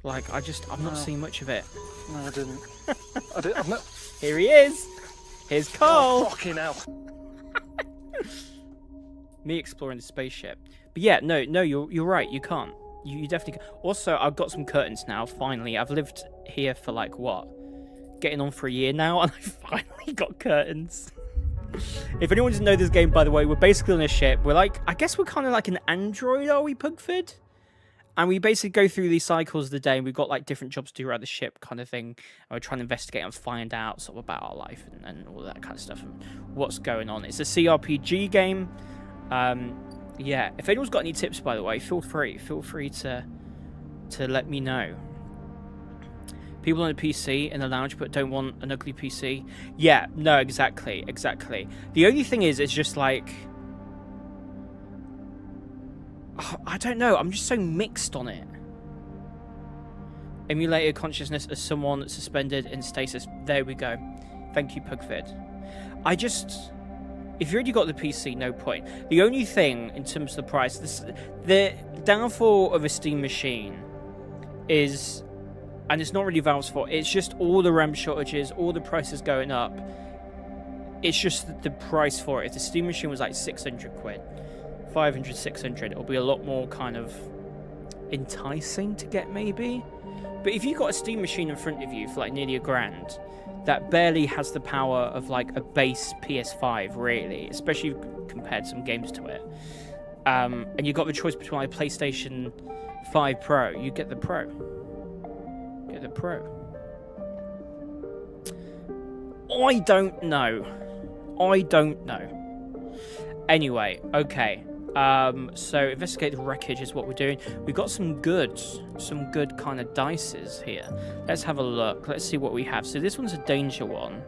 Like, I'm not seeing much of it. No, I didn't. I'm not. Here he is. Here's Cole. Oh, fucking hell. Me exploring the spaceship. But yeah, no, you're right. You can't. You definitely can't. Also, I've got some curtains now. Finally, I've lived here for like what, getting on for a year now, and I finally got curtains. If anyone doesn't know this game, by the way, we're basically on a ship. We're like, I guess we're kind of like an android, are we, Pugford? And we basically go through these cycles of the day, and we've got like different jobs to do around the ship kind of thing. And we're trying to investigate and find out sort of about our life and all that kind of stuff and what's going on. It's a CRPG game. Yeah, if anyone's got any tips, by the way, feel free to let me know. People on a PC in the lounge but don't want an ugly PC. Yeah, no, exactly. The only thing is, it's just like, I don't know. I'm just so mixed on it. Emulated consciousness as someone suspended in stasis. There we go. Thank you, Pugford. If you already got the PC, no point. The only thing in terms of the price, the downfall of a Steam machine is, and it's not really Valve's fault, it's just all the RAM shortages, all the prices going up. It's just the price for it. If the Steam machine was like 600 quid, 500, 600, it'll be a lot more kind of enticing to get maybe. But if you've got a Steam machine in front of you for like nearly £1,000, that barely has the power of like a base PS5, really, especially compared some games to it. And you've got the choice between a PlayStation 5 Pro. You get the Pro. Get the Pro. I don't know. Anyway, okay. So investigate the wreckage is what we're doing. We've got some good kind of dices here. Let's have a look. Let's see what we have. So this one's a danger one.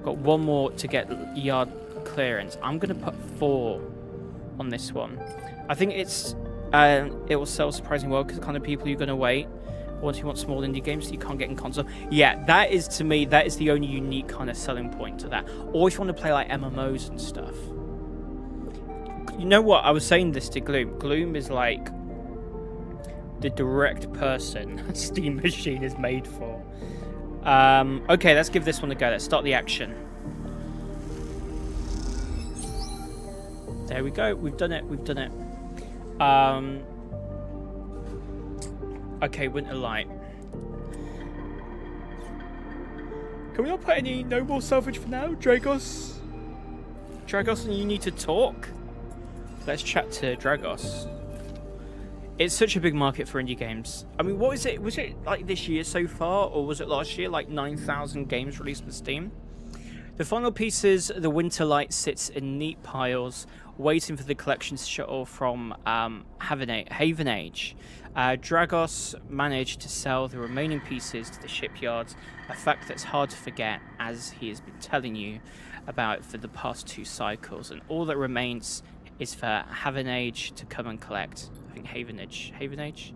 Got one more to get yard clearance. I'm gonna put 4 on this one. I think it will sell surprisingly well because the kind of people you're gonna wait once you want small indie games that you can't get in console. Yeah, that is, to me, that is the only unique kind of selling point to that. Or if you want to play like MMOs and stuff. You know what? I was saying this to Gloom. Gloom is like the direct person Steam machine is made for. Okay, let's give this one a go. Let's start the action. There we go. We've done it. Okay, Winter Light. Can we not put any no more salvage for now? Dragos, and you need to talk? Let's chat to Dragos. It's such a big market for indie games. I mean, what is it? Was it like this year so far, or was it last year? Like 9,000 games released on Steam. The final pieces, the Winter Light, sits in neat piles, waiting for the collection shuttle from Haven Age. Dragos managed to sell the remaining pieces to the shipyards, a fact that's hard to forget, as he has been telling you about for the past 2 cycles, and all that remains is for Haven Age to come and collect. I think Haven Age.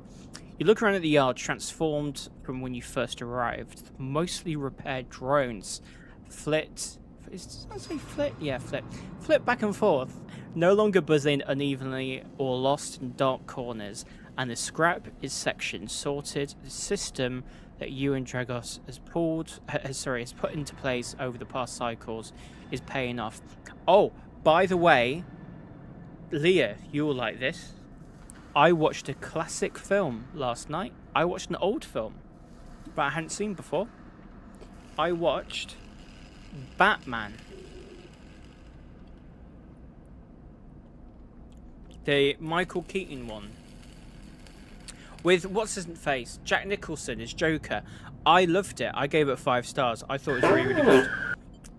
You look around at the yard, transformed from when you first arrived. Mostly repaired drones flit. Did I say flit? Yeah, flit. Flit back and forth, no longer buzzing unevenly or lost in dark corners. And the scrap is section sorted. The system that you and Dragos has put into place over the past cycles is paying off. Oh, by the way, Leah, you will like this. I watched a classic film last night. I watched an old film, but I hadn't seen before. I watched Batman. The Michael Keaton one. With, what's his face? Jack Nicholson as Joker. I loved it. I gave it 5 stars. I thought it was really, really good.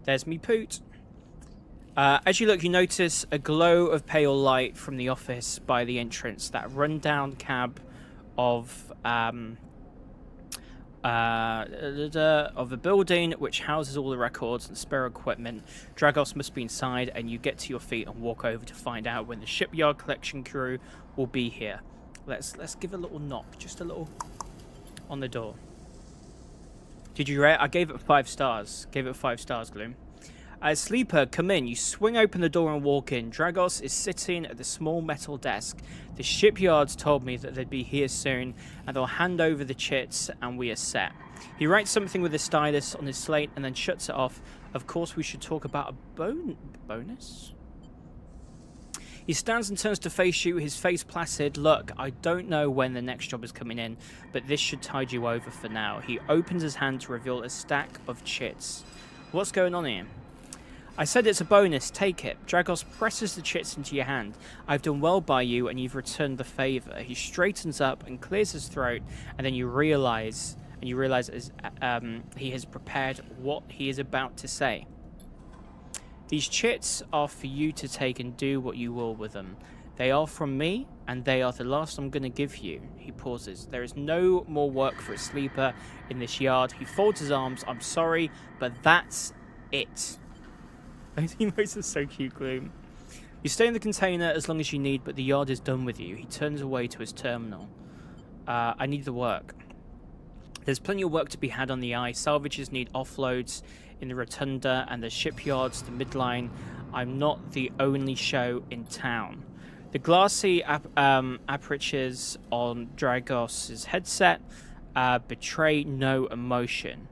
There's me poot. As you look, you notice a glow of pale light from the office by the entrance. That rundown cab of the building, which houses all the records and spare equipment. Dragos must be inside, and you get to your feet and walk over to find out when the shipyard collection crew will be here. Let's give a little knock, just a little on the door. Did you rate? I gave it 5 stars. Gave it 5 stars, Gloom. Sleeper, come in. You swing open the door and walk in. Dragos is sitting at the small metal desk. The shipyards told me that they'd be here soon, and they'll hand over the chits, and we are set. He writes something with a stylus on his slate and then shuts it off. Of course, we should talk about a bonus? He stands and turns to face you, his face placid. Look, I don't know when the next job is coming in, but this should tide you over for now. He opens his hand to reveal a stack of chits. What's going on here? I said it's a bonus, take it. Dragos presses the chits into your hand. I've done well by you and you've returned the favour. He straightens up and clears his throat, and then you realise he has prepared what he is about to say. These chits are for you to take and do what you will with them. They are from me, and they are the last I'm going to give you. He pauses. There is no more work for a sleeper in this yard. He folds his arms. I'm sorry, but that's it. Those emotes are so cute, Gloom. You stay in the container as long as you need, but the yard is done with you. He turns away to his terminal. I need the work. There's plenty of work to be had on the eye. Salvages need offloads in the rotunda and the shipyards, the midline. I'm not the only show in town. The glassy apertures on Dragos' headset betray no emotion.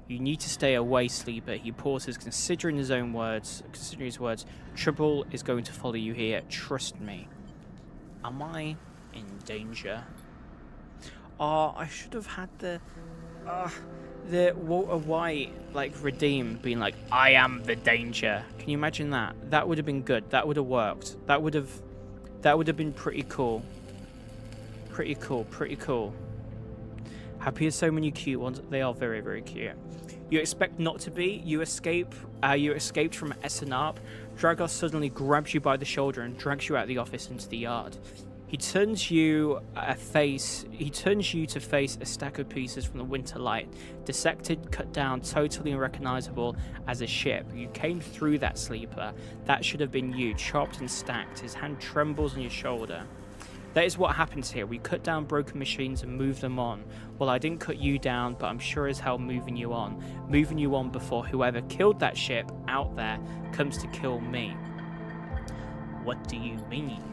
You need to stay away, Sleeper. He pauses, considering his words. Trouble is going to follow you here. Trust me. Am I in danger? Oh, I should have had the Walter White redeem, being like, I am the danger. Can you imagine that? That would have been good. That would have worked. That would have been pretty cool. Pretty cool. Happy as so many cute ones. They are very, very cute. You expect not to be. You escaped from SNARP. Dragos suddenly grabs you by the shoulder and drags you out of the office into the yard. He turns you to face a stack of pieces from the winter light, dissected, cut down, totally unrecognizable as a ship. You came through that, Sleeper. That should have been you, chopped and stacked. His hand trembles on your shoulder. That is what happens here. We cut down broken machines and move them on. Well, I didn't cut you down, but I'm sure as hell moving you on. Moving you on before whoever killed that ship out there comes to kill me. What do you mean?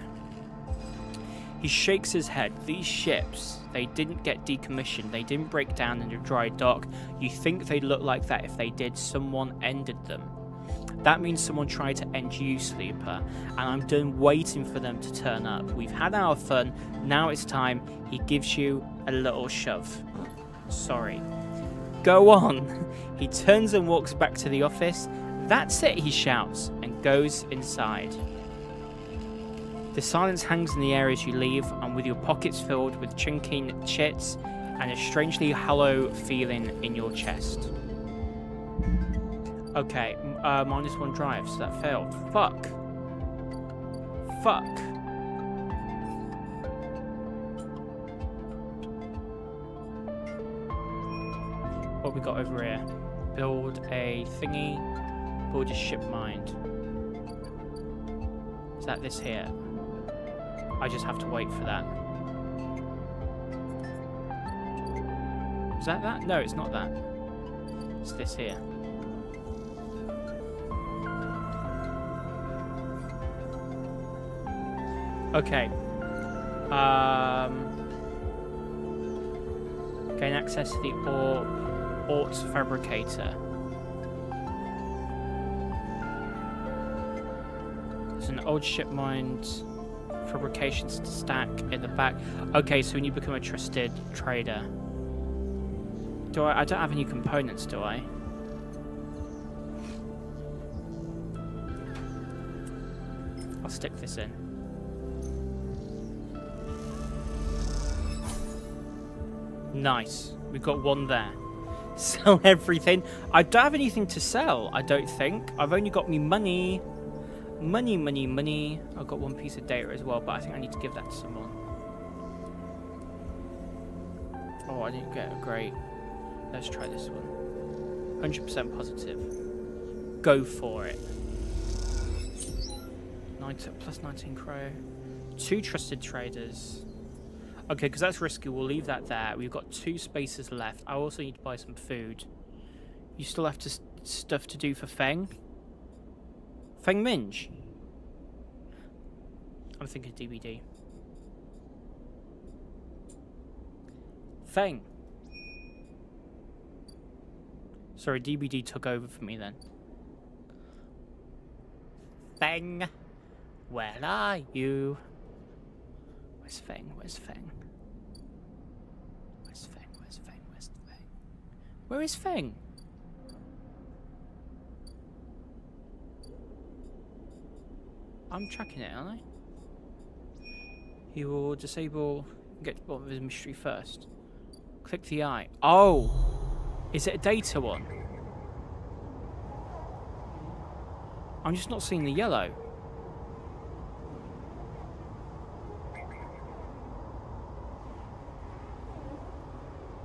He shakes his head. These ships, they didn't get decommissioned. They didn't break down in a dry dock. You think they'd look like that if they did. Someone ended them. That means someone tried to end you, Sleeper, and I'm done waiting for them to turn up. We've had our fun, now it's time. He gives you a little shove. Sorry. Go on. He turns and walks back to the office. That's it, he shouts, and goes inside. The silence hangs in the air as you leave, and with your pockets filled with chinking chits and a strangely hollow feeling in your chest. Okay, -1 drive, so that failed. Fuck. What we got over here? Build a thingy. Build a ship mind. Is that this here? I just have to wait for that. Is that that? No, it's not that. It's this here. Okay. Gain access to the Ort Fabricator. There's an old ship mind fabrication stack in the back. Okay, so when you become a trusted trader. I don't have any components, do I? I'll stick this in. Nice. We've got one there. Sell everything. I don't have anything to sell, I don't think. I've only got me money. Money. I've got one piece of data as well, but I think I need to give that to someone. Oh, I didn't get a great... Let's try this one. 100% positive. Go for it. Plus 19 crow. 2 trusted traders. Okay, because that's risky. We'll leave that there. We've got 2 spaces left. I also need to buy some food. You still have stuff to do for Feng? Feng Minge. I'm thinking DBD. Feng. Sorry, DBD took over for me then. Feng, where are you? Where's Feng? Where's Feng? Where's Feng? Where's Feng? Where's Feng? Where is Feng? I'm tracking it, aren't I? He will disable, get to the bottom of his mystery first. Click the eye. Oh! Is it a data one? I'm just not seeing the yellow.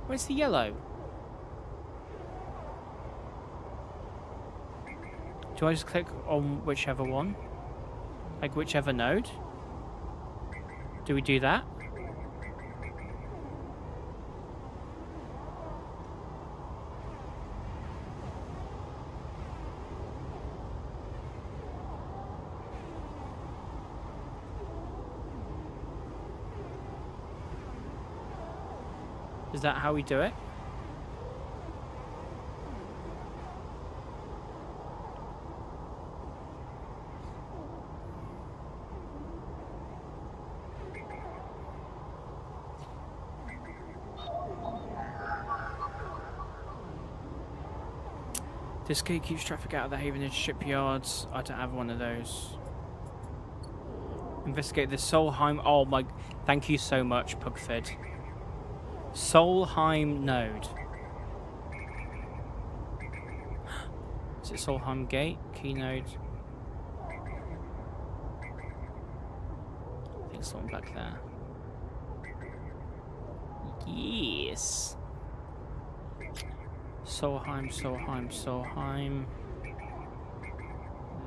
Where's the yellow? Do I just click on whichever one? Like whichever node? Do we do that? Is that how we do it? This gate keeps traffic out of the haven and shipyards. I don't have one of those. Investigate the Solheim. Oh my! Thank you so much, Pugford. Solheim node. Is it Solheim gate? Key node. I think it's one back there. Yes. Solheim, Solheim, Solheim.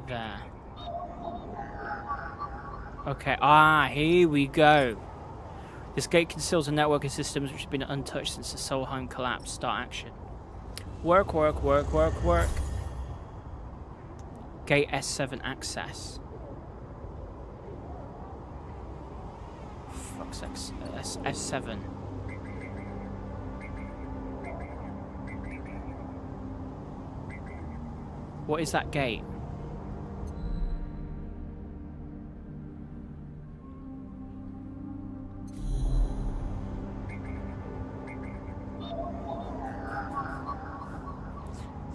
There. Okay, here we go. This gate conceals a network of systems which have been untouched since the Solheim collapse. Start action. Work, work, work, work, work. Gate S7 access. Fuck's sake. S7. What is that gate?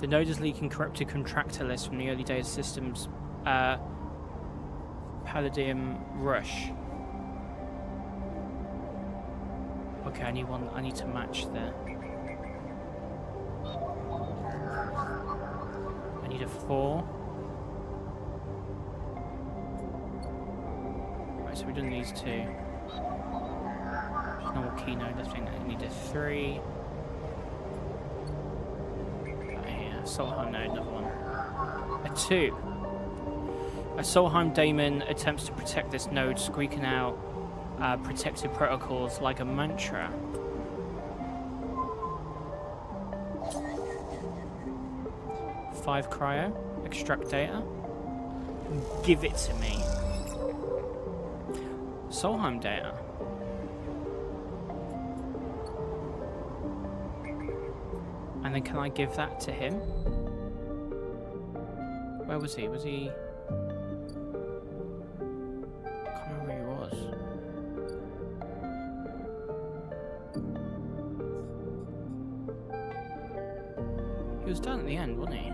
The node is leaking corrupted contractor lists from the early days of systems Palladium Rush. Okay, I need to match there. I need a 4. Right, so we've done these 2. There's no more key node, I think I need a 3. Solheim node, another one. A 2. A Solheim daemon attempts to protect this node, squeaking out protective protocols like a mantra. Five cryo. Extract data. Give it to me. Solheim data. And then can I give that to him? Where was he? Was he... I can't remember where he was. He was down at the end, wasn't he?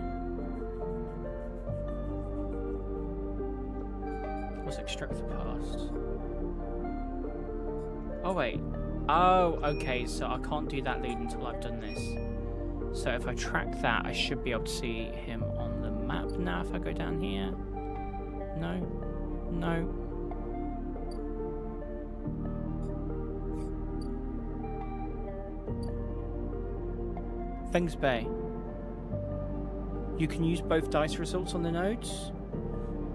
Let's extract the past. Oh wait. Oh, okay, so I can't do that lead until I've done this. So if I track that, I should be able to see him on the map now if I go down here. No. No. Things Bay. You can use both dice results on the nodes?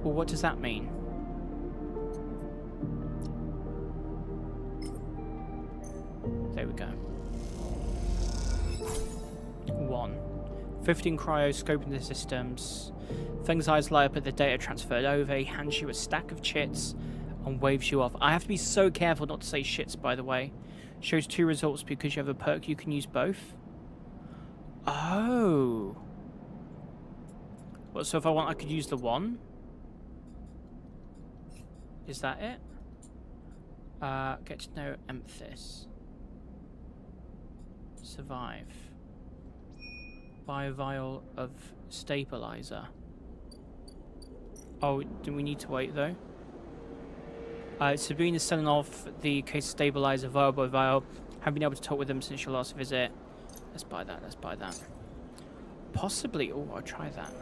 Well, what does that mean? There we go. 1. 15 cryo, scoping the systems. Feng's eyes light up at the data transferred over. He hands you a stack of chits and waves you off. I have to be so careful not to say shits, by the way. Shows 2 results because you have a perk. You can use both. Oh. Well, so if I want, I could use the 1. Is that it? Get to know Emphis. Survive. Buy a vial of stabilizer. Oh, do we need to wait though? Sabine is selling off the case of stabilizer vial by vial. Haven't been able to talk with them since your last visit. Let's buy that, let's buy that. Possibly, oh, I'll try that.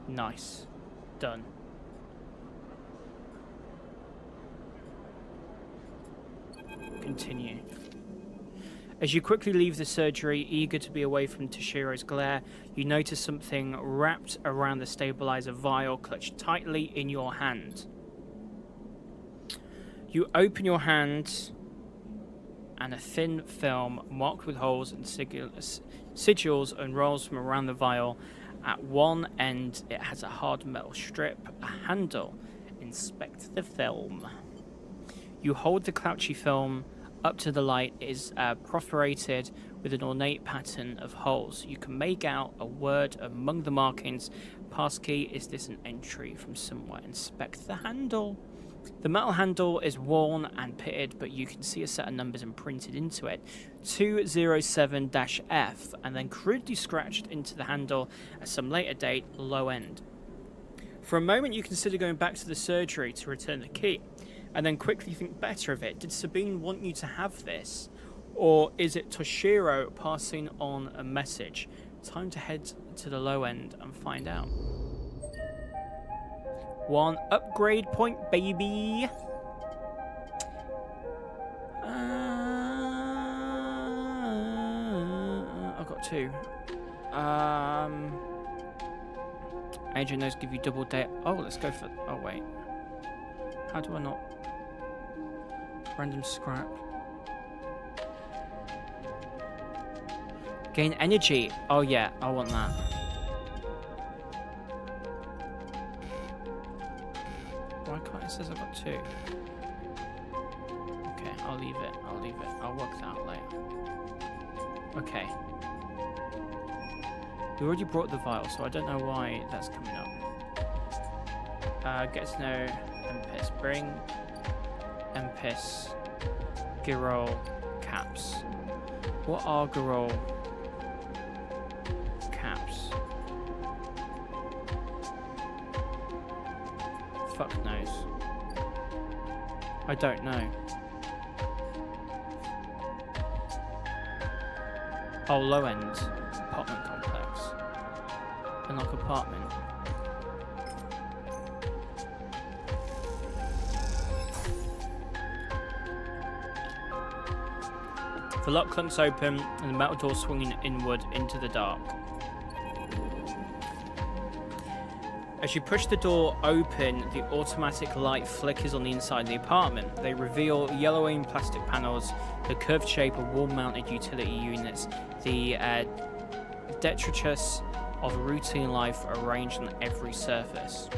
Nice. Done. Continue. As you quickly leave the surgery, eager to be away from Toshiro's glare, you notice something wrapped around the stabilizer vial clutched tightly in your hand. You open your hand, and a thin film marked with holes and sigils unrolls from around the vial. At one end, it has a hard metal strip, a handle. Inspect the film. You hold the clouchy film up to the light. It is perforated with an ornate pattern of holes. You can make out a word among the markings. Passkey, is this an entry from somewhere? Inspect the handle. The metal handle is worn and pitted, but you can see a set of numbers imprinted into it. 207-F, and then crudely scratched into the handle at some later date, low end. For a moment, you consider going back to the surgery to return the key, and then quickly think better of it. Did Sabine want you to have this? Or is it Toshiro passing on a message? Time to head to the low end and find out. 1 upgrade point, baby! I've got 2. Agent knows give you double data. Oh, let's go for... Oh, wait. How do I not... Random scrap. Gain energy. Oh yeah, I want that. Why can't it says I've got 2? Okay, I'll leave it. I'll leave it. I'll work that out later. Okay. We already brought the vial, so I don't know why that's coming up. Get to know Emphis. Bring Emphis, Girol, caps. What are Girol caps? Fuck knows. I don't know. Oh, low end apartment complex. Unlock apartment. The lock clunks open and the metal door swinging inward into the dark. As you push the door open, the automatic light flickers on the inside of the apartment. They reveal yellowing plastic panels, the curved shape of wall-mounted utility units, the detritus of routine life arranged on every surface.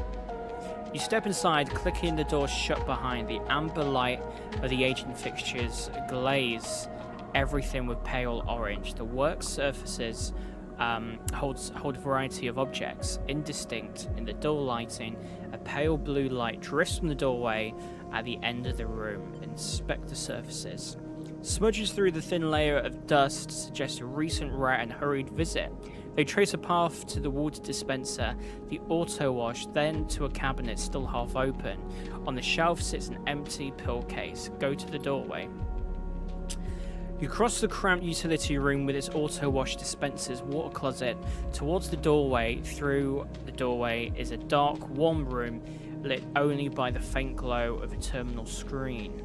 You step inside, clicking the door shut behind. The amber light of the aging fixtures glaze everything with pale orange. The work surfaces hold a variety of objects, indistinct in the dull lighting. A pale blue light drifts from the doorway at the end of the room. Inspect the surfaces. Smudges through the thin layer of dust suggest a recent rare and hurried visit. They trace a path to the water dispenser, the auto wash, then to a cabinet still half open. On the shelf sits an empty pill case. Go to the doorway. You cross the cramped utility room with its auto wash dispensers, water closet, towards the doorway. Through the doorway is a dark, warm room lit only by the faint glow of a terminal screen.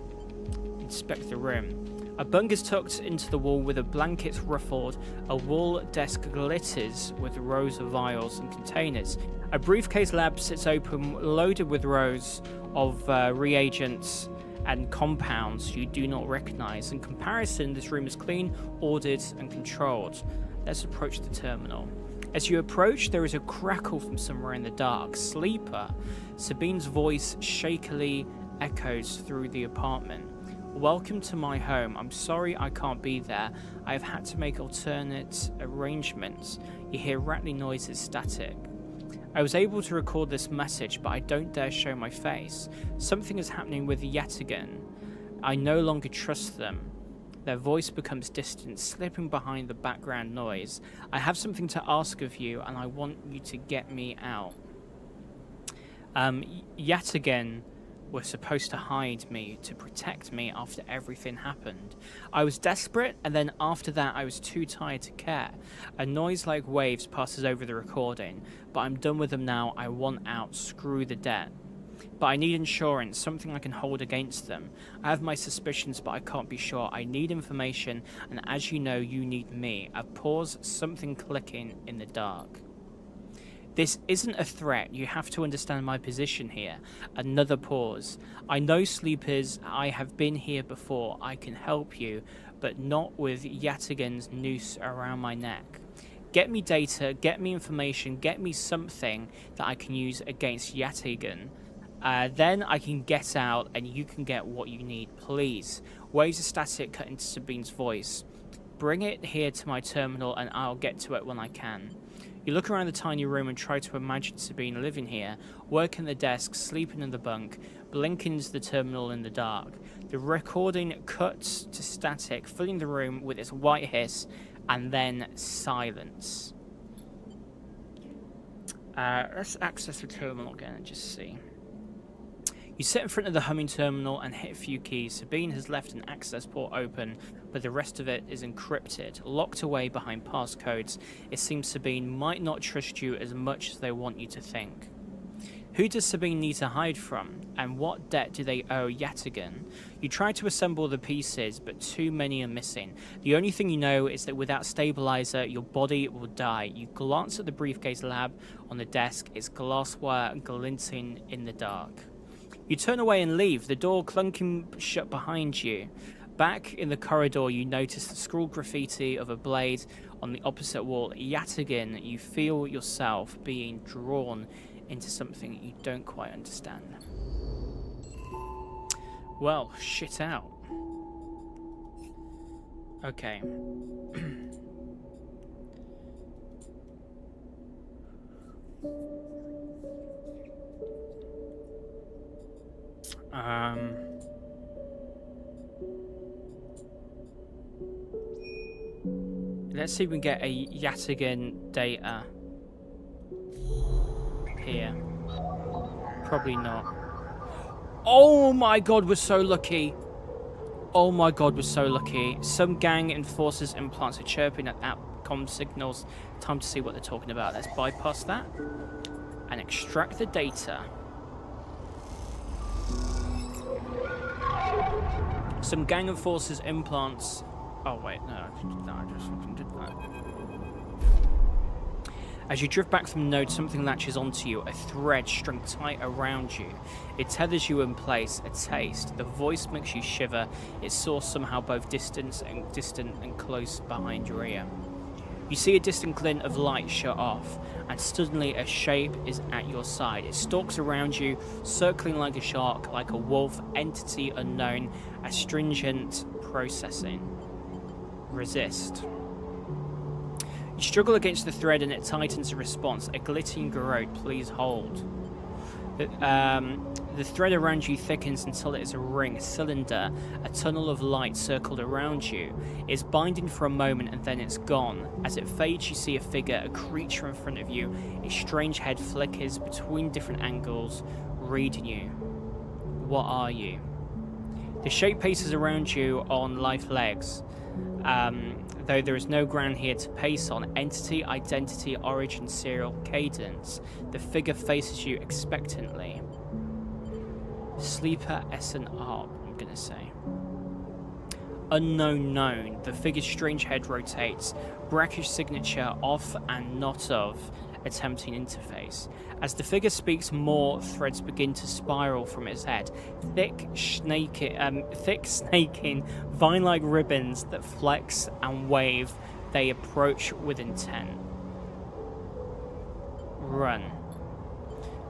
Inspect the room. A bunk is tucked into the wall with a blankets ruffled. A wall desk glitters with rows of vials and containers. A briefcase lab sits open, loaded with rows of reagents and compounds you do not recognize. In comparison, this room is clean, ordered, and controlled. Let's approach the terminal. As you approach, there is a crackle from somewhere in the dark. Sleeper. Sabine's voice shakily echoes through the apartment. Welcome to my home. I'm sorry I can't be there. I have had to make alternate arrangements. You hear rattling noises, static. I was able to record this message, but I don't dare show my face. Something is happening with yet again. I no longer trust them. Their voice becomes distant, slipping behind the background noise. I have something to ask of you, and I want you to get me out. Yet again were supposed to hide me, to protect me after everything happened. I was desperate, and then after that I was too tired to care. A noise like waves passes over the recording, but I'm done with them now. I want out. Screw the debt. But I need insurance, something I can hold against them. I have my suspicions, but I can't be sure. I need information, and as you know, you need me. A pause, something clicking in the dark. This isn't a threat. You have to understand my position here. Another pause. I know, sleepers. I have been here before. I can help you, but not with Yatigan's noose around my neck. Get me data, get me information, get me something that I can use against Yatigan. Then I can get out and you can get what you need, please. Waves of static cut into Sabine's voice. Bring it here to my terminal and I'll get to it when I can. You look around the tiny room and try to imagine Sabine living here, working the desk, sleeping in the bunk, blinking to the terminal in the dark. The recording cuts to static, filling the room with its white hiss, and then silence. Let's access the terminal again and just see. You sit in front of the humming terminal and hit a few keys. Sabine has left an access port open, but the rest of it is encrypted, locked away behind passcodes. It seems Sabine might not trust you as much as they want you to think. Who does Sabine need to hide from, and what debt do they owe Yatigan? You try to assemble the pieces, but too many are missing. The only thing you know is that without stabilizer, your body will die. You glance at the briefcase lab on the desk, its glassware glinting in the dark. You turn away and leave, the door clunking shut behind you. Back in the corridor, you notice the scrawled graffiti of a blade on the opposite wall. Yet again, you feel yourself being drawn into something you don't quite understand. Well, shit out. Okay. Let's see if we can get a Yatigan data here. Probably not. Oh my god, we're so lucky. Oh my god, we're so lucky. Some gang enforcers implants are chirping at comm signals. Time to see what they're talking about. Let's bypass that and extract the data. Some gang enforcers implants. Oh wait, no, I just fucking did that. As you drift back from the node, something latches onto you, a thread strung tight around you. It tethers you in place, a taste. The voice makes you shiver, its source somehow both distant and close behind your ear. You see a distant glint of light shut off, and suddenly a shape is at your side. It stalks around you, circling like a shark, like a wolf, entity unknown, astringent processing. Resist. You struggle against the thread and it tightens in response. A glittering garrote, please hold. The thread around you thickens until it is a ring, a cylinder, a tunnel of light circled around you. It's binding for a moment and then it's gone. As it fades, you see a figure, a creature in front of you. A strange head flickers between different angles, reading you. What are you? The shape paces around you on life legs. Though there is no ground here to pace on. Entity, identity, origin, serial, cadence. The figure faces you expectantly. Sleeper, S&R, I'm gonna say. Unknown known. The figure's strange head rotates. Brackish signature off and not of. attempting interface. As the figure speaks more, threads begin to spiral from its head. Thick, snaking, vine-like ribbons that flex and wave. They approach with intent. Run.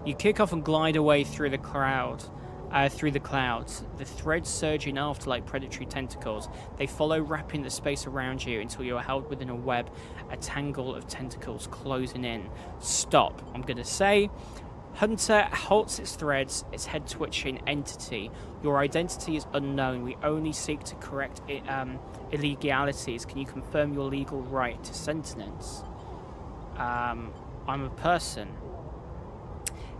You kick off and glide away through the clouds. The threads surge in after like predatory tentacles. They follow, wrapping the space around you until you are held within a web, a tangle of tentacles closing in. Stop. I'm going to say, Hunter halts its threads, its head twitching. Entity. Your identity is unknown. We only seek to correct illegalities. Can you confirm your legal right to sentience? I'm a person.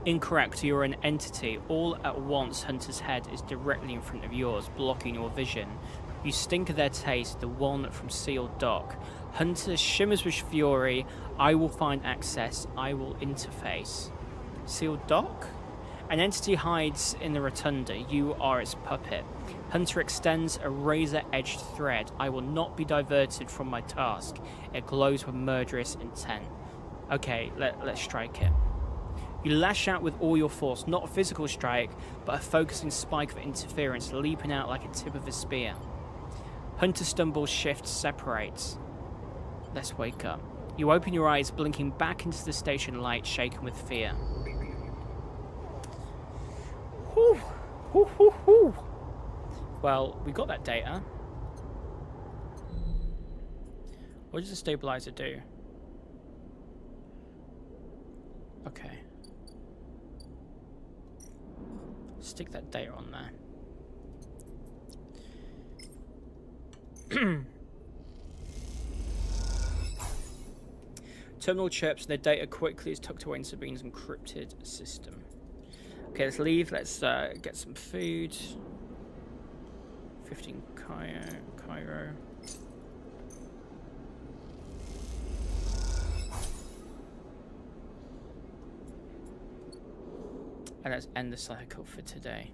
Incorrect, you're an entity. All at once, Hunter's head is directly in front of yours, blocking your vision. You stink of their taste, the one from Sealed Dock. Hunter shimmers with fury. I will find access. I will interface. Sealed Dock? An entity hides in the rotunda. You are its puppet. Hunter extends a razor-edged thread. I will not be diverted from my task. It glows with murderous intent. Okay, let's strike it. You lash out with all your force, not a physical strike, but a focusing spike of interference leaping out like a tip of a spear. Hunter stumbles, shifts, separates. Let's wake up. You open your eyes, blinking back into the station light, shaken with fear. Whew. Whew, whew, whew. Well, we got that data. What does the stabilizer do? Okay. Stick that data on there. Terminal chirps, their data quickly is tucked away in Sabine's encrypted system. Okay, let's leave. Let's get some food. 15 Cairo. And let's end the cycle for today.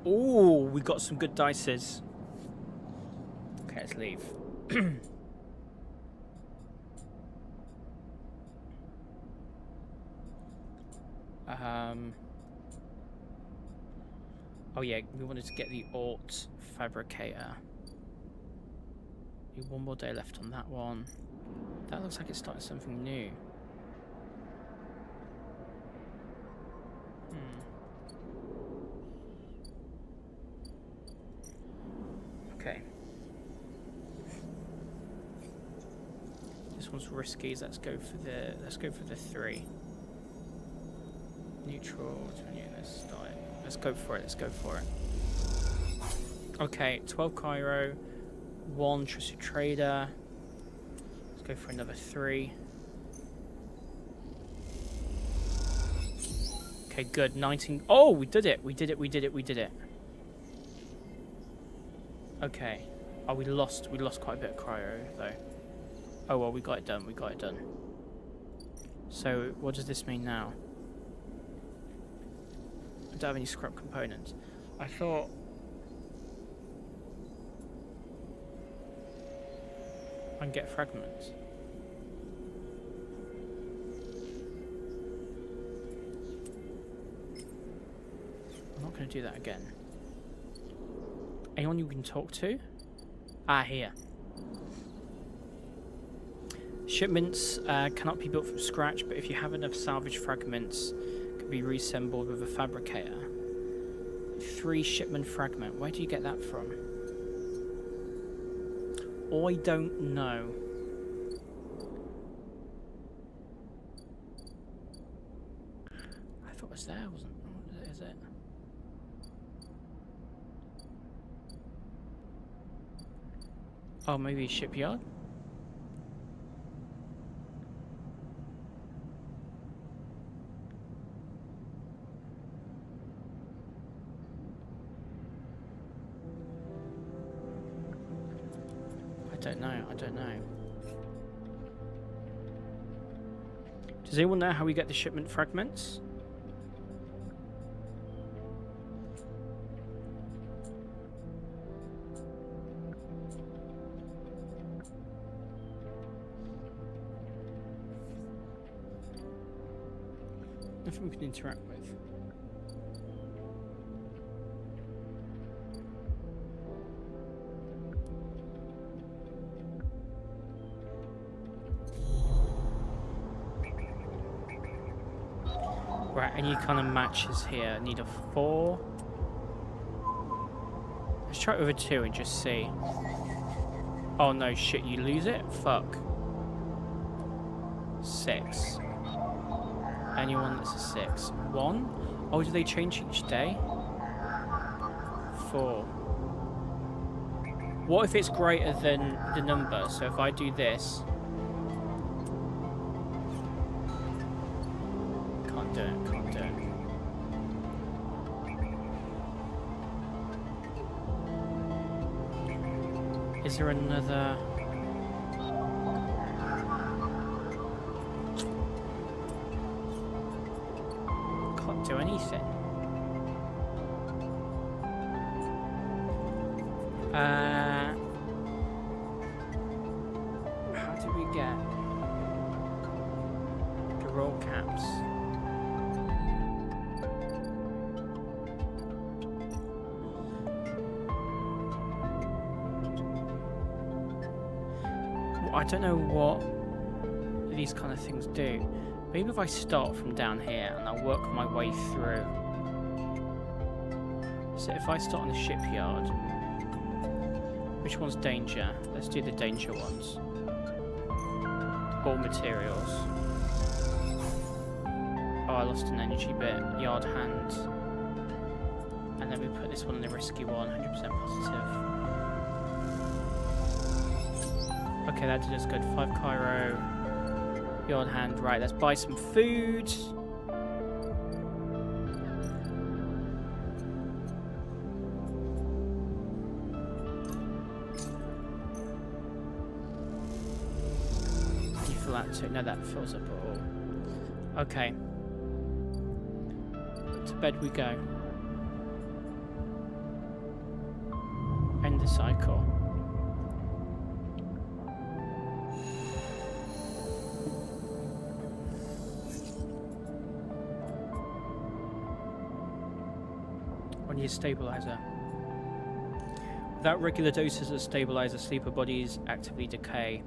Ooh, we got some good dices. Okay, let's leave. Oh yeah, we wanted to get the alt fabricator. One more day left on that one. That looks like it's starting something new. Okay. This one's risky. Let's go for the 3. Neutral. Let's start. Let's go for it. Okay, 12 Cairo, 1 trusted trader. Let's go for another 3. Okay, good. 19. Oh, we did it. We did it. Okay. Oh, we lost quite a bit of Cairo though. Oh well, we got it done. So, what does this mean now? I don't have any scrap components. I thought... I can get fragments. I'm not going to do that again. Anyone you can talk to? Ah, here. Shipments cannot be built from scratch, but if you have enough salvage fragments, can be reassembled with a fabricator. 3 shipment fragment. Where do you get that from? I don't know. I thought it was there, wasn't it? Is it? Oh, maybe a shipyard? I don't know. Does anyone know how we get the shipment fragments? Nothing we can interact with. Right, any kind of matches here. Need a 4. Let's try it with a 2 and just see. Oh no, shit, you lose it? Fuck. 6. Anyone that's a 6. 1? Oh, do they change each day? 4. What if it's greater than the number? So if I do this... Can't do it, can't do it. Is there another... Can't do anything. How do we get the roll caps? Well, I don't know what these kind of things do. Maybe if I start from down here and I'll work my way through. So if I start on the shipyard, which one's danger? Let's do the danger ones. All materials. Oh, I lost an energy bit. Yard hand. And then we put this one on the risky one, 100% positive. Okay, that did us good. 5 Cairo. Yard hand. Right, let's buy some food. No, that fills up at all. Okay. To bed we go. End the cycle. On your stabilizer. Without regular doses of stabilizer, sleeper bodies actively decay.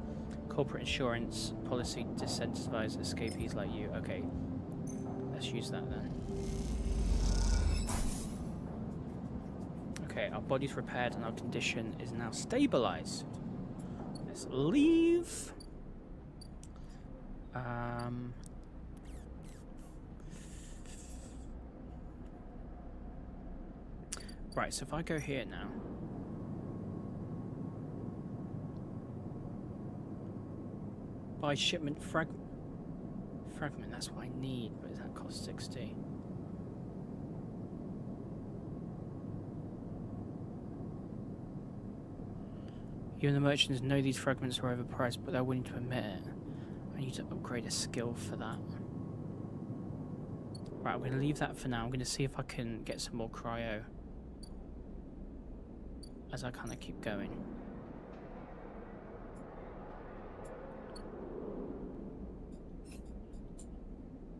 Corporate insurance policy disincentivize escapees like you. Okay, let's use that then. Okay, our body's repaired and our condition is now stabilized. Let's leave. Right, so if I go here now. Buy shipment fragment, that's what I need, but does that cost 60? You and the merchants know these fragments are overpriced, but they're willing to admit it. I need to upgrade a skill for that. Right, I'm going to leave that for now. I'm going to see if I can get some more cryo as I kind of keep going.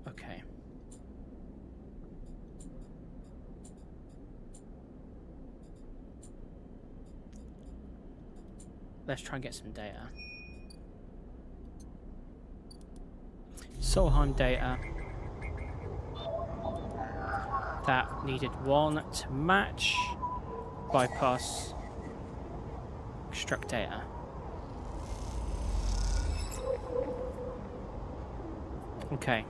Okay. Let's try and get some data. Solheim data. That needed 1 to match. Bypass. Extract data. Okay.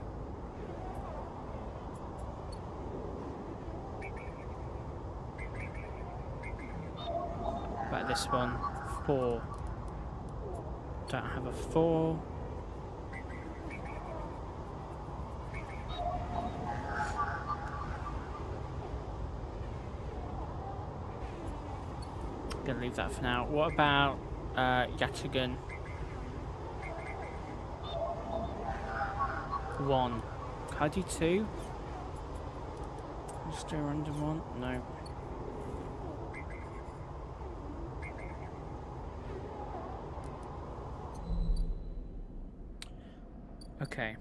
About this one, 4. Don't have a 4. Gonna leave that for now. What about Yatagan? 1. Can I do 2? Just do a random one? No. Okay.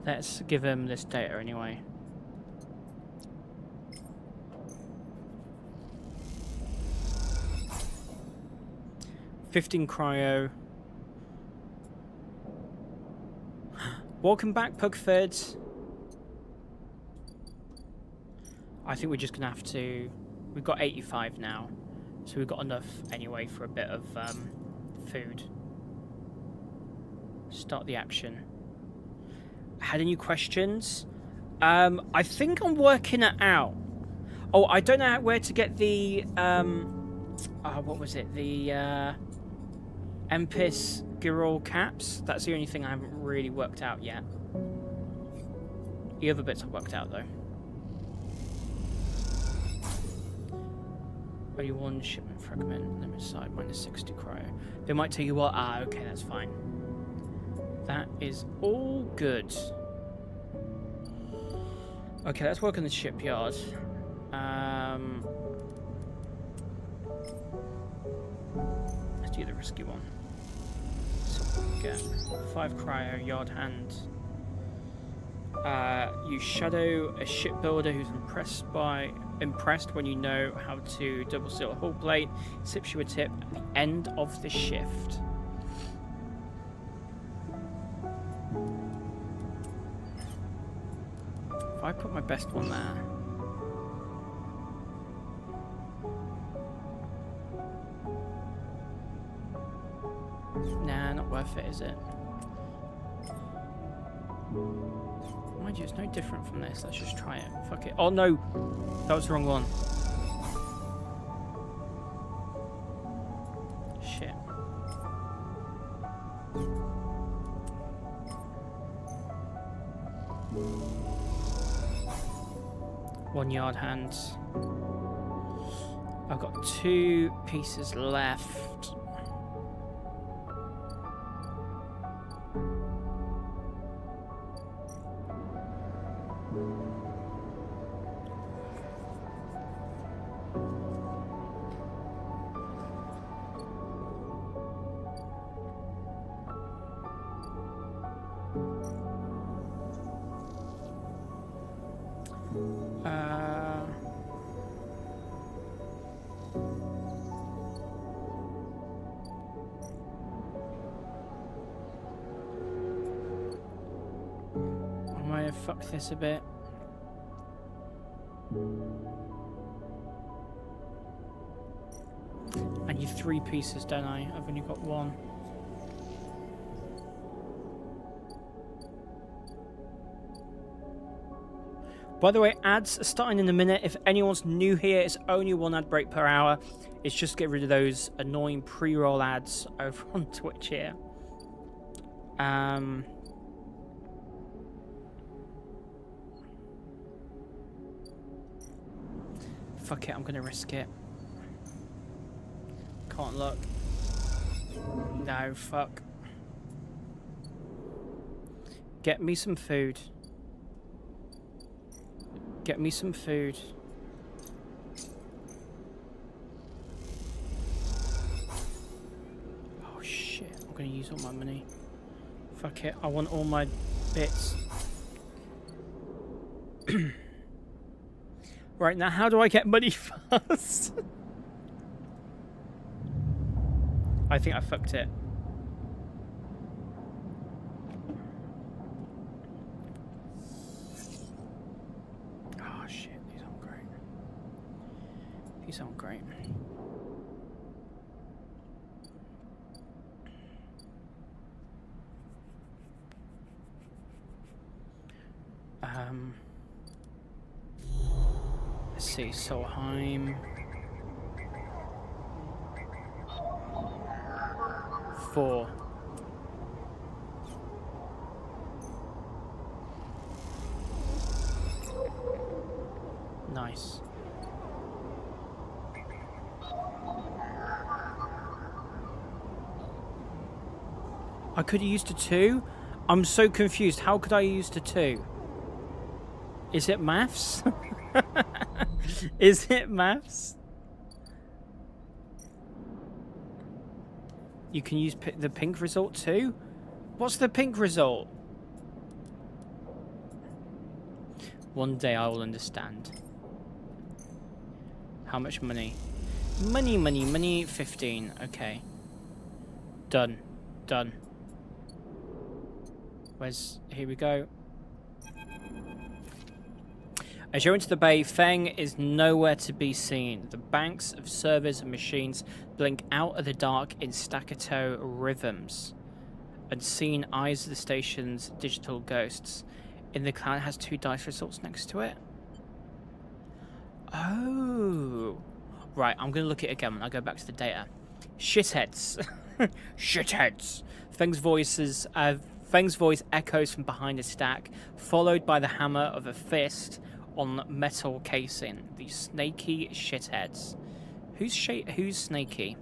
Let's give him this data anyway. $15 cryo. Welcome back, Pugford. I think we're just gonna have to. We've got 85 now, so we've got enough anyway for a bit of food. Start the action. Had any questions? I think I'm working it out. Oh, I don't know where to get the what was it? The Empis Girol caps. That's the only thing I haven't really worked out yet. The other bits I've worked out though. Only one shipment fragment, limit side, -60 cryo. They might tell you what. Ah, okay, that's fine. That is all good. Okay, let's work on the shipyard. Let's do the risky one. So we get 5 cryo, yard hand. You shadow a shipbuilder who's impressed when you know how to double seal a hull plate. Sips you a tip at the end of the shift. If I put my best one there. Nah, not worth it, is it? Mind you, it's no different from this. Let's just try it. Fuck it. Oh no! That was the wrong one. Shit. One yard hand. I've got 2 pieces left. Fuck this a bit. I need 3 pieces, don't I? I've only got 1. By the way, ads are starting in a minute. If anyone's new here, it's only 1 ad break per hour. It's just to get rid of those annoying pre-roll ads over on Twitch here. Fuck it, I'm gonna risk it. Can't look. No, fuck. Get me some food. Get me some food. Oh shit, I'm gonna use all my money. Fuck it, I want all my bits. Right, now how do I get money fast? I think I fucked it. Oh shit, these aren't great. These aren't great. Let's see, Solheim. 4. Nice. I could have used a 2? I'm so confused. How could I use a 2? Is it maths? Is it maths? You can use the pink result too? What's the pink result? One day I will understand. How much money? Money. 15. Okay. Done. Done. Here we go. As you enter the bay, Feng is nowhere to be seen. The banks of servers and machines blink out of the dark in staccato rhythms. Unseen eyes of the station's digital ghosts. In the cloud has 2 dice results next to it. Oh. Right, I'm going to look at it again when I go back to the data. Shitheads. Shitheads. Feng's voice echoes from behind a stack, followed by the hammer of a fist on metal casing. These snaky shitheads. Who's snaky?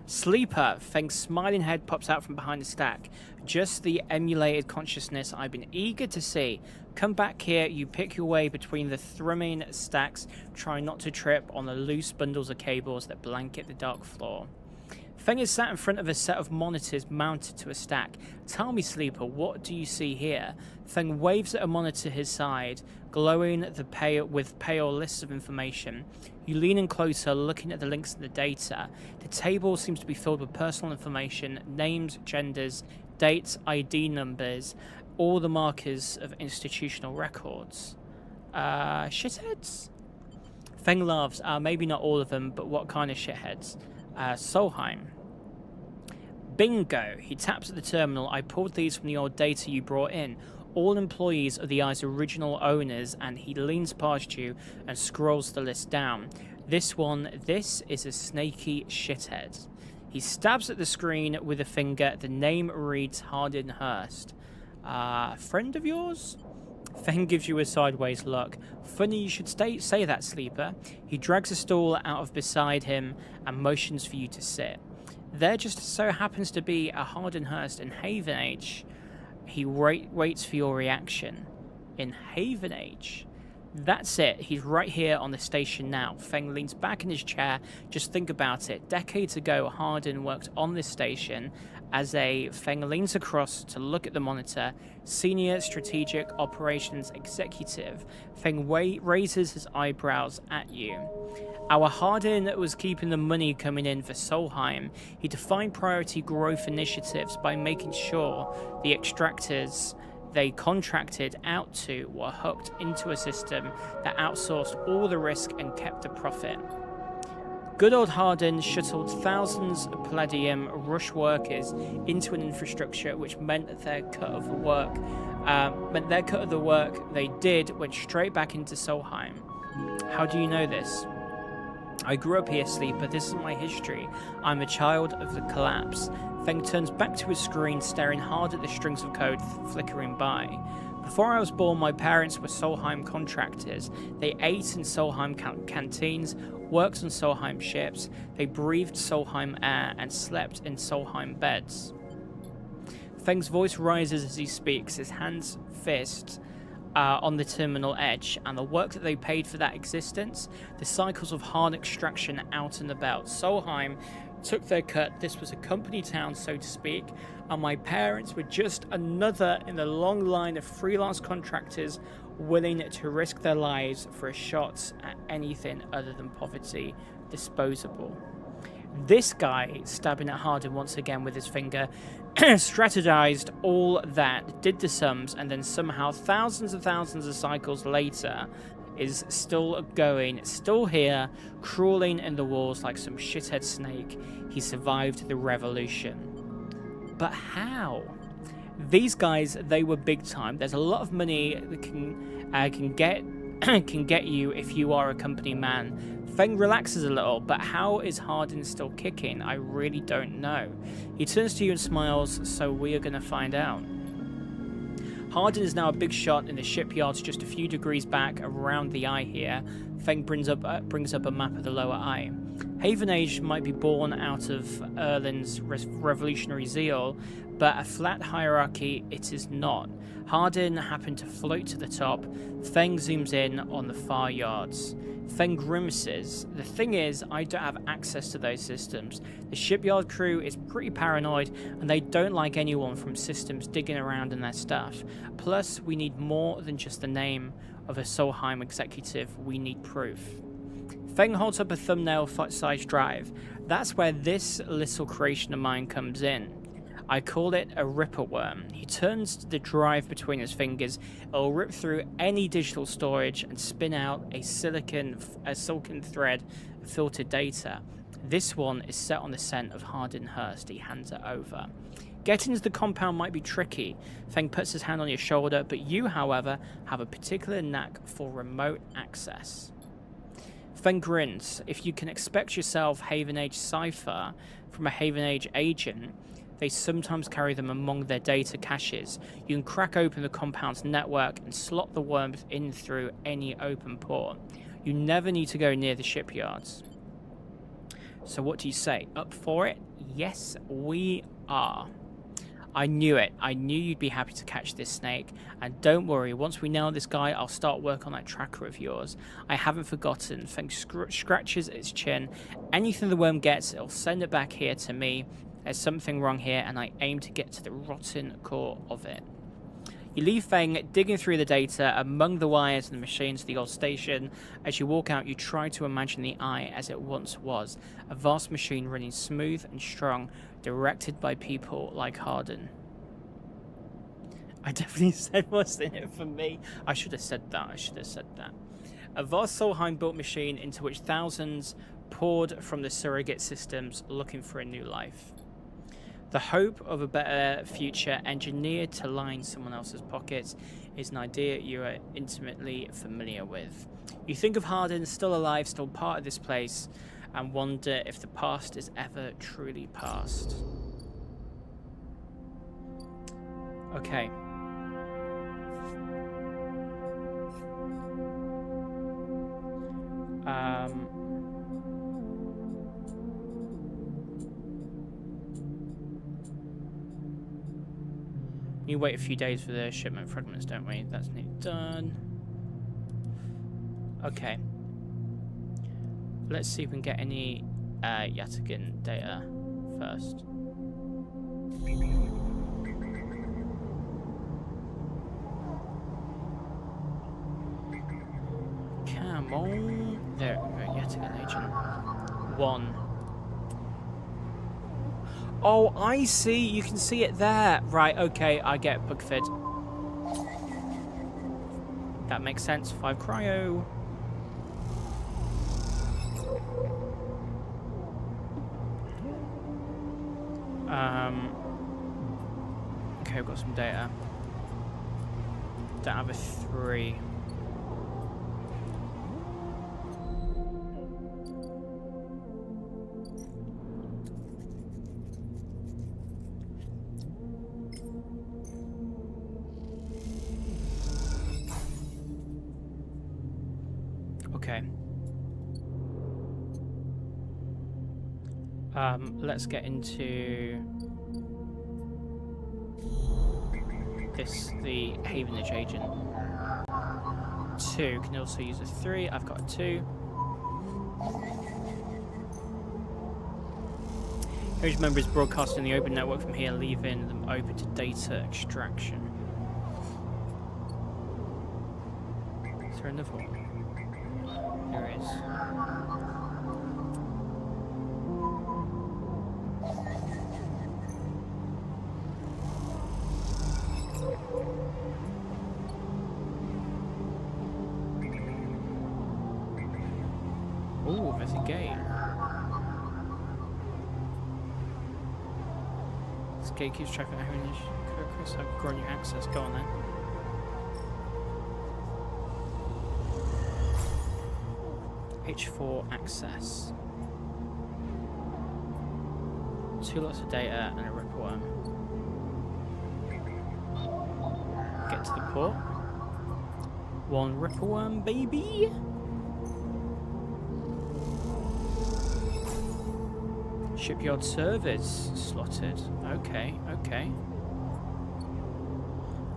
Sleeper. Feng's smiling head pops out from behind the stack. Just the emulated consciousness I've been eager to see. Come back here. You pick your way between the thrumming stacks. Try not to trip on the loose bundles of cables that blanket the dark floor. Feng is sat in front of a set of monitors mounted to a stack. Tell me, Sleeper, what do you see here? Feng waves at a monitor his side, glowing with pale lists of information. You lean in closer, looking at the links in the data. The table seems to be filled with personal information, names, genders, dates, ID numbers, all the markers of institutional records. Shitheads? Feng laughs. Maybe not all of them, but what kind of shitheads? Solheim. Bingo! He taps at the terminal. I pulled these from the old data you brought in. All employees are the Eye's original owners, and he leans past you and scrolls the list down. This is a snaky shithead. He stabs at the screen with a finger. The name reads Hardin Hurst. Friend of yours? Feng gives you a sideways look. Funny you should say that, Sleeper. He drags a stool out of beside him and motions for you to sit. There just so happens to be a Hardenhurst in Havenage. He waits for your reaction. In Havenage? That's it. He's right here on the station now. Feng leans back in his chair. Just think about it. Decades ago, Hardin worked on this station. Feng leans across to look at the monitor. Senior Strategic Operations Executive. Feng raises his eyebrows at you. Our Hardin was keeping the money coming in for Solheim. He defined priority growth initiatives by making sure the extractors they contracted out to were hooked into a system that outsourced all the risk and kept the profit. Good old Hardin shuttled thousands of Palladium rush workers into an infrastructure which meant their cut of the work they did went straight back into Solheim. How do you know this? I grew up here, Sleeper. This is my history. I'm a child of the collapse. Feng turns back to his screen, staring hard at the strings of code flickering by. Before I was born, my parents were Solheim contractors. They ate in Solheim canteens, worked on Solheim ships, they breathed Solheim air, and slept in Solheim beds. Feng's voice rises as he speaks, his hands fists on the terminal edge, and the work that they paid for that existence, the cycles of hard extraction out and about. Solheim took their cut. This was a company town, so to speak, and my parents were just another in the long line of freelance contractors willing to risk their lives for a shot at anything other than poverty disposable. This guy, stabbing at Hardin once again with his finger, strategized all that, did the sums, and then somehow thousands of cycles later is still going, still here, crawling in the walls like some shithead snake. He survived the revolution. But how? These guys, they were big time. There's a lot of money that can get you if you are a company man. Feng relaxes a little, but how is Hardin still kicking? I really don't know. He turns to you and smiles, so we are going to find out. Hardin is now a big shot in the shipyards just a few degrees back around the eye here. Feng brings up a map of the lower eye. Haven Age might be born out of Erlin's revolutionary zeal, but a flat hierarchy it is not. Hardin happened to float to the top. Feng zooms in on the far yards. Feng grimaces. The thing is, I don't have access to those systems. The shipyard crew is pretty paranoid, and they don't like anyone from systems digging around in their stuff. Plus, we need more than just the name of a Solheim executive. We need proof. Feng holds up a thumbnail-sized drive. That's where this little creation of mine comes in. I call it a ripper worm. He turns the drive between his fingers. It'll rip through any digital storage and spin out a silken thread of filtered data. This one is set on the scent of Hardin Hurst. He hands it over. Getting into the compound might be tricky. Feng puts his hand on your shoulder, but you, however, have a particular knack for remote access. Feng grins. If you can expect yourself Haven Age cipher from a Haven Age agent, they sometimes carry them among their data caches. You can crack open the compound's network and slot the worms in through any open port. You never need to go near the shipyards. So what do you say? Up for it? Yes, we are. I knew it. I knew you'd be happy to catch this snake. And don't worry, once we nail this guy, I'll start work on that tracker of yours. I haven't forgotten. Feng scratches its chin. Anything the worm gets, it'll send it back here to me. There's something wrong here, and I aim to get to the rotten core of it. You leave Feng digging through the data among the wires and the machines of the old station. As you walk out, you try to imagine the Eye as it once was. A vast machine running smooth and strong, directed by people like Hardin. I definitely said what's in it for me. I should have said that. A vast Solheim-built machine into which thousands poured from the surrogate systems looking for a new life. The hope of a better future engineered to line someone else's pockets is an idea you are intimately familiar with. You think of Hardin still alive, still part of this place, and wonder if the past is ever truly past. Okay. You wait a few days for the shipment fragments, don't we? That's nearly done. Okay. Let's see if we can get any Yatagan data first. Come on. There we go, Yatagan agent 1. Oh, I see. You can see it there. Right, okay, I get Bugfid. That makes sense. 5 cryo. Okay, we've got some data. Don't have a 3. Okay. Let's get into this, the Havenage agent. 2, can also use a 3. I've got a 2. Havenage members broadcasting the open network from here, leaving them open to data extraction. Is there another one? There is. Oh, there's a gate. This gate keeps track of Havenage. Chris, I've grown your access. Go on then. H4 access. 2 lots of data and a ripper worm. Get to the port. 1 ripper worm, baby. Shipyard servers slotted. Okay, okay.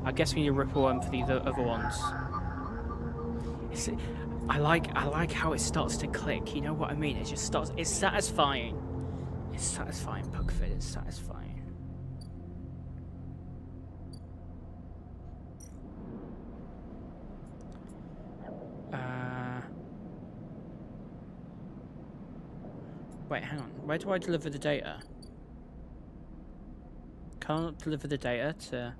I guess we need to ripple one for the other ones. I like how it starts to click. You know what I mean? It just starts. It's satisfying. It's satisfying, Pugford. It's satisfying. Wait, hang on. Where do I deliver the data? Can't deliver the data to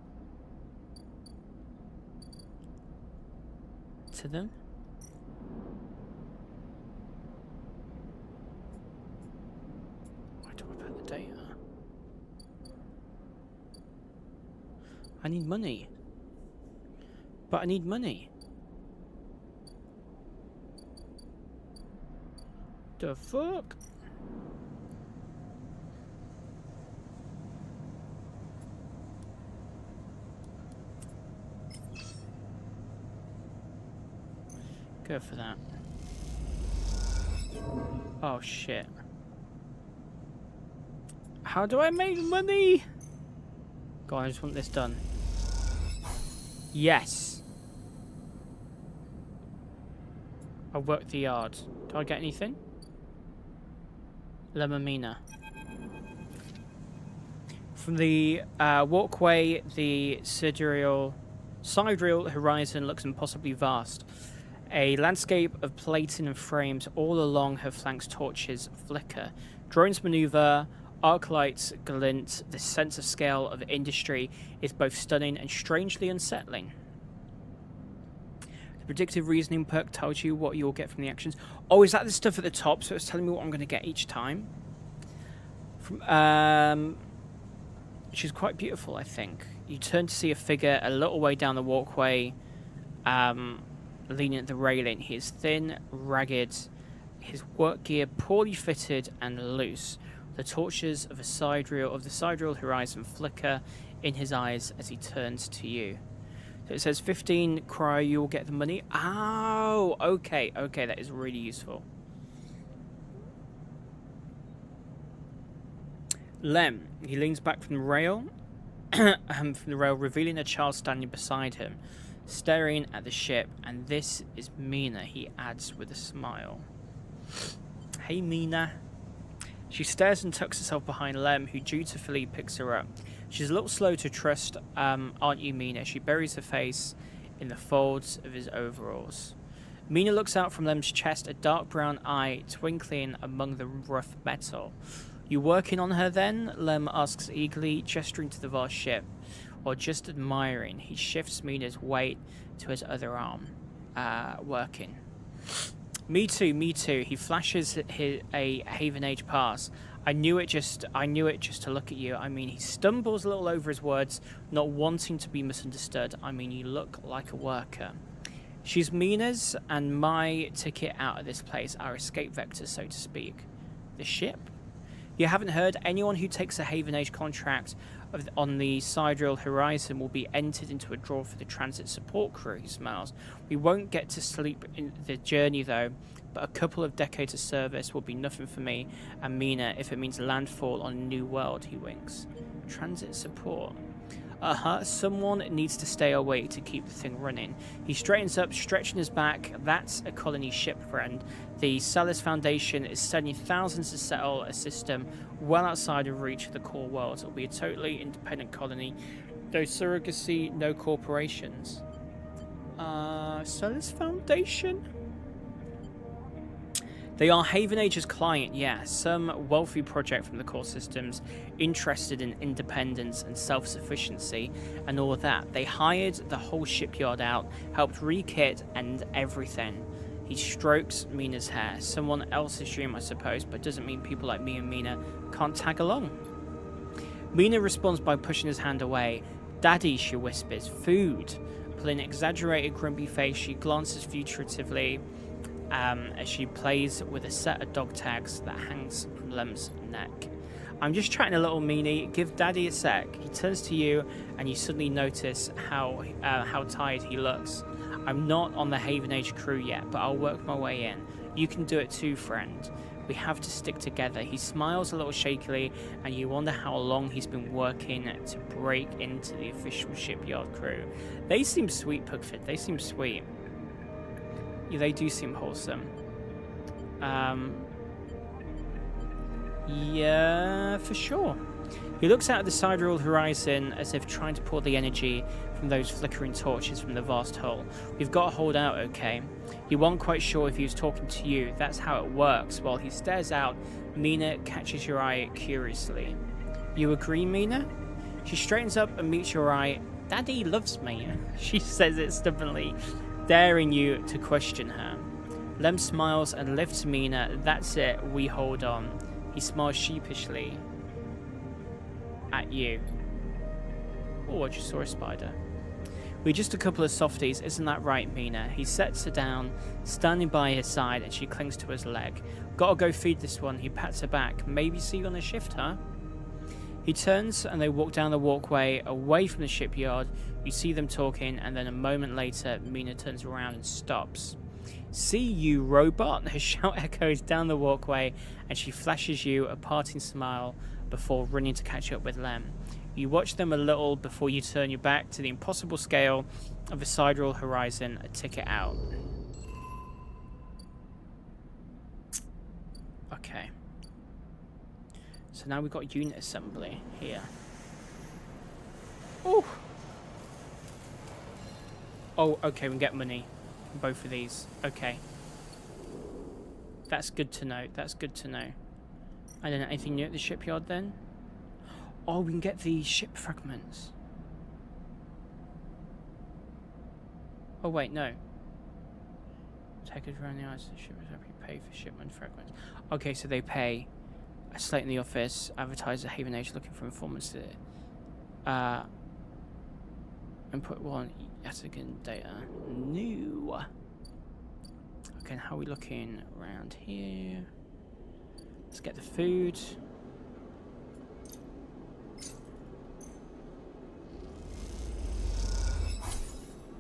them? Where do I put the data? I need money. But I need money. The fuck? Go for that. Oh shit. How do I make money? God, I just want this done. Yes. I worked the yard. Do I get anything? Lemamina. From the walkway, the sidereal horizon looks impossibly vast. A landscape of platinum frames all along her flanks torches flicker. Drones maneuver, arc lights glint. The sense of scale of industry is both stunning and strangely unsettling. The predictive reasoning perk tells you what you'll get from the actions. Oh, is that the stuff at the top? So it's telling me what I'm going to get each time? She's quite beautiful, I think. You turn to see a figure a little way down the walkway. Leaning at the railing. He is thin, ragged, his work gear poorly fitted and loose. The torches of the sidereal horizon flicker in his eyes as he turns to you. So it says 15 cryo, you'll get the money. Oh, okay, okay, that is really useful. Lem, he leans back from the rail, revealing a child standing beside him, staring at the ship, and this is Mina, he adds with a smile. Hey, Mina. She stares and tucks herself behind Lem, who dutifully picks her up. She's a little slow to trust, aren't you, Mina? She buries her face in the folds of his overalls. Mina looks out from Lem's chest, a dark brown eye twinkling among the rough metal. You working on her then? Lem asks eagerly, gesturing to the vast ship. Or just admiring. He shifts Mina's weight to his other arm. Working. Me too, me too. He flashes a Haven Age pass. I knew it just to look at you. I mean, he stumbles a little over his words, not wanting to be misunderstood. I mean, you look like a worker. She's Mina's and my ticket out of this place, our escape vector, so to speak. The ship? You haven't heard? Anyone who takes a Haven Age contract on the sidereal horizon will be entered into a draw for the transit support crew, he smiles. We won't get to sleep in the journey though, but a couple of decades of service will be nothing for me and Mina if it means landfall on a new world, he winks. Transit support. Someone needs to stay awake to keep the thing running. He straightens up, stretching his back. That's a colony ship, friend. The Lawless Foundation is sending thousands to settle a system well outside of reach of the core world. It'll be a totally independent colony. No surrogacy, no corporations. Lawless Foundation? They are Haven Age's client, yeah. Some wealthy project from the core systems, interested in independence and self-sufficiency and all of that. They hired the whole shipyard out, helped re-kit and everything. He strokes Mina's hair. Someone else's dream, I suppose, but doesn't mean people like me and Mina can't tag along. Mina responds by pushing his hand away. Daddy, she whispers. Food. Pulling an exaggerated, grumpy face, she glances fugitively as she plays with a set of dog tags that hangs from Lem's neck. I'm just chatting a little, meanie. Give Daddy a sec. He turns to you, and you suddenly notice how tired he looks. I'm not on the Haven Age crew yet, but I'll work my way in. You can do it too, friend. We have to stick together. He smiles a little shakily, and you wonder how long he's been working to break into the official shipyard crew. They seem sweet, Pugford. They seem sweet. Yeah, they do seem wholesome. Yeah, for sure. He looks out at the sidereal horizon as if trying to pull the energy from those flickering torches from the vast hull. We've got to hold out, okay? He wasn't quite sure if he was talking to you. That's how it works. While he stares out, Mina catches your eye curiously. You agree, Mina? She straightens up and meets your eye. Daddy loves me, she says it stubbornly, daring you to question her. Lem smiles and lifts Mina. That's it, we hold on. He smiles sheepishly at you. Oh, I just saw a spider. We're just a couple of softies, isn't that right, Mina? He sets her down, standing by her side, and she clings to his leg. Gotta go feed this one. He pats her back. Maybe see you on the shift, huh? He turns and they walk down the walkway away from the shipyard. You see them talking, and then a moment later, Mina turns around and stops. See you, robot! Her shout echoes down the walkway, and she flashes you a parting smile before running to catch up with Lem. You watch them a little before you turn your back to the impossible scale of the sidereal horizon, a ticket out. Okay. So now we've got unit assembly here. Ooh! Oh, okay, we can get money from both of these. Okay. That's good to know. That's good to know. I don't know, anything new at the shipyard then? Oh, we can get the ship fragments. Oh, wait, no. Take it around the ice. The ship is happy to pay for shipment fragments. Okay, so they pay. A slate in the office. Advertise a Haven Age looking for informants to input one Yatagan data. New. Okay, and how are we looking around here? Let's get the food.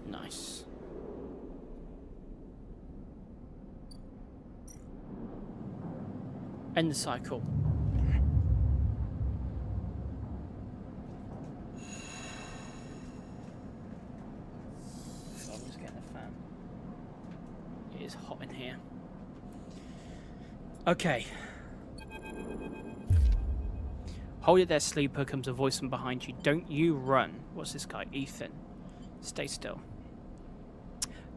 Nice. End the cycle. So I'm just getting a fan. It is hot in here. Okay. Hold it there, sleeper, comes a voice from behind you. Don't you run. What's this guy? Ethan. Stay still.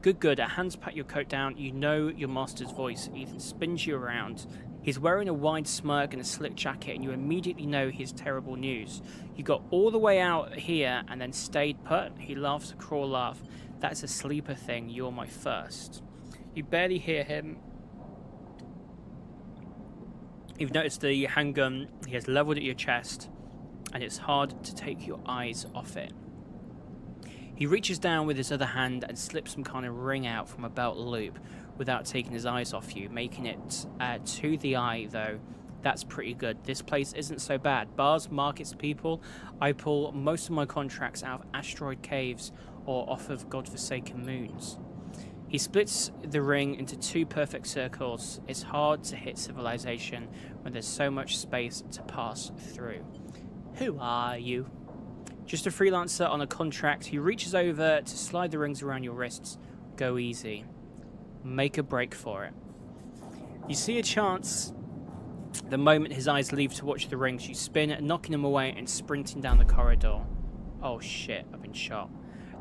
Good, good. A hands pat your coat down. You know your master's voice. Ethan spins you around. He's wearing a wide smirk and a slick jacket, and you immediately know his terrible news. You got all the way out here and then stayed put. He laughs a crawl laugh. That's a sleeper thing. You're my first. You barely hear him. You've noticed the handgun he has leveled at your chest, and it's hard to take your eyes off it. He reaches down with his other hand and slips some kind of ring out from a belt loop without taking his eyes off you, making it to the eye, though. That's pretty good. This place isn't so bad. Bars, markets, people. I pull most of my contracts out of asteroid caves or off of godforsaken moons. He splits the ring into two perfect circles. It's hard to hit civilization when there's so much space to pass through. Who are you? Just a freelancer on a contract. He reaches over to slide the rings around your wrists. Go easy. Make a break for it. You see a chance. The moment his eyes leave to watch the rings, you spin, knocking him away and sprinting down the corridor. Oh shit, I've been shot.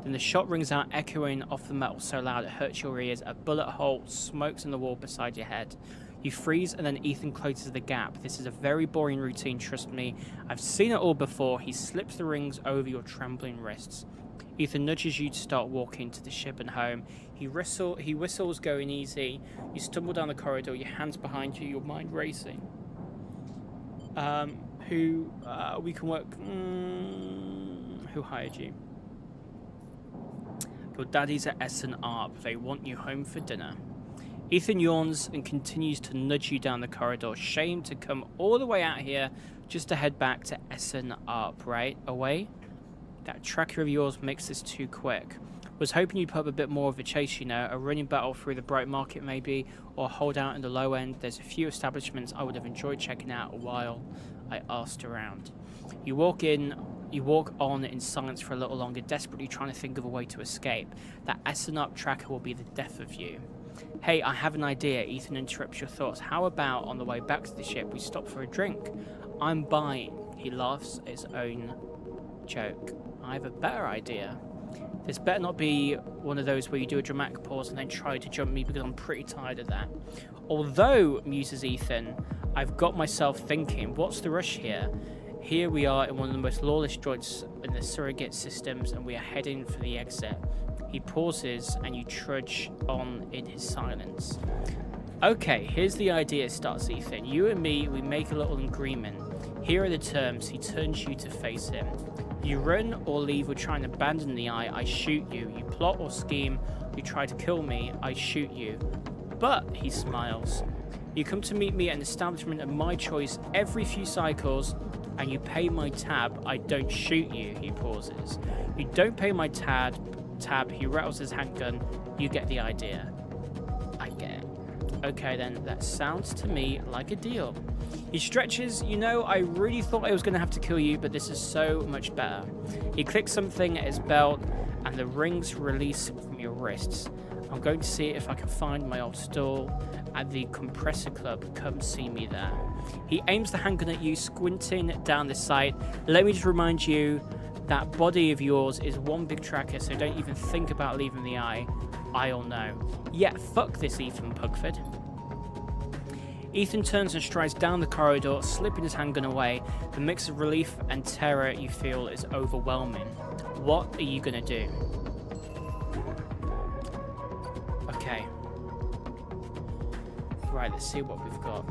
Then the shot rings out, echoing off the metal so loud it hurts your ears. A bullet hole smokes in the wall beside your head. You freeze, and then Ethan closes the gap. This is a very boring routine, trust me. I've seen it all before. He slips the rings over your trembling wrists. Ethan nudges you to start walking to the ship and home. He whistles, going easy. You stumble down the corridor, your hands behind you, your mind racing. We can work... who hired you? Your daddy's at S&R. They want you home for dinner. Ethan yawns and continues to nudge you down the corridor. Shame to come all the way out here just to head back to S&R, right? Away? That tracker of yours makes this too quick. Was hoping you'd put up a bit more of a chase, you know, a running battle through the bright market maybe, or hold out in the low end. There's a few establishments I would have enjoyed checking out a while I asked around. You walk on in silence for a little longer, desperately trying to think of a way to escape. That SNUP tracker will be the death of you. Hey, I have an idea, Ethan interrupts your thoughts. How about on the way back to the ship we stop for a drink? I'm buying. He laughs at his own joke. I have a better idea. This better not be one of those where you do a dramatic pause and then try to jump me, because I'm pretty tired of that. Although, muses Ethan, I've got myself thinking, what's the rush here? Here we are in one of the most lawless joints in the surrogate systems, and we are heading for the exit. He pauses and you trudge on in his silence. Okay, here's the idea, starts Ethan. You and me, we make a little agreement. Here are the terms. He turns you to face him. You run or leave or try and abandon the eye, I shoot you. You plot or scheme, you try to kill me, I shoot you. But, he smiles, you come to meet me at an establishment of my choice every few cycles, and you pay my tab, I don't shoot you, he pauses. You don't pay my tab, he rattles his handgun, you get the idea. I get it. Okay then, that sounds to me like a deal. He stretches, you know, I really thought I was going to have to kill you, but this is so much better. He clicks something at his belt, and the rings release from your wrists. I'm going to see if I can find my old stall at the compressor club. Come see me there. He aims the handgun at you, squinting down the sight. Let me just remind you, that body of yours is one big tracker, so don't even think about leaving the eye. I'll know. Yeah, fuck this, Ethan Pugford. Ethan turns and strides down the corridor, slipping his handgun away. The mix of relief and terror you feel is overwhelming. What are you gonna do? Okay. Right, let's see what we've got.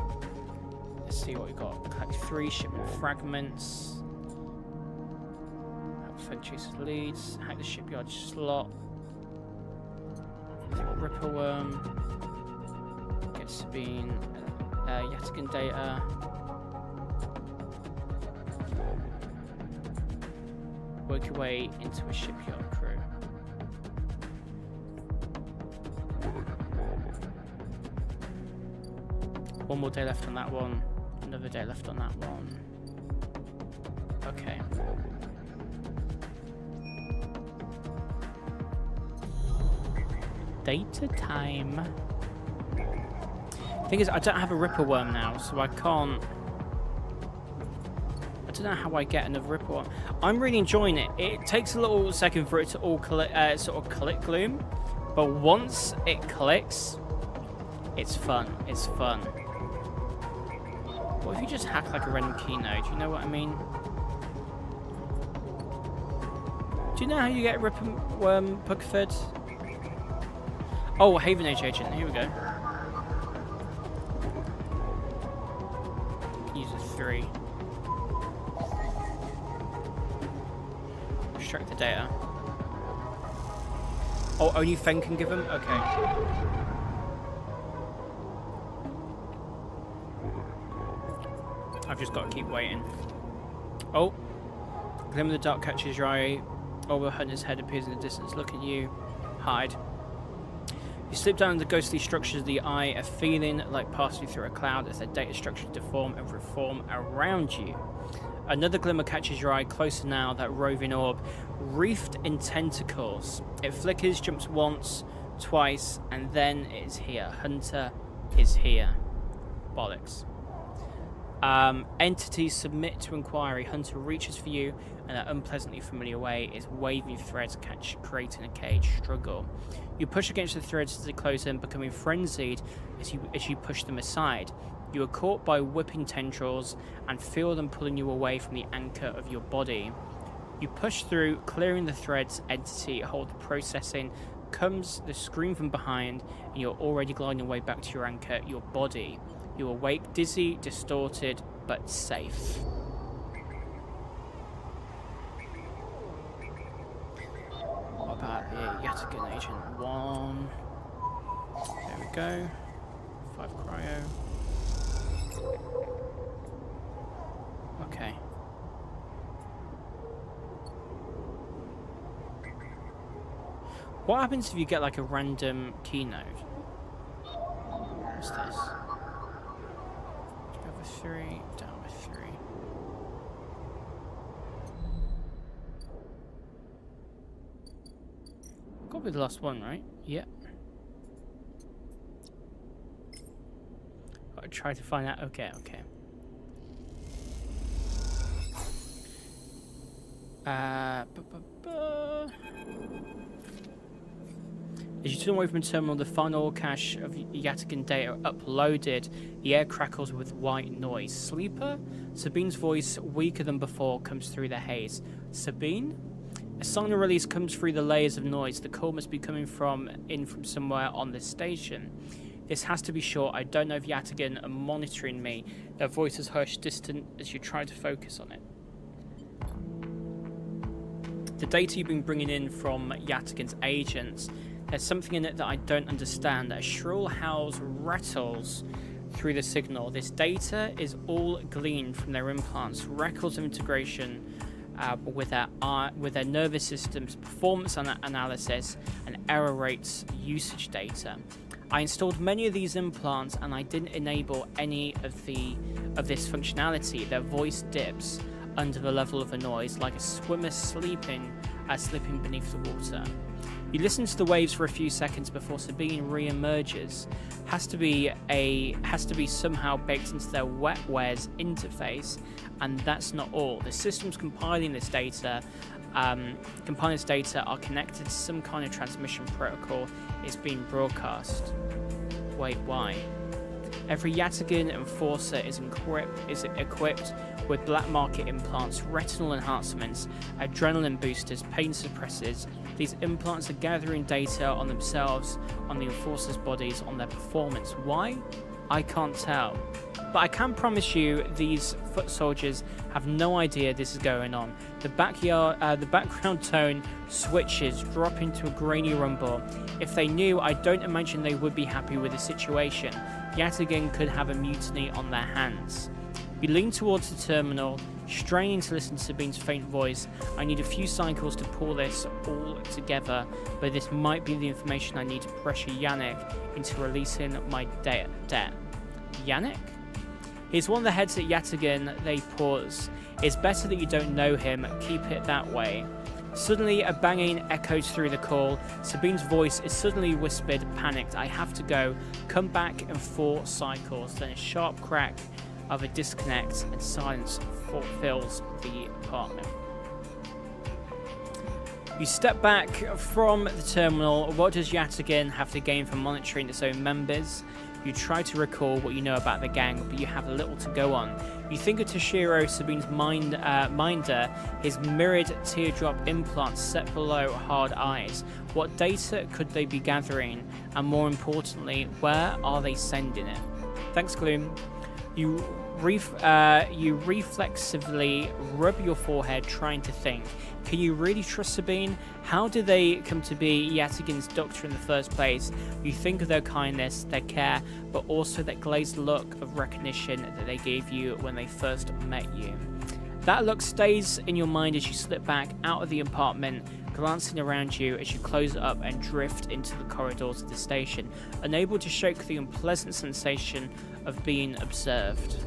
Let's see what we've got. Collect 3 shipment fragments. Help Fed Chaser's leads. Hack the shipyard slot. Ripper worm. Get Sabine. Yatigan data. Work your way into a shipyard crew. One more day left on that one. Another day left on that one. Okay. Data time. Thing is, I don't have a Ripper worm now, so I can't. I don't know how I get another Ripper worm. I'm really enjoying it. It takes a little second for it to all sort of click gloom, but once it clicks, it's fun. It's fun. What if you just hack like a random key node? Do you know what I mean? Do you know how you get Ripper worm Pugford? Oh, Haven Age agent. Here we go. Use a 3. Extract the data. Oh, only Fen can give them? Okay. I've just got to keep waiting. Oh. Glimmer of the dark catches your eye. Over Hunter's head appears in the distance. Look at you. Hide. You slip down the ghostly structures of the eye, a feeling like passing through a cloud as their data structures deform and reform around you. Another glimmer catches your eye, closer now, that roving orb, wreathed in tentacles. It flickers, jumps once, twice, and then it is here. Hunter is here. Bollocks. Entities submit to inquiry. Hunter reaches for you, and that unpleasantly familiar way is waving threads creating a cage struggle. You push against the threads as they close in, becoming frenzied as you push them aside. You are caught by whipping tendrils and feel them pulling you away from the anchor of your body. You push through, clearing the threads. Entity hold processing. Comes the scream from behind, and you're already gliding away back to your anchor, your body. You awake, dizzy, distorted, but safe. What about the Yatigan Agent 1? There we go. 5 cryo. Okay. What happens if you get like a random keynote? What's this? Over 3, down by 3. Gotta be the last one, right? Yep. Gotta try to find out. Okay. As you turn away from the terminal, the final cache of Yataghan data uploaded. The air crackles with white noise. Sleeper? Sabine's voice, weaker than before, comes through the haze. Sabine? A signal release comes through the layers of noise. The call must be coming from somewhere on this station. This has to be short. I don't know if Yataghan are monitoring me. Their voices hush distant as you try to focus on it. The data you've been bringing in from Yataghan's agents, there's something in it that I don't understand. A shrill howl rattles through the signal. This data is all gleaned from their implants, records of integration with their nervous systems, performance analysis, and error rates usage data. I installed many of these implants and I didn't enable any of this functionality. Their voice dips under the level of the noise, like a swimmer slipping beneath the water. You listen to the waves for a few seconds before Sabine re-emerges. Has to be somehow baked into their wetwares interface, and that's not all. The systems compiling this data are connected to some kind of transmission protocol. It's being broadcast. Wait, why? Every Yataghan enforcer is equipped with black market implants, retinal enhancements, adrenaline boosters, pain suppressors. These implants are gathering data on themselves, on the enforcers' bodies, on their performance. Why? I can't tell. But I can promise you these foot soldiers have no idea this is going on. The background tone switches, drop into a grainy rumble. If they knew, I don't imagine they would be happy with the situation. Yataghan could have a mutiny on their hands. You lean towards the terminal, straining to listen to Sabine's faint voice. I need a few cycles to pull this all together, but this might be the information I need to pressure Yannick into releasing my debt. Yannick? He's one of the heads at Yataghan. They pause. It's better that you don't know him. Keep it that way. Suddenly, a banging echoes through the call. Sabine's voice is suddenly whispered, panicked. I have to go. Come back in 4 cycles. Then a sharp crack of a disconnect and silence fills the apartment. You step back from the terminal. What does Yataghan have to gain from monitoring its own members? You try to recall what you know about the gang, but you have little to go on. You think of Toshiro, Sabine's minder, his mirrored teardrop implants set below hard eyes. What data could they be gathering? And more importantly, where are they sending it? Thanks, Gloom. You reflexively rub your forehead, trying to think. Can you really trust Sabine? How did they come to be Yataghan's doctor in the first place? You think of their kindness, their care, but also that glazed look of recognition that they gave you when they first met you. That look stays in your mind as you slip back out of the apartment, glancing around you as you close it up and drift into the corridors of the station, unable to shake the unpleasant sensation of being observed.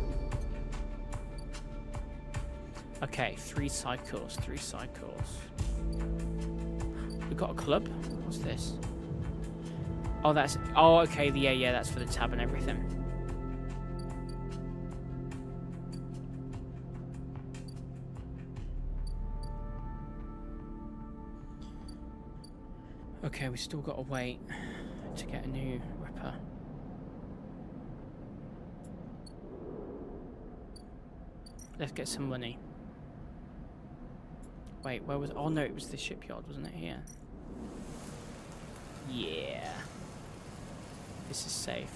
Okay, 3 cycles. We got a club? What's this? Oh, that's... Oh, okay, yeah, that's for the tab and everything. Okay, we still got to wait to get a new Ripper. Let's get some money. Wait, where was... Oh no, it was the shipyard, wasn't it? Here. Yeah. This is safe.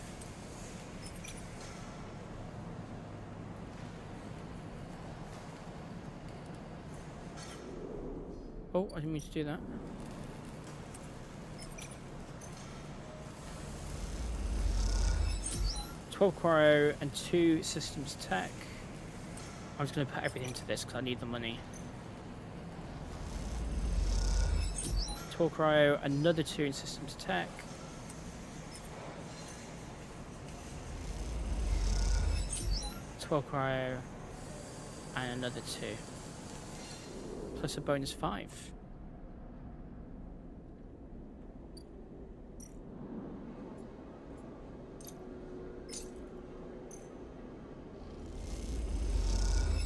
Oh, I didn't mean to do that. Quaro and 2 systems tech. I'm just going to put everything into this because I need the money. 12 cryo, another 2 in systems tech. Cryo and another 2 plus a bonus 5.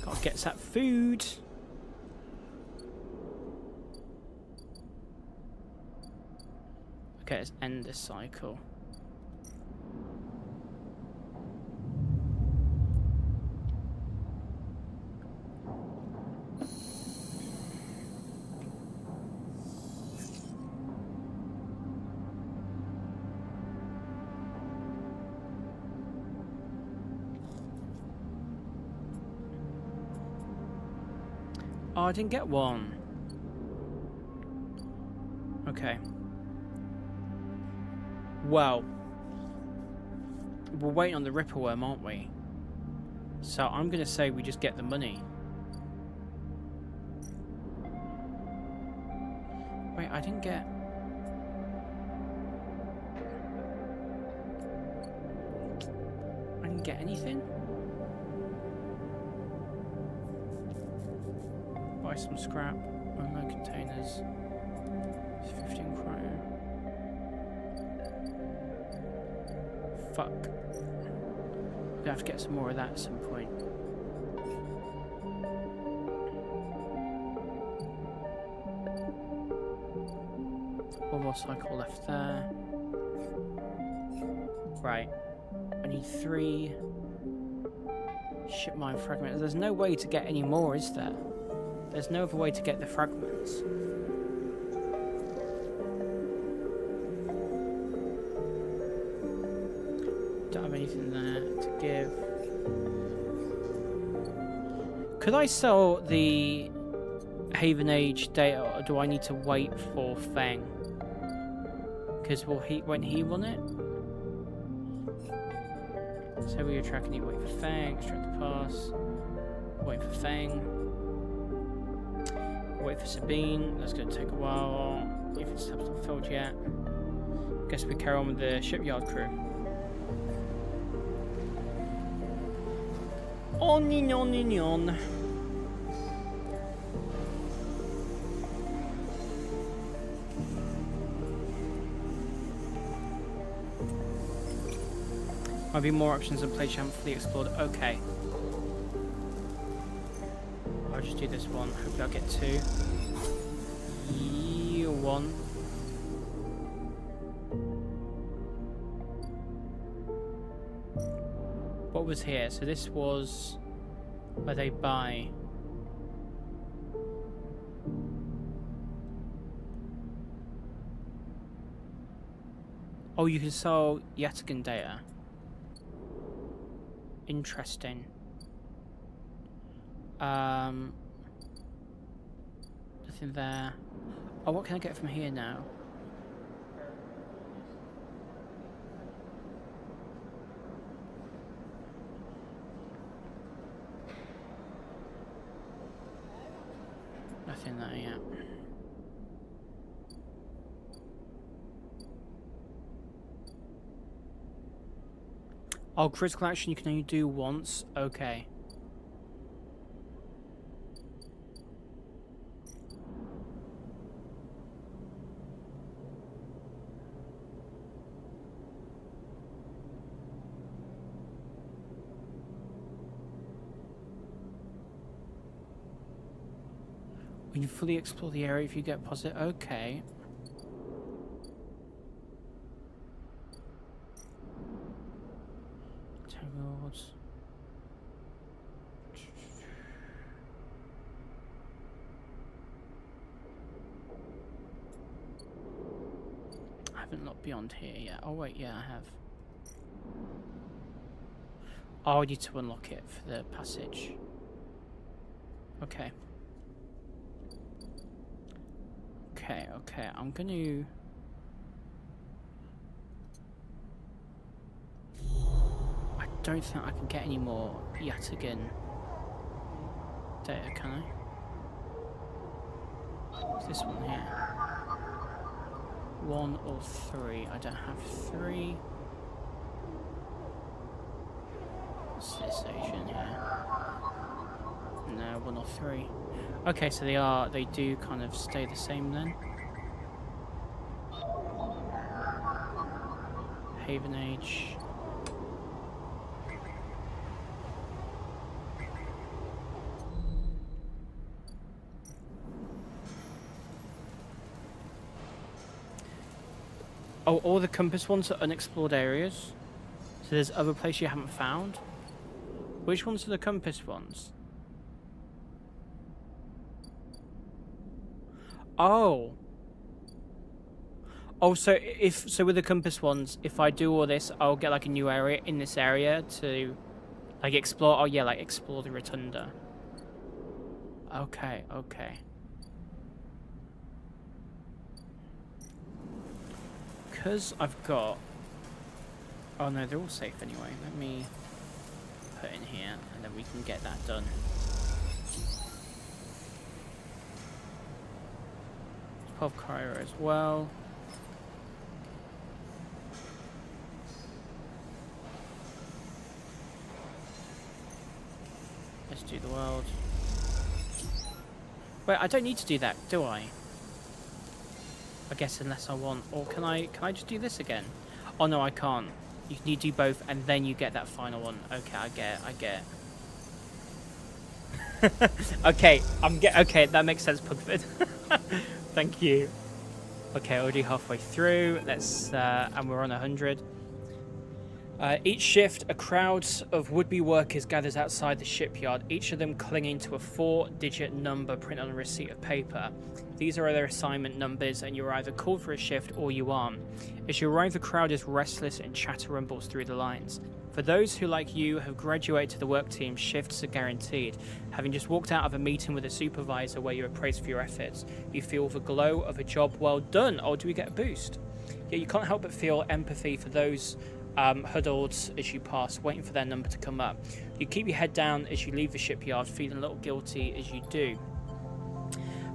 Gotta get that food. Okay, let's end this cycle. Oh, I didn't get one. Okay. Well, we're waiting on the Ripper Worm, aren't we? So I'm going to say we just get the money. Wait, I didn't get... I didn't get anything? Buy some scrap, unload containers, 15 cryo. Fuck. I'm gonna have to get some more of that at some point. One more cycle left there. Right. I need 3 ship mine fragments. There's no way to get any more, is there? There's no other way to get the fragments. Don't have anything there to give. Could I sell the Haven Age data, or do I need to wait for Feng? Because won't he want it? So we are tracking you, wait for Feng, extract the pass, wait for Feng. Wait for Sabine, that's going to take a while. If it's not filled yet. Guess we carry on with the shipyard crew. On. Might be more options than play champ fully explored. Okay. I'll just do this one. Hopefully I'll get 2. 1. What was here? So this was where they buy. Oh, you can sell Yatagan data. Interesting. Nothing there. Oh, what can I get from here now? Nothing there yet. Oh, critical action you can only do once. Okay. When you fully explore the area, if you get positive, okay. Rewards. I haven't looked beyond here yet. Oh wait, yeah, I have. Oh, I need to unlock it for the passage. Okay. Okay, I'm gonna... I don't think I can get any more Yatagan data, can I? What's this one here? 1 or 3? I don't have 3. What's this station here? No, 1 or 3. Okay, so they do kind of stay the same then. Haven Age. Oh, all the compass ones are unexplored areas. So there's other places you haven't found. Which ones are the compass ones? Oh. Oh, so with the compass ones, if I do all this, I'll get like a new area in this area to like explore. Oh yeah, like explore the rotunda. Okay, okay. Because I've got... Oh no, they're all safe anyway. Let me put in here and then we can get that done. Pop Cairo as well. Let's do the world. Wait, I don't need to do that, do I? I guess unless I want, or can I just do this again? Oh no, I can't. You need to do both and then you get that final one. Okay, I get okay, okay, that makes sense, Pugford. Thank you. Okay, already halfway through. Let's and we're on 100. Each shift, a crowd of would-be workers gathers outside the shipyard, each of them clinging to a 4-digit number printed on a receipt of paper. These are their assignment numbers, and you're either called for a shift or you aren't. As you arrive, the crowd is restless and chatter rumbles through the lines. For those who, like you, have graduated to the work team, shifts are guaranteed. Having just walked out of a meeting with a supervisor where you were praised for your efforts, you feel the glow of a job well done. Oh, do we get a boost? Yet you can't help but feel empathy for those huddled as you pass, waiting for their number to come up. You keep your head down as you leave the shipyard, feeling a little guilty as you do.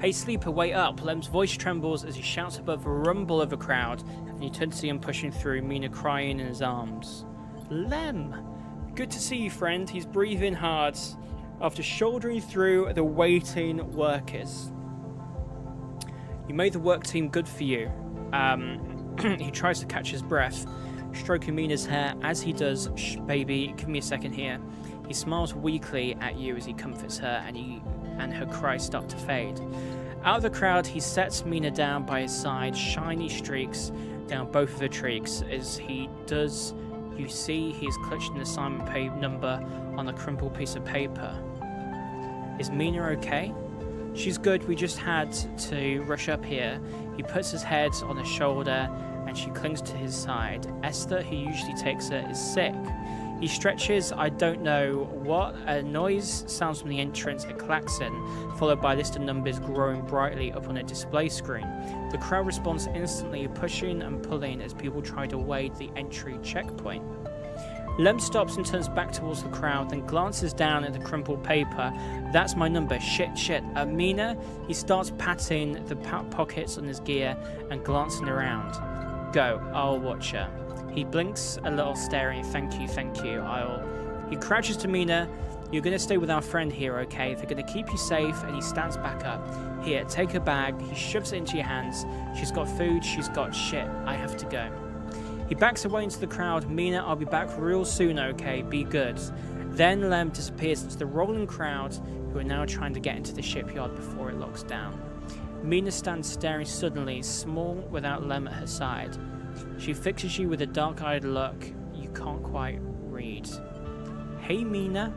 Hey sleeper, wait up. Lem's voice trembles as he shouts above the rumble of the crowd, and you turn to see him pushing through, Mina crying in his arms. Lem! Good to see you, friend. He's breathing hard after shouldering through the waiting workers. You made the work team good for you. He tries to catch his breath, stroking Mina's hair. As he does, shh, baby, give me a second here. He smiles weakly at you as he comforts her, and her cries start to fade. Out of the crowd, he sets Mina down by his side, shiny streaks down both of her cheeks. As he does, you see he's clutched an assignment pay number on a crumpled piece of paper. Is Mina okay? She's good, we just had to rush up here. He puts his head on her shoulder and she clings to his side. Esther, who usually takes her, is sick. He stretches, I don't know what. A noise sounds from the entrance, a klaxon, followed by a list of numbers growing brightly up on a display screen. The crowd responds instantly, pushing and pulling as people try to wade the entry checkpoint. Lem stops and turns back towards the crowd, then glances down at the crumpled paper. That's my number. Shit. Mina? He starts patting the pockets on his gear and glancing around. Go, I'll watch her. He blinks a little, staring. Thank you. He crouches to Mina. You're going to stay with our friend here, okay? They're going to keep you safe. And he stands back up. Here, take her bag. He shoves it into your hands. She's got food. She's got shit. I have to go. He backs away into the crowd. Mina, I'll be back real soon, okay? Be good. Then Lem disappears into the rolling crowd, who are now trying to get into the shipyard before it locks down. Mina stands staring suddenly, small without Lem at her side. She fixes you with a dark-eyed look you can't quite read. Hey, Mina.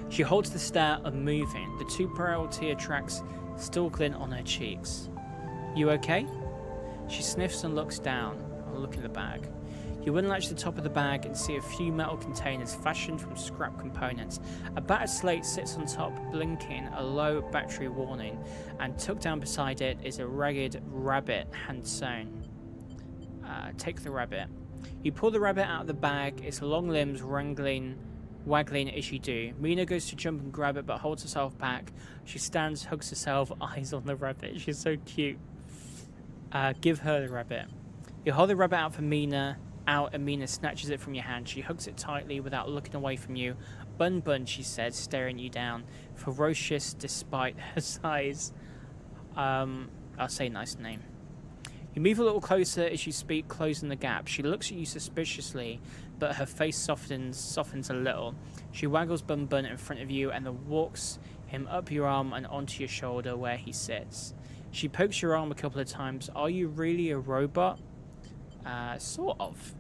She holds the stare unmoving, the 2 parallel tear tracks still glint on her cheeks. You okay? She sniffs and looks down. Look in the bag. You unlatch the top of the bag and see a few metal containers fashioned from scrap components. A battered slate sits on top, blinking a low battery warning, and tucked down beside it is a ragged rabbit, hand-sewn. Take the rabbit. You pull the rabbit out of the bag, its long limbs waggling as you do. Mina goes to jump and grab it, but holds herself back. She stands, hugs herself, eyes on the rabbit. She's so cute. Give her the rabbit. You hold the rabbit out for Mina. Out, and Mina snatches it from your hand. She hugs it tightly without looking away from you. Bun Bun, she said, staring you down, ferocious despite her size. I'll say nice name. You move a little closer as you speak, closing the gap. She looks at you suspiciously, but her face softens a little. She waggles Bun Bun in front of you and then walks him up your arm and onto your shoulder where he sits. She pokes your arm a couple of times. Are you really a robot? Sort of.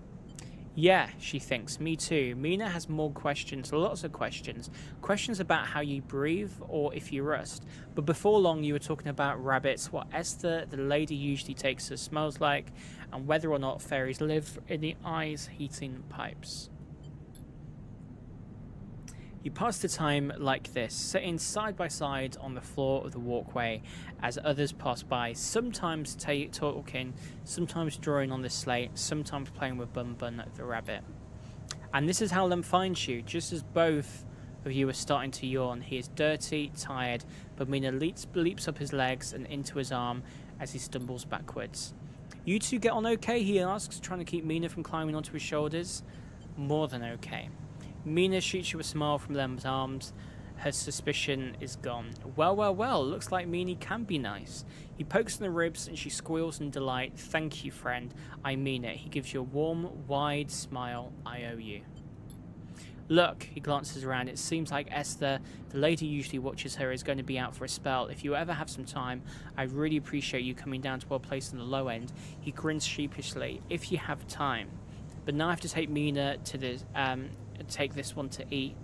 Yeah, she thinks. Me too. Mina has more questions, lots of questions. Questions about how you breathe or if you rust. But before long, you were talking about rabbits, what Esther, the lady usually takes us, smells like, and whether or not fairies live in the eyes heating pipes. You pass the time like this, sitting side by side on the floor of the walkway as others pass by, sometimes talking, sometimes drawing on the slate, sometimes playing with Bun Bun the rabbit. And this is how Lem finds you, just as both of you are starting to yawn. He is dirty, tired, but Mina leaps up his legs and into his arm as he stumbles backwards. You two get on okay, he asks, trying to keep Mina from climbing onto his shoulders. More than okay. Mina shoots you a smile from Lem's arms. Her suspicion is gone. Well, looks like Meanie can be nice. He pokes in the ribs and she squeals in delight. Thank you, friend. I mean it. He gives you a warm, wide smile. I owe you. Look, he glances around. It seems like Esther, the lady who usually watches her, is going to be out for a spell. If you ever have some time, I'd really appreciate you coming down to our place in the low end. He grins sheepishly. If you have time. But now I have to take Mina to this, take this one to eat.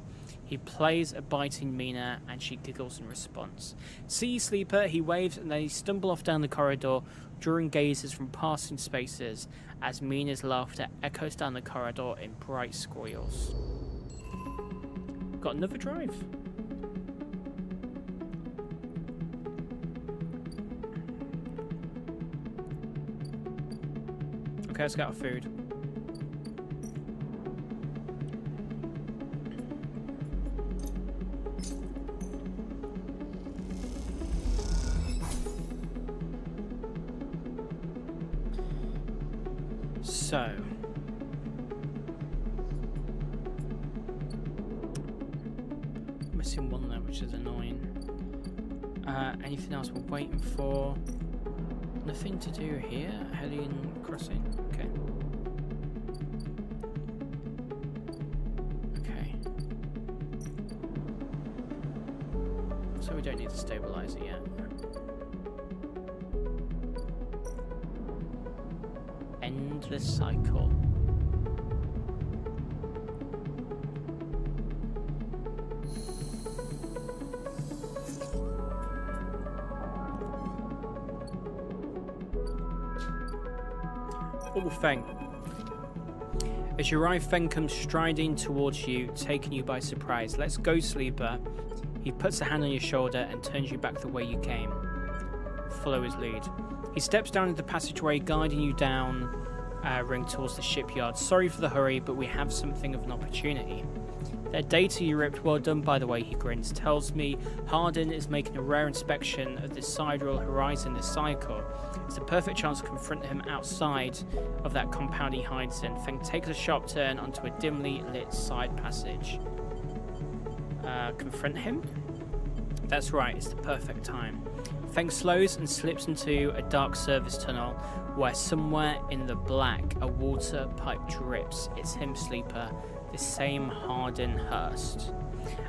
He plays a biting Mina and she giggles in response. See you, sleeper, he waves, and then he stumbles off down the corridor, drawing gazes from passing spaces as Mina's laughter echoes down the corridor in bright squeals. Got another drive. Okay, let's get our food. So, missing one there, which is annoying. Anything else we're waiting for? Nothing to do here. Hellion Crossing. Okay. Okay. So we don't need to stabilize it yet. Endless cycle. Oh, Feng. As you arrive, Feng comes striding towards you, taking you by surprise. Let's go, sleeper. He puts a hand on your shoulder and turns you back the way you came. Follow his lead. He steps down into the passageway, guiding you down ring towards the shipyard. Sorry for the hurry, but we have something of an opportunity. That data you ripped, well done by the way, he grins, tells me Hardin is making a rare inspection of the sidereal horizon this cycle. It's a perfect chance to confront him outside of that compound he hides in. Feng takes a sharp turn onto a dimly lit side passage. Confront him? That's right, it's the perfect time. Feng slows and slips into a dark service tunnel where somewhere in the black a water pipe drips. It's him, sleeper, the same Hardin Hurst.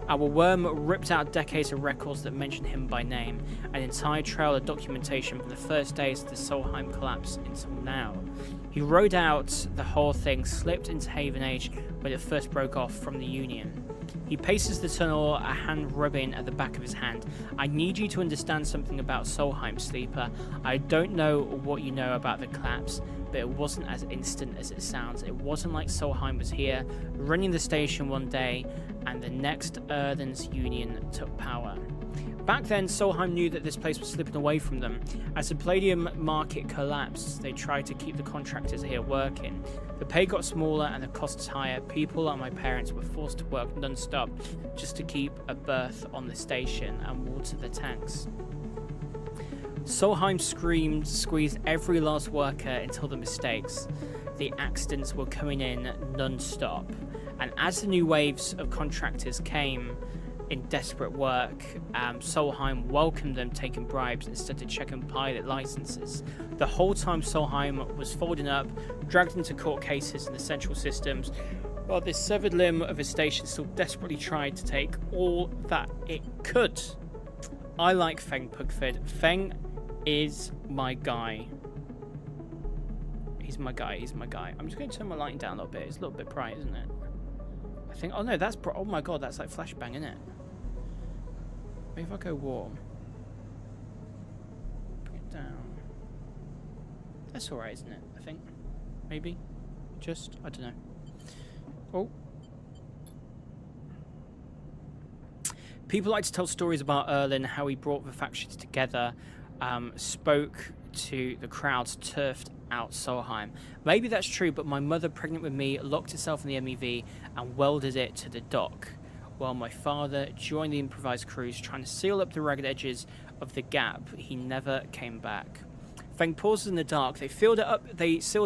Our worm ripped out decades of records that mention him by name, an entire trail of documentation from the first days of the Solheim collapse until now. He rode out the whole thing, slipped into Haven Age when it first broke off from the Union. He paces the tunnel, a hand rubbing at the back of his hand. I need you to understand something about Solheim, sleeper. I don't know what you know about the collapse, but it wasn't as instant as it sounds. It wasn't like Solheim was here, running the station one day, and the next Erlin's Union took power. Back then, Solheim knew that this place was slipping away from them. As the palladium market collapsed, they tried to keep the contractors here working. The pay got smaller and the costs higher. People like my parents were forced to work non-stop just to keep a berth on the station and water the tanks. Solheim screamed, squeezed every last worker until the mistakes. The accidents were coming in non-stop. And as the new waves of contractors came in desperate work, Solheim welcomed them taking bribes instead of checking pilot licenses. The whole time Solheim was folding up, dragged into court cases in the central systems, while this severed limb of his station still desperately tried to take all that it could. I like Feng Pugford. Feng is my guy. He's my guy. He's my guy. I'm just going to turn my lighting down a little bit. It's a little bit bright, isn't it? I think. Oh no, that's. Oh my god, that's like flashbang, isn't it? Maybe if I go warm. Bring it down. That's alright, isn't it? I think. Maybe. Just. I don't know. Oh. People like to tell stories about Erlin, how he brought the factions together, spoke to the crowds, turfed out Solheim. Maybe that's true, but my mother, pregnant with me, locked herself in the MEV and welded it to the dock, while my father joined the improvised crews, trying to seal up the ragged edges of the gap. He never came back. Feng pauses in the dark. They sealed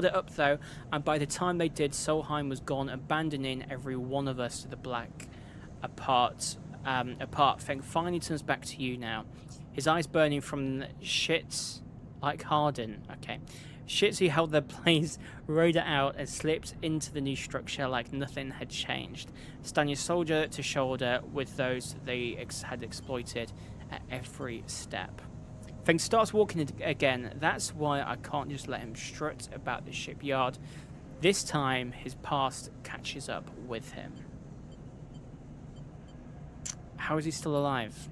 it up though, and by the time they did, Solheim was gone, abandoning every one of us to the black. Apart, Feng finally turns back to you now. His eyes burning from shits like Hardin. Okay. Shits who held their place, rode it out, and slipped into the new structure like nothing had changed, standing shoulder to shoulder with those they had exploited at every step. Feng starts walking again. That's why I can't just let him strut about the shipyard. This time, his past catches up with him. How is he still alive?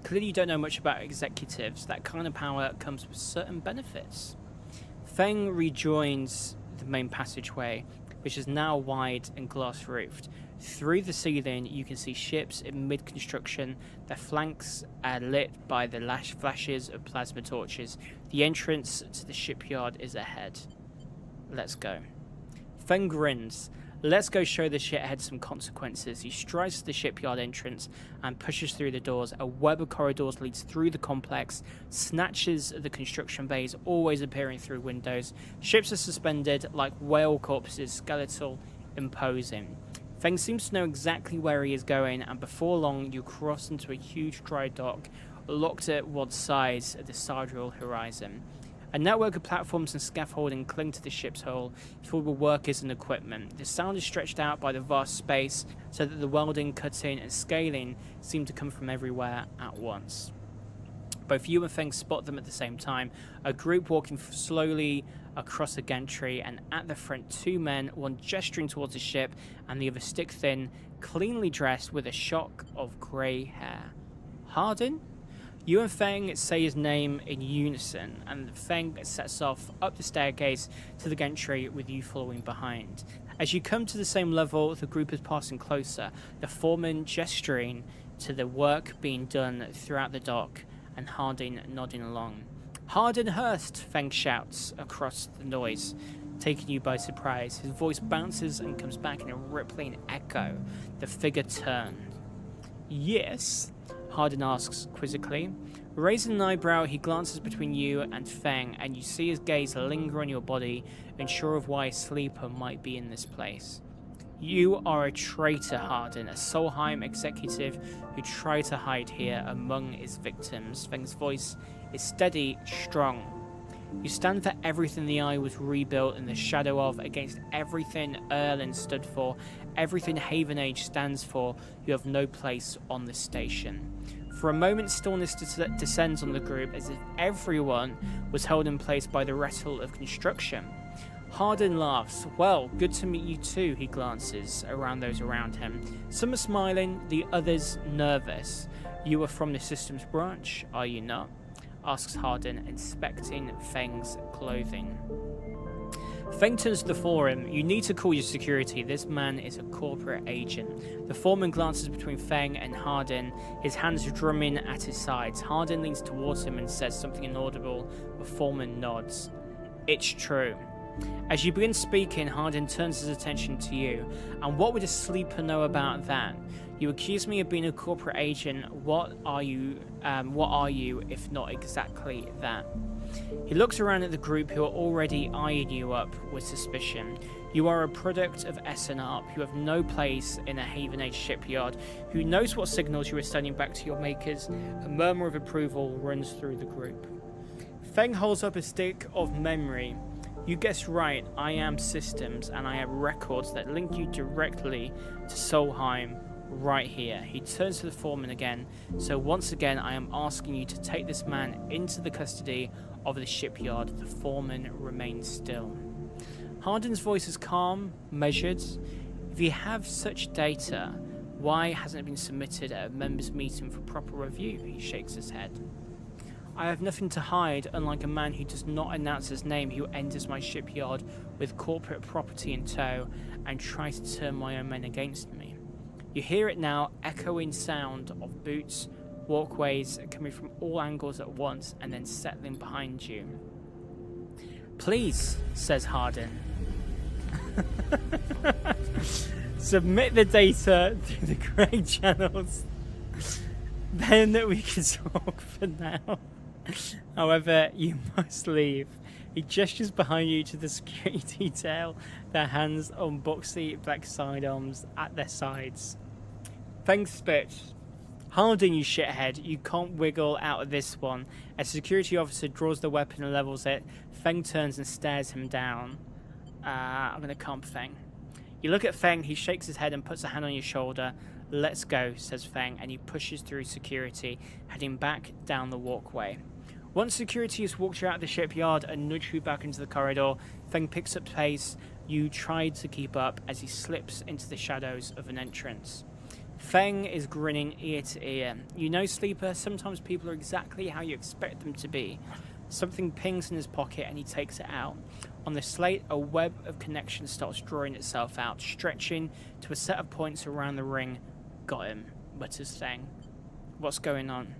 Clearly you don't know much about executives. That kind of power comes with certain benefits. Feng rejoins the main passageway, which is now wide and glass-roofed. Through the ceiling, you can see ships in mid-construction. Their flanks are lit by the flashes of plasma torches. The entrance to the shipyard is ahead. Let's go. Feng grins. Let's go show the shithead some consequences. He strides to the shipyard entrance and pushes through the doors. A web of corridors leads through the complex, snatches of the construction bays always appearing through windows. Ships are suspended like whale corpses, skeletal, imposing. Feng seems to know exactly where he is going, and before long you cross into a huge dry dock, locked at one side of the sidereal horizon. A network of platforms and scaffolding cling to the ship's hull, filled with workers and equipment. The sound is stretched out by the vast space, so that the welding, cutting, and scaling seem to come from everywhere at once. Both you and Feng spot them at the same time, a group walking slowly across the gantry, and at the front, two men, one gesturing towards the ship, and the other stick-thin, cleanly dressed with a shock of grey hair. Hardin? You and Feng say his name in unison, and Feng sets off up the staircase to the gantry with you following behind. As you come to the same level, the group is passing closer, the foreman gesturing to the work being done throughout the dock, and Hardin nodding along. Hardin Hurst, Feng shouts across the noise, taking you by surprise. His voice bounces and comes back in a rippling echo. The figure turned. Yes? Hardin asks quizzically. Raising an eyebrow, he glances between you and Feng, and you see his gaze linger on your body, unsure of why a sleeper might be in this place. You are a traitor, Hardin, a Solheim executive who tried to hide here among his victims. Feng's voice is steady, strong. You stand for everything the Eye was rebuilt in the shadow of, against everything Erlin stood for, everything Haven Age stands for. You have no place on this station. For a moment, stillness descends on the group, as if everyone was held in place by the rattle of construction. Hardin laughs. Well, good to meet you too, he glances around those around him. Some are smiling, the others nervous. You are from the systems branch, are you not? Asks Hardin, inspecting Feng's clothing. Feng turns to the foreman. You need to call your security. This man is a corporate agent. The foreman glances between Feng and Hardin, his hands drumming at his sides. Hardin leans towards him and says something inaudible. The foreman nods. It's true. As you begin speaking, Hardin turns his attention to you. And what would a sleeper know about that? You accuse me of being a corporate agent. What are you if not exactly that? He looks around at the group who are already eyeing you up with suspicion. You are a product of SNRP. You have no place in a Haven Age shipyard. Who knows what signals you are sending back to your makers? A murmur of approval runs through the group. Feng holds up a stick of memory. You guessed right, I am systems, and I have records that link you directly to Solheim right here. He turns to the foreman again. So once again, I am asking you to take this man into the custody of the shipyard. The foreman remains still. Hardin's voice is calm, measured. If you have such data, why hasn't it been submitted at a members' meeting for proper review? He shakes his head. I have nothing to hide, unlike a man who does not announce his name who enters my shipyard with corporate property in tow and tries to turn my own men against me. You hear it now, echoing sound of boots, walkways coming from all angles at once and then settling behind you. Please, says Hardin. Submit the data through the correct channels. Then we can talk for now. However, you must leave. He gestures behind you to the security detail, their hands on boxy black sidearms at their sides. Feng spits. Hardin, you shithead, you can't wiggle out of this one. A security officer draws the weapon and levels it. Feng turns and stares him down. I'm gonna comp Feng. You look at Feng, he shakes his head and puts a hand on your shoulder. Let's go, says Feng, and he pushes through security, heading back down the walkway. Once security has walked you out of the shipyard and nudged you back into the corridor, Feng picks up pace. You try to keep up as he slips into the shadows of an entrance. Feng is grinning ear to ear. You know, Sleeper, sometimes people are exactly how you expect them to be. Something pings in his pocket and he takes it out. On the slate, a web of connections starts drawing itself out, stretching to a set of points around the ring. Got him, mutters Feng. What's going on?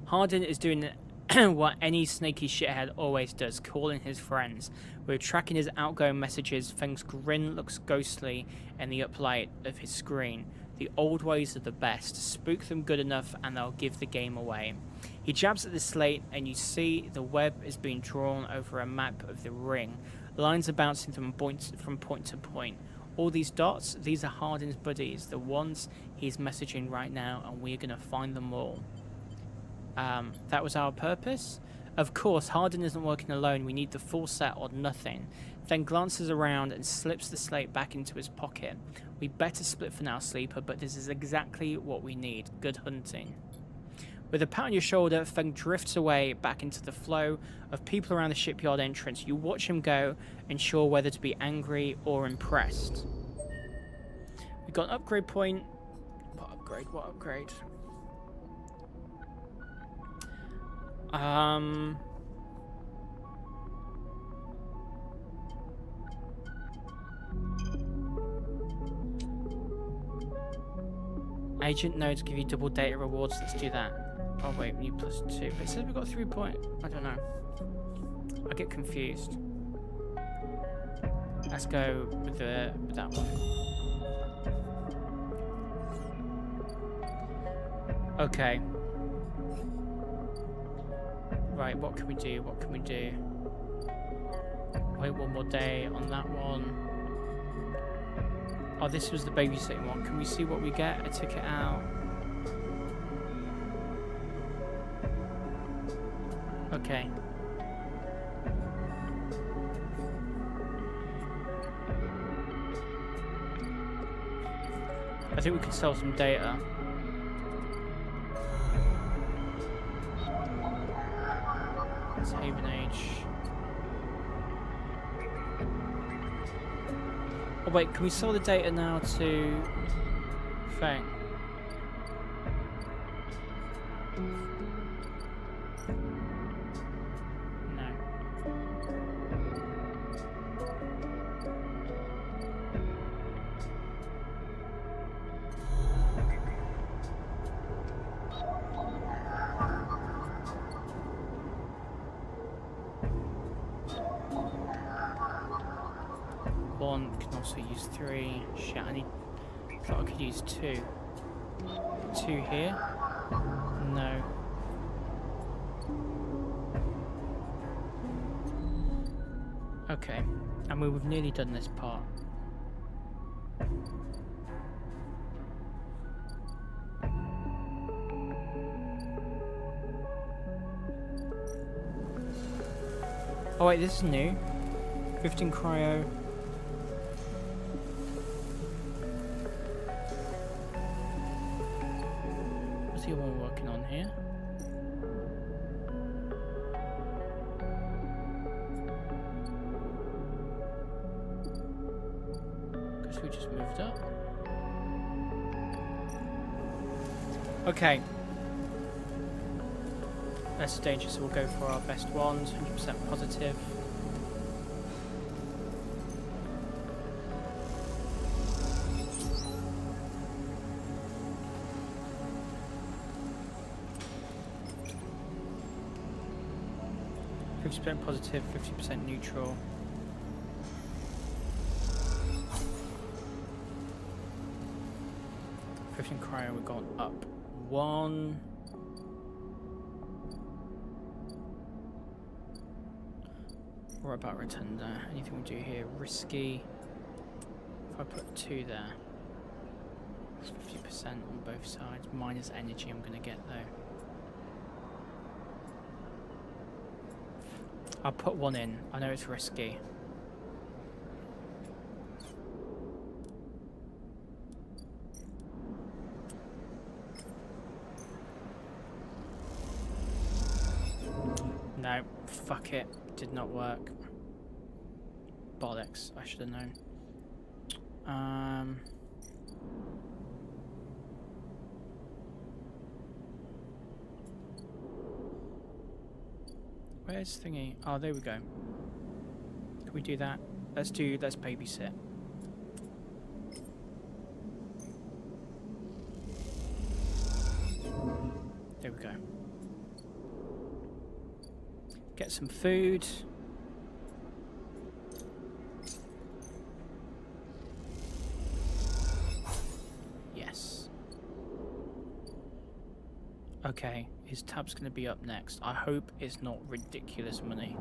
Hardin is doing what any snaky shithead always does, calling his friends. We're tracking his outgoing messages. Feng's grin looks ghostly in the uplight of his screen. The old ways are the best. Spook them good enough and they'll give the game away. He jabs at the slate and you see the web is being drawn over a map of the ring. Lines are bouncing from point to point. All these dots, these are Hardin's buddies, the ones he's messaging right now, and we're going to find them all. That was our purpose? Of course, Hardin isn't working alone. We need the full set or nothing. Then glances around and slips the slate back into his pocket. We better split for now, Sleeper, but this is exactly what we need. Good hunting. With a pat on your shoulder, Feng drifts away back into the flow of people around the shipyard entrance. You watch him go, unsure whether to be angry or impressed. We've got an upgrade point. What upgrade? What upgrade? Agent nodes give you double data rewards. Let's do that. Oh wait, we need +2. But it says we've got 3 point. I don't know. I get confused. Let's go with that one. Okay. Right, what can we do? What can we do? Wait one more day on that one. Oh, this was the babysitting one. Can we see what we get? A ticket out. Okay. I think we could sell some data. It's Haven Age. Oh wait, can we sell the data now to Feng? No. One can also use 3. Shit, I need thought I could use 2. 2 here? No. Okay, and we've nearly done this part. Oh wait, this is new. 15 cryo. What's the other one working on here? Because we just moved up. Okay. Less dangerous, so we'll go for our best ones. 100% positive. %, positive, 50% neutral. $15 cryo, we've gone up 1. What about rotunda? Anything we do here? Risky. If I put 2 there, it's 50% on both sides. Minus energy I'm going to get though. I'll put 1 in. I know it's risky. No, fuck it. Did not work. Bollocks. I should have known. Where's thingy? Oh, there we go. Can we do that? Let's babysit. There we go. Get some food. Yes. Okay, his tab's going to be up next. I hope it's not ridiculous money.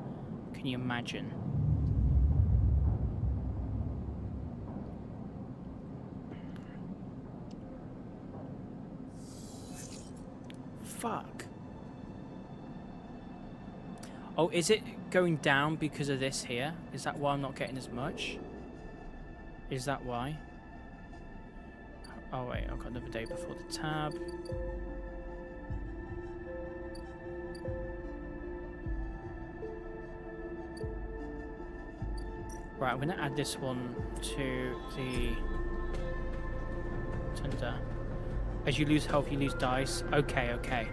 Can you imagine? Fuck. Oh, is it going down because of this here? Is that why I'm not getting as much? Is that why? Oh wait, I've got another day before the tab. Right, I'm going to add this one to the tender. As you lose health, you lose dice. Okay, okay.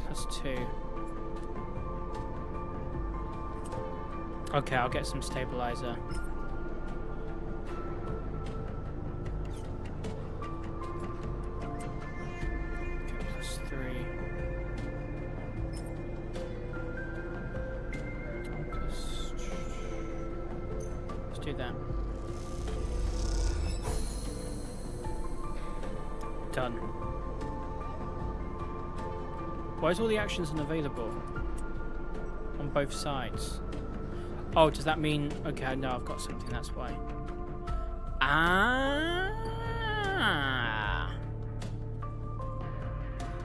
+2. Okay, I'll get some stabilizer. +3. Let's do that. Done. Why is all the actions unavailable on both sides? Oh, does that mean... Okay, no, I've got something, that's why. Ah.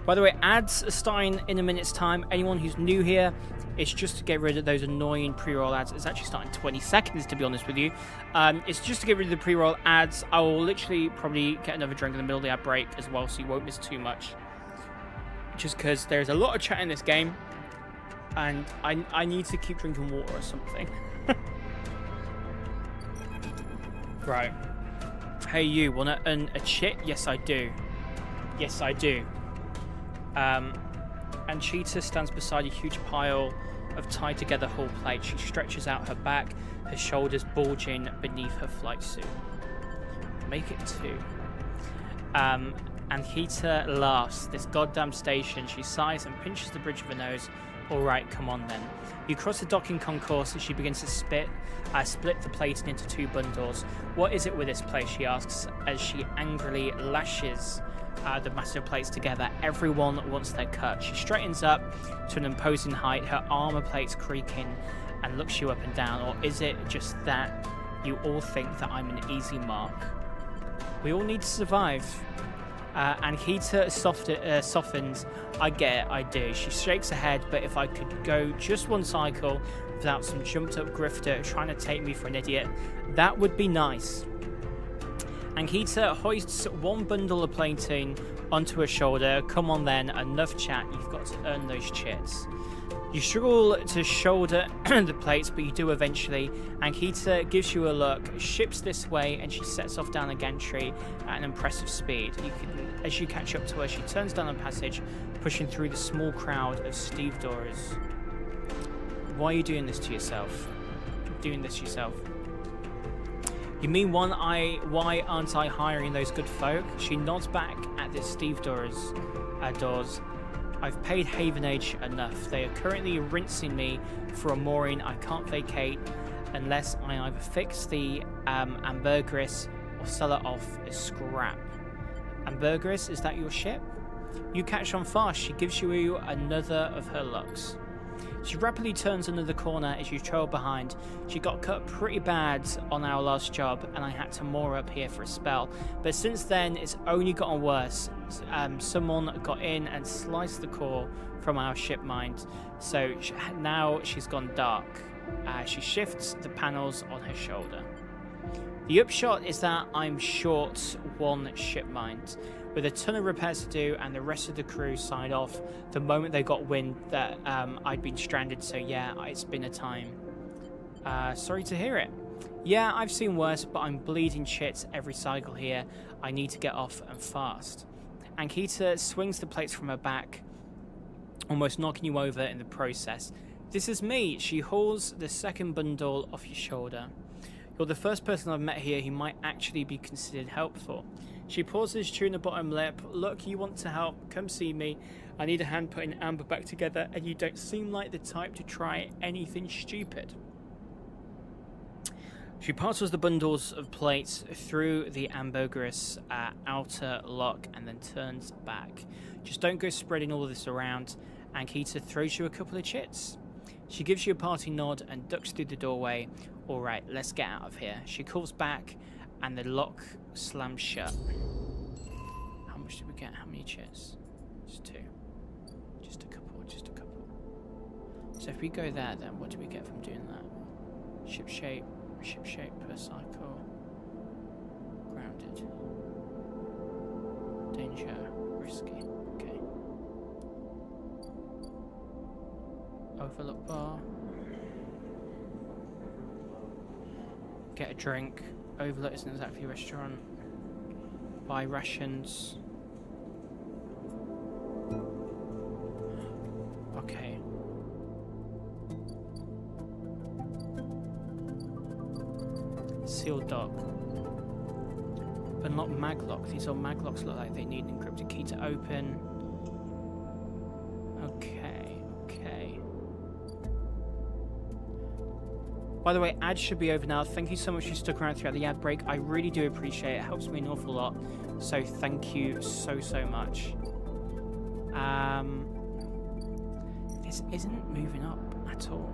By the way, ads are starting in a minute's time. Anyone who's new here, it's just to get rid of those annoying pre-roll ads. It's actually starting 20 seconds, to be honest with you. It's just to get rid of the pre-roll ads. I will literally probably get another drink in the middle of the ad break as well, so you won't miss too much. Just because there's a lot of chat in this game, and I need to keep drinking water or something. Right. Hey, you wanna earn a chit? Yes, I do. Yes, I do. And Cheetah stands beside a huge pile of tied together hull plates. She stretches out her back, her shoulders bulging beneath her flight suit. Make it 2. And Hita laughs. This goddamn station. She sighs and pinches the bridge of her nose. Alright, come on then. You cross the docking concourse and she begins to split the plating into 2 bundles. What is it with this place, she asks, as she angrily lashes the massive plates together. Everyone wants their cut. She straightens up to an imposing height, her armor plates creaking, and looks you up and down. Or is it just that you all think that I'm an easy mark? We all need to survive. And Hita softens. I get it, I do. She shakes her head, but if I could go just one cycle without some jumped up grifter trying to take me for an idiot, that would be nice. Ankita hoists 1 bundle of plating onto her shoulder. Come on then, enough chat, you've got to earn those chits. You struggle to shoulder the plates, but you do eventually. Ankita gives you a look, ships this way, and she sets off down the gantry at an impressive speed. As you catch up to her, she turns down a passage, pushing through the small crowd of stevedores. Why are you doing this to yourself? You mean why aren't I hiring those good folk? She nods back at the stevedores doors. I've paid Havenage enough. They are currently rinsing me for a mooring I can't vacate unless I either fix the Ambergris or sell it off as scrap. Ambergris, is that your ship? You catch on fast. She gives you another of her looks. She rapidly turns another corner as you trail behind. She got cut pretty bad on our last job and I had to moor up here for a spell. But since then, it's only gotten worse. Someone got in and sliced the core from our ship mind. So now she's gone dark. She shifts the panels on her shoulder. The upshot is that I'm short 1 ship mind, with a ton of repairs to do, and the rest of the crew signed off the moment they got wind that I'd been stranded, so yeah, it's been a time. Sorry to hear it. Yeah, I've seen worse, but I'm bleeding shit every cycle here. I need to get off and fast. Ankita swings the plates from her back, almost knocking you over in the process. This is me. She hauls the 2nd bundle off your shoulder. You're the first person I've met here who might actually be considered helpful. She pauses, chewing the bottom lip. Look, you want to help? Come see me. I need a hand putting Amber back together, and you don't seem like the type to try anything stupid. She passes the bundles of plates through the Ambergris outer lock and then turns back. Just don't go spreading all of this around. Ankita throws you a couple of chits. She gives you a party nod and ducks through the doorway. All right, let's get out of here. She calls back and the lock slams shut. How much did we get? How many chits? Just 2. Just a couple. So if we go there, then what do we get from doing that? Ship shape per cycle. Grounded. Danger. Risky. Okay. Overlook bar. Get a drink. Overlook isn't exactly a restaurant. Buy rations. Okay. Sealed dock. Unlock maglock. These old maglocks look like they need an encrypted key to open. Okay. By the way, ads should be over now. Thank you so much for stuck around throughout the ad break. I really do appreciate it. It helps me an awful lot. So thank you so much. This isn't moving up at all.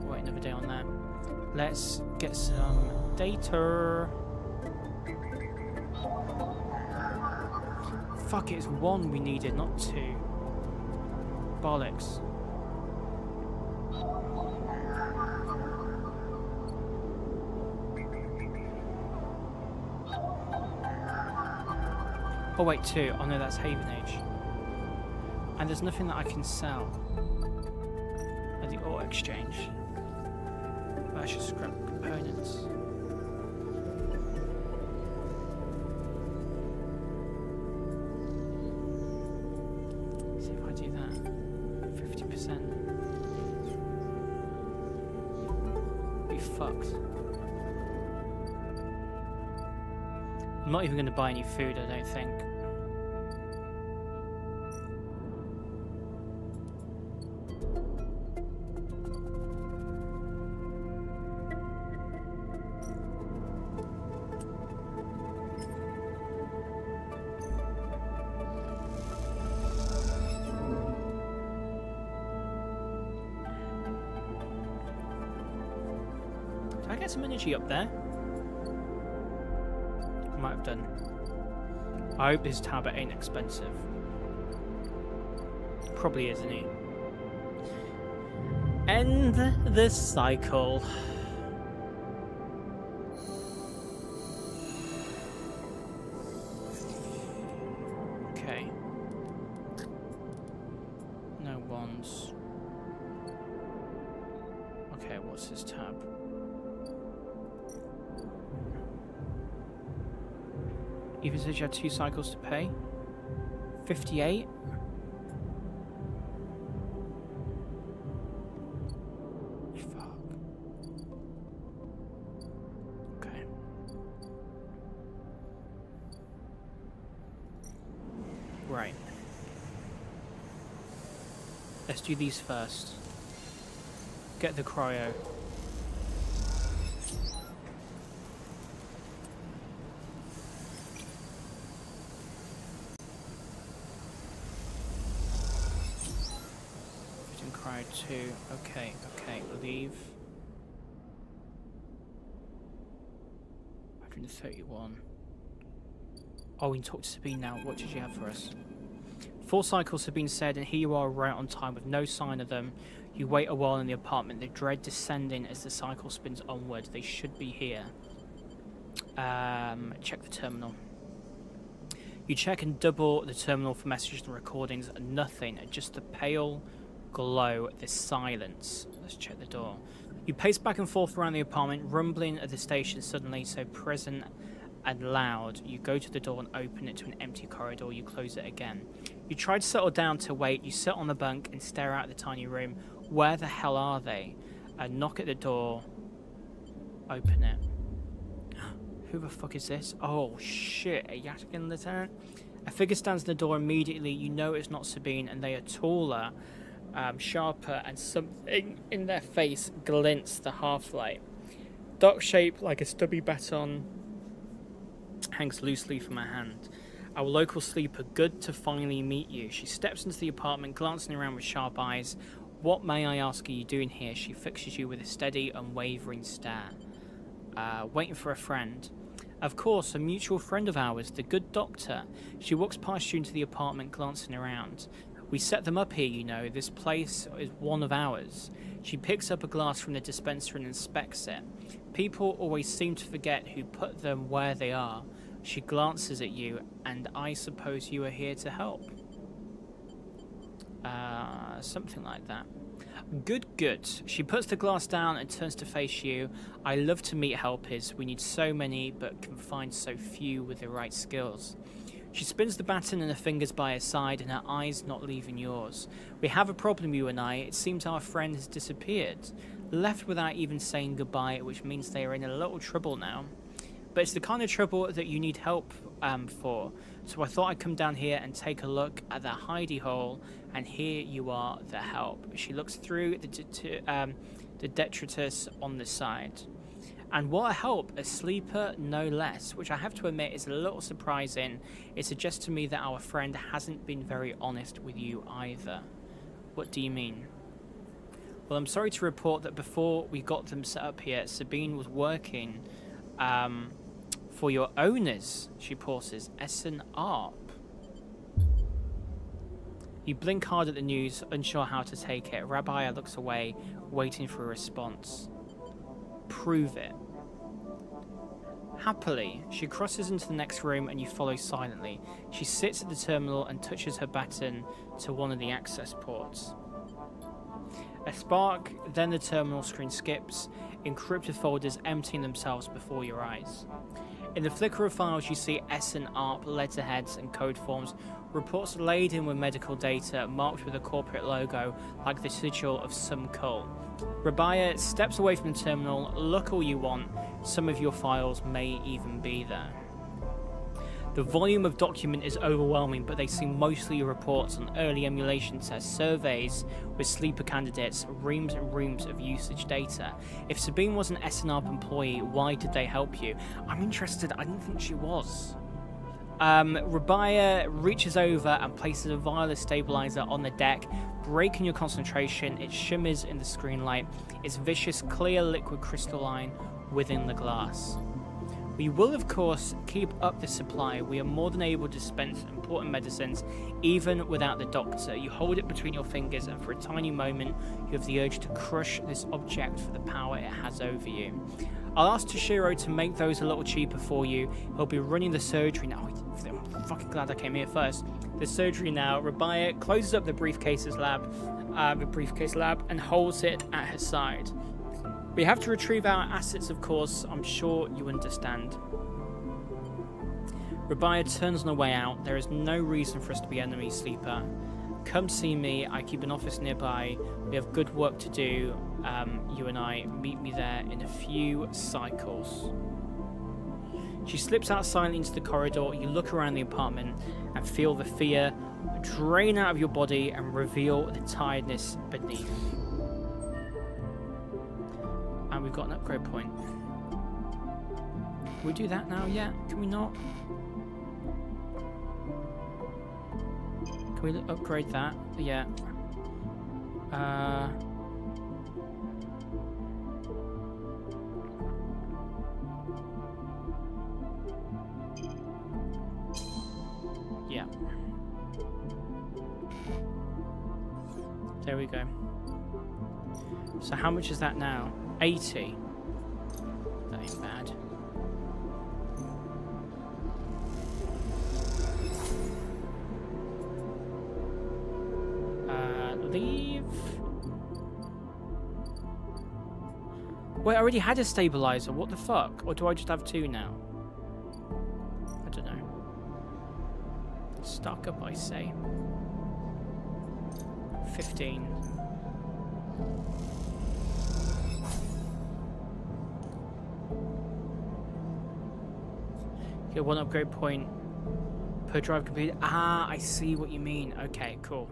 Wait another day on that. Let's get some data. Fuck, it's 1 we needed, not 2. Bollocks. Oh wait, 2. Oh no, that's Havenage. And there's nothing that I can sell at the auto exchange. I should scrap components. I'm not even going to buy any food, I don't think. Did I get some energy up there? Might have done. I hope this tablet ain't expensive. Probably isn't it? End the cycle. Okay. No wands. Okay, what's this tab? Even says you have 2 cycles to pay. 58? Fuck. Okay. Right. Let's do these first. Get the cryo. Cryo 2. Okay, leave. 131. Oh, we can talk to Sabine now. What did you have for us? 4 cycles have been said, and here you are right on time with no sign of them. You wait a while in the apartment, the dread descending as the cycle spins onward. They should be here. Check the terminal. You check and double the terminal for messages and recordings. Nothing, just the pale glow, the silence. Let's check the door. You pace back and forth around the apartment, rumbling at the station suddenly so present and loud. You go to the door and open it to an empty corridor. You close it again. You try to settle down to wait. You sit on the bunk and stare out at the tiny room. Where the hell are they? Knock at the door. Open it. Who the fuck is this? Oh shit, a Yataghan lieutenant? A figure stands in the door immediately. You know it's not Sabine, and they are taller, sharper, and something in their face glints the half-light. Dark shape like a stubby baton hangs loosely from her hand. Our local sleeper, good to finally meet you. She steps into the apartment, glancing around with sharp eyes. What, may I ask, are you doing here? She fixes you with a steady, unwavering stare. Waiting for a friend. Of course, a mutual friend of ours, the good doctor. She walks past you into the apartment, glancing around. We set them up here, you know. This place is one of ours. She picks up a glass from the dispenser and inspects it. People always seem to forget who put them where they are. She glances at you, and I suppose you are here to help. Something like that. Good, good. She puts the glass down and turns to face you. I love to meet helpers. We need so many, but can find so few with the right skills. She spins the baton and her fingers by her side, and her eyes not leaving yours. We have a problem, you and I. It seems our friend has disappeared. Left without even saying goodbye, which means they are in a little trouble now. But it's the kind of trouble that you need help for. So I thought I'd come down here and take a look at the hidey hole, and here you are, the help. She looks through the detritus on the side. And what a help, a sleeper no less, which I have to admit is a little surprising. It suggests to me that our friend hasn't been very honest with you either. What do you mean? Well, I'm sorry to report that before we got them set up here, Sabine was working for your owners. She pauses. Essen Arp. You blink hard at the news, unsure how to take it. Rabbi looks away, waiting for a response. Prove it. Happily, she crosses into the next room and you follow silently. She sits at the terminal and touches her baton to one of the access ports. A spark, then the terminal screen skips, encrypted folders emptying themselves before your eyes. In the flicker of files you see Essen ARP letterheads and code forms, reports laden with medical data marked with a corporate logo like the sigil of some cult. Rabia steps away from the terminal. Look all you want, some of your files may even be there. The volume of document is overwhelming, but they seem mostly reports on early emulation tests, surveys with sleeper candidates, reams and reams of usage data. If Sabine was an SNARP employee, why did they help you? I'm interested. I didn't think she was. Rabia reaches over and places a wireless stabilizer on the deck, breaking your concentration. It shimmers in the screen light. It's vicious, clear liquid crystalline within the glass. We will, of course, keep up the supply. We are more than able to dispense important medicines, even without the doctor. You hold it between your fingers, and for a tiny moment, you have the urge to crush this object for the power it has over you. I'll ask Toshiro to make those a little cheaper for you. He'll be running the surgery now. I'm fucking glad I came here first. The surgery now. Rabia closes up the briefcase lab, and holds it at her side. We have to retrieve our assets, of course. I'm sure you understand. Rabia turns on the way out. There is no reason for us to be enemies, Sleeper. Come see me. I keep an office nearby. We have good work to do. You and I. Meet me there in a few cycles. She slips out silently into the corridor. You look around the apartment and feel the fear drain out of your body and reveal the tiredness beneath. And we've got an upgrade point. Can we do that now yet? Can we not? Can we upgrade that? Yeah. Yeah. There we go. So how much is that now? 80. That ain't bad. Leave. Wait, I already had a stabilizer. What the fuck? Or do I just have two now? I don't know. Stock up, I say. 15. Get one upgrade point per drive completed. Ah, I see what you mean. Okay, cool.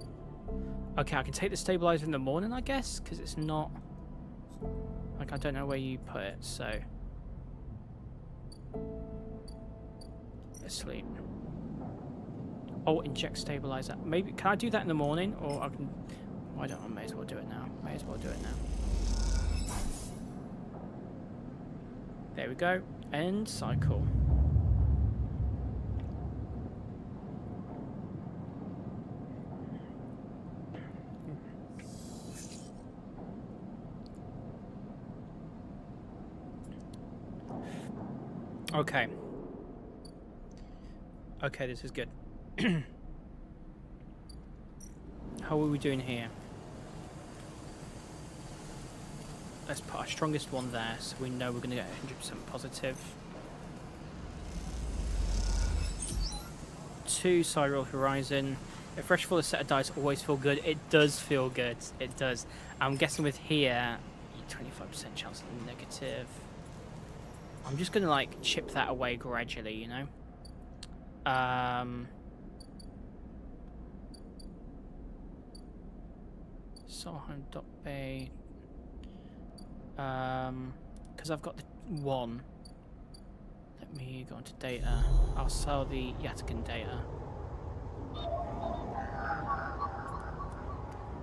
Okay, I can take the stabilizer in the morning, I guess, because it's not... Like, I don't know where you put it, so... Asleep. Oh, inject stabilizer. Maybe, can I do that in the morning? Or I can... Why don't I? May as well do it now. May as well do it now. There we go. End cycle. Okay. Okay, this is good. How are we doing here? Let's put our strongest one there so we know we're going to get 100% positive. 2 Cyril Horizon. A fresh full set of dice always feel good. It does feel good. It does. I'm guessing with here, 25% chance of negative. I'm just going to like chip that away gradually, you know? Solheim Dock Bay. Because I've got the 1. Let me go into data. I'll sell the Yatagan data.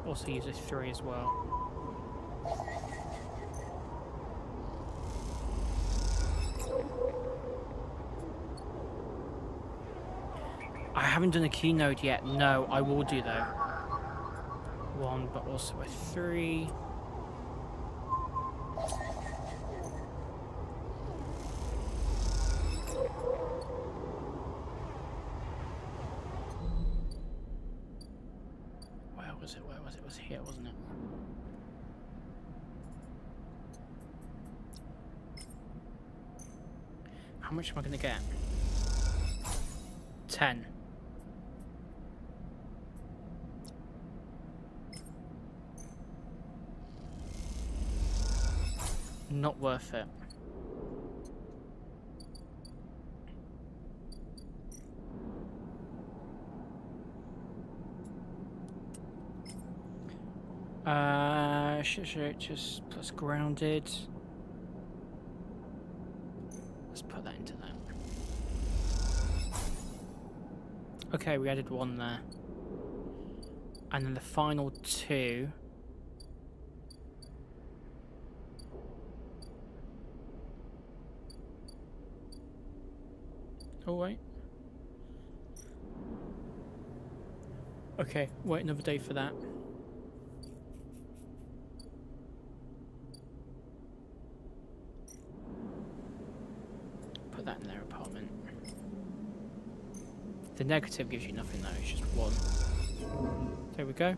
Also use this 3 as well. I haven't done a keynote yet. No, I will do though. 1, but also a 3. Where was it? Where was it? It was here, wasn't it? How much am I going to get? 10. Not worth it. Just plus grounded. Let's put that into that. Okay, we added one there. And then the final two. Oh, wait. Okay, wait another day for that. Put that in their apartment. The negative gives you nothing though, it's just one. There we go.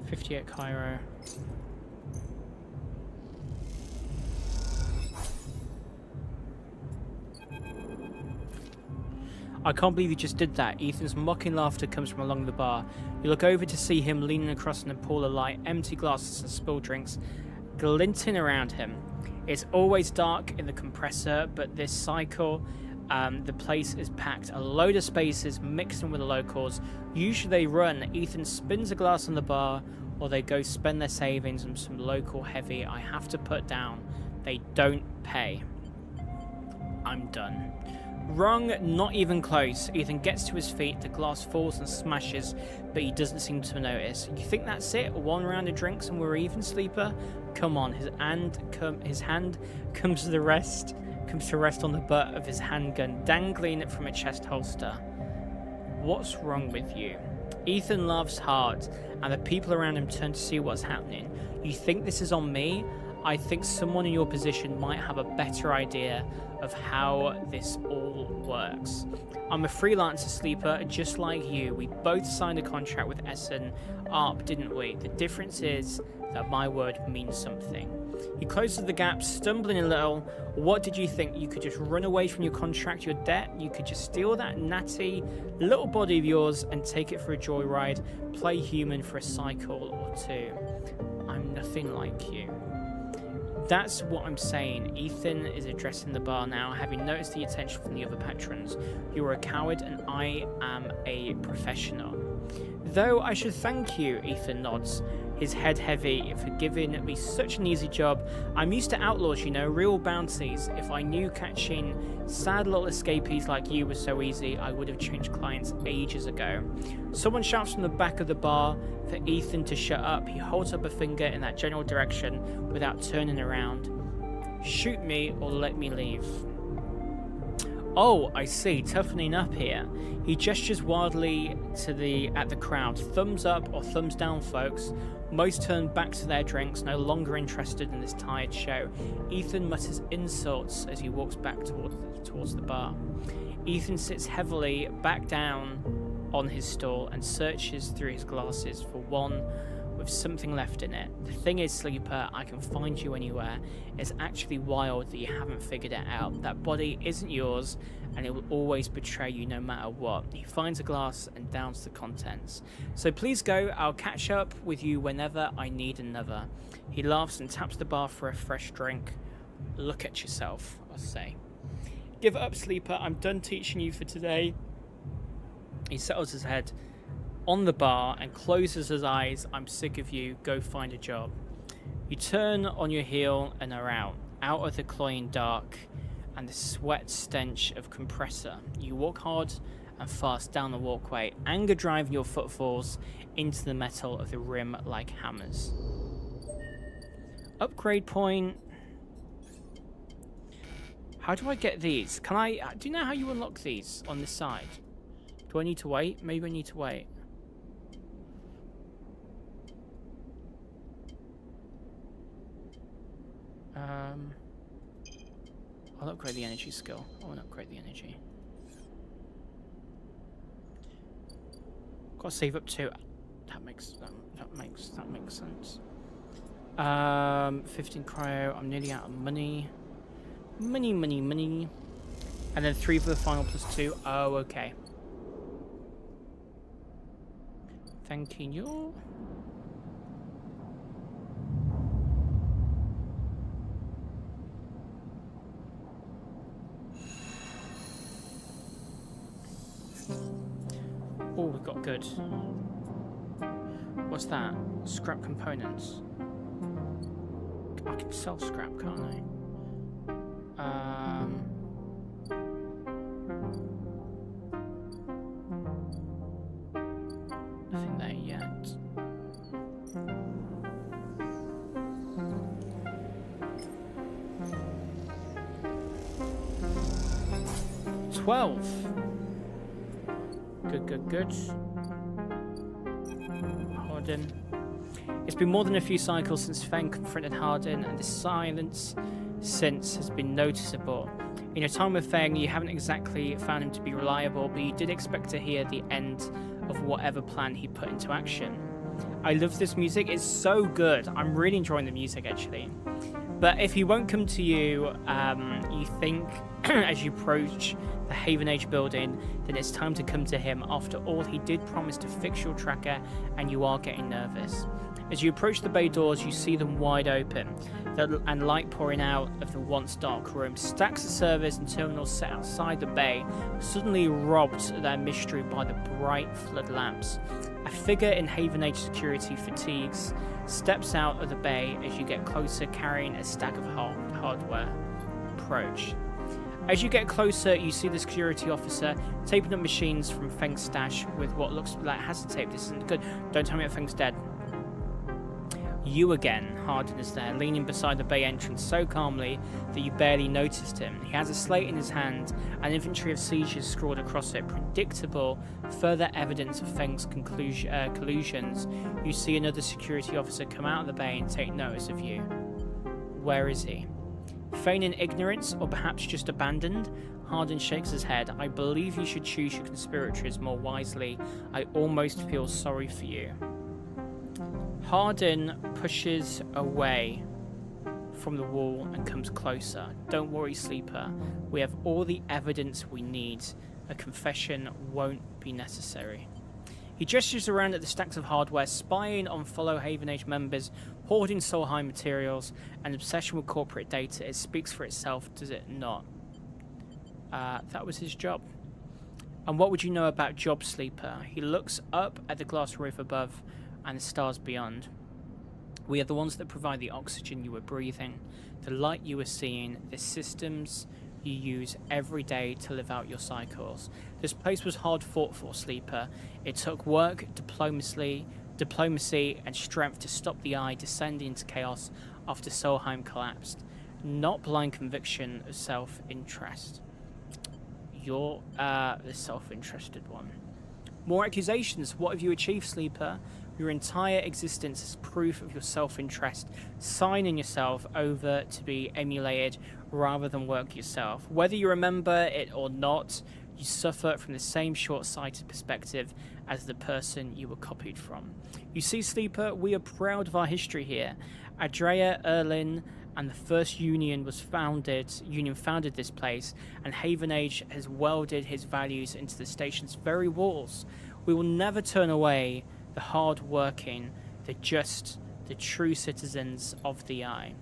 $58 Cairo. I can't believe you just did that. Ethan's mocking laughter comes from along the bar. You look over to see him leaning across in a pool of light, empty glasses and spilled drinks glinting around him. It's always dark in the compressor, but this cycle, the place is packed. A load of spaces mixed in with the locals. Usually they run. Ethan spins a glass on the bar, or they go spend their savings on some local heavy I have to put down. They don't pay. I'm done. Wrong, not even close. Ethan gets to his feet, the glass falls and smashes, but he doesn't seem to notice. You think that's it? One round of drinks and we're even, sleeper? Come on, his hand comes to rest on the butt of his handgun, dangling from a chest holster. What's wrong with you? Ethan laughs hard, and the people around him turn to see what's happening. You think this is on me? I think someone in your position might have a better idea of how this all works. I'm a freelancer, sleeper, just like you. We both signed a contract with Essen ARP, didn't we? The difference is that my word means something. He closes the gap, stumbling a little. What did you think? You could just run away from your contract, your debt? You could just steal that natty little body of yours and take it for a joyride, play human for a cycle or two. I'm nothing like you. That's what I'm saying. Ethan is addressing the bar now, having noticed the attention from the other patrons. You are a coward and I am a professional. Though I should thank you, Ethan nods, his head heavy, for giving me such an easy job. I'm used to outlaws, you know, real bounties. If I knew catching sad little escapees like you was so easy, I would have changed clients ages ago. Someone shouts from the back of the bar for Ethan to shut up. He holds up a finger in that general direction without turning around. Shoot me or let me leave. Oh, I see. Toughening up here. He gestures wildly at the crowd. Thumbs up or thumbs down, folks. Most turn back to their drinks, no longer interested in this tired show. Ethan mutters insults as he walks back towards the bar. Ethan sits heavily back down on his stool and searches through his glasses for one with something left in it. The thing is, sleeper, I can find you anywhere. It's actually wild that you haven't figured it out. That body isn't yours, and it will always betray you no matter what. He finds a glass and downs the contents. So please go, I'll catch up with you whenever I need another. He laughs and taps the bar for a fresh drink. Look at yourself, I say. Give it up, sleeper, I'm done teaching you for today. He settles his head on the bar and closes his eyes. I'm sick of you, go find a job. You turn on your heel and are out of the cloying dark and the sweat stench of compressor. You walk hard and fast down the walkway, anger driving your footfalls into the metal of the rim like hammers. Upgrade point. How do I get these? Do you know how you unlock these on this side? Do I need to wait? Maybe I need to wait. I'll upgrade the energy skill. I want to upgrade the energy. Got to save up to. That makes sense. 15 cryo. I'm nearly out of money. Money. And then 3 for the final +2. Oh, okay. Thank you. Oh, we've got good. What's that? Scrap components. I can sell scrap, can't I? Nothing there yet. $12. Good. Harden. It's been more than a few cycles since Feng confronted Harden, and the silence since has been noticeable. In your time with Feng, you haven't exactly found him to be reliable, but you did expect to hear the end of whatever plan he put into action. I love this music, it's so good. I'm really enjoying the music, actually. But if he won't come to you, you think, as you approach the Haven Age building, then it's time to come to him. After all, he did promise to fix your tracker, and you are getting nervous. As you approach the bay doors, you see them wide open, and light pouring out of the once dark room. Stacks of servers and terminals set outside the bay suddenly robbed of their mystery by the bright flood lamps. A figure in Haven Age security fatigues steps out of the bay as you get closer, carrying a stack of hardware. Approach. As you get closer, you see the security officer taping up machines from Feng's stash with what looks like hazard tape. This isn't good. Don't tell me that Feng's dead. You again. Harden is there, leaning beside the bay entrance so calmly that you barely noticed him. He has a slate in his hand, an inventory of seizures scrawled across it. Predictable, further evidence of Feng's collusions. You see another security officer come out of the bay and take notice of you. Where is he? Feigning ignorance, or perhaps just abandoned? Harden shakes his head. I believe you should choose your conspirators more wisely. I almost feel sorry for you. Harden pushes away from the wall and comes closer. Don't worry, Sleeper. We have all the evidence we need. A confession won't be necessary. He gestures around at the stacks of hardware, spying on fellow Haven Age members, hoarding Solheim materials, and obsession with corporate data. It speaks for itself, does it not? That was his job. And what would you know about Job, Sleeper? He looks up at the glass roof above and the stars beyond. We are the ones that provide the oxygen you were breathing, the light you were seeing, the systems you use every day to live out your cycles. This place was hard fought for, Sleeper. It took work, diplomacy, and strength to stop the Eye descending into chaos after Solheim collapsed. Not blind conviction of self-interest. You're the self-interested one. More accusations. What have you achieved, Sleeper? Your entire existence is proof of your self-interest, signing yourself over to be emulated rather than work yourself. Whether you remember it or not, you suffer from the same short-sighted perspective as the person you were copied from. You see, Sleeper, we are proud of our history here. Adria, Erlin, and the first union founded this place, and Haven Age has welded his values into the station's very walls. We will never turn away the hard-working, the just, the true citizens of the Eye.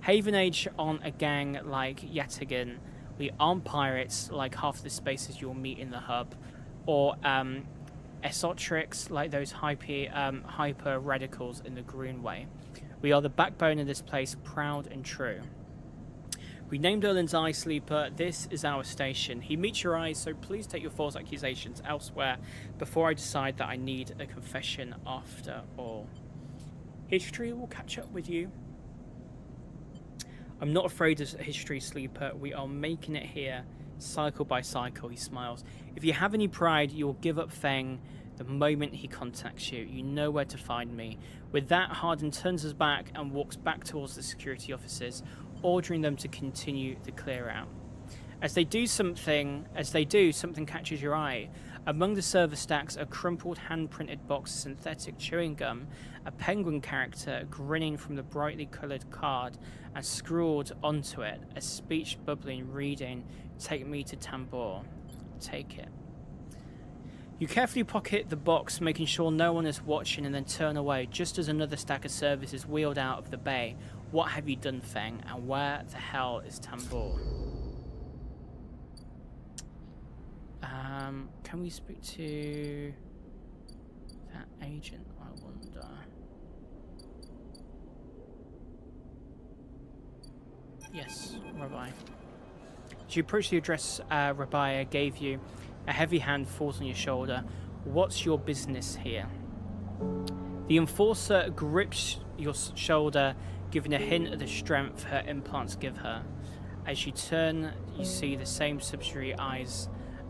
Haven Age aren't a gang like Yatagan. We aren't pirates like half the spaces you'll meet in the hub, or esoterics like those hyper radicals in the Greenway. We are the backbone of this place, proud and true. We named Erlin's Eye, Sleeper. This is our station. He meets your eyes, so please take your false accusations elsewhere before I decide that I need a confession after all. History will catch up with you. I'm not afraid of history, Sleeper. We are making it here, cycle by cycle, he smiles. If you have any pride, you will give up Feng the moment he contacts you. You know where to find me. With that, Harden turns his back and walks back towards the security officers, ordering them to continue the clear out. As they do, something catches your eye. Among the server stacks, a crumpled hand-printed box of synthetic chewing gum, a penguin character grinning from the brightly coloured card, and scrawled onto it, a speech bubbling, reading, "Take me to Tambor." Take it. You carefully pocket the box, making sure no one is watching, and then turn away, just as another stack of servers is wheeled out of the bay. What have you done, Feng? And where the hell is Tambor? Can we speak to That agent, I wonder. Yes, Rabbi. As you approach the address Rabbi gave you, a heavy hand falls on your shoulder. What's your business here? The enforcer grips your shoulder, giving a hint of the strength her implants give her. As you turn, you see the same subsidiary eyes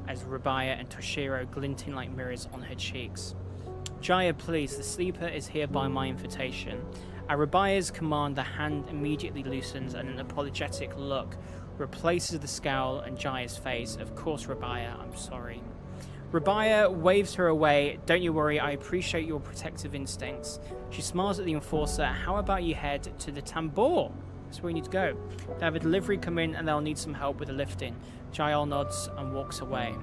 as Rabia and Toshiro glinting like mirrors on her cheeks. Jaya, please, the sleeper is here by my invitation. At Rabia's command, the hand immediately loosens and an apologetic look replaces the scowl on Jaya's face. Of course, Rabia, I'm sorry. Rabia waves her away. Don't you worry, I appreciate your protective instincts. She smiles at the enforcer. How about you head to the tambour? That's where you need to go. They have a delivery come in and they'll need some help with the lifting. Jael nods and walks away.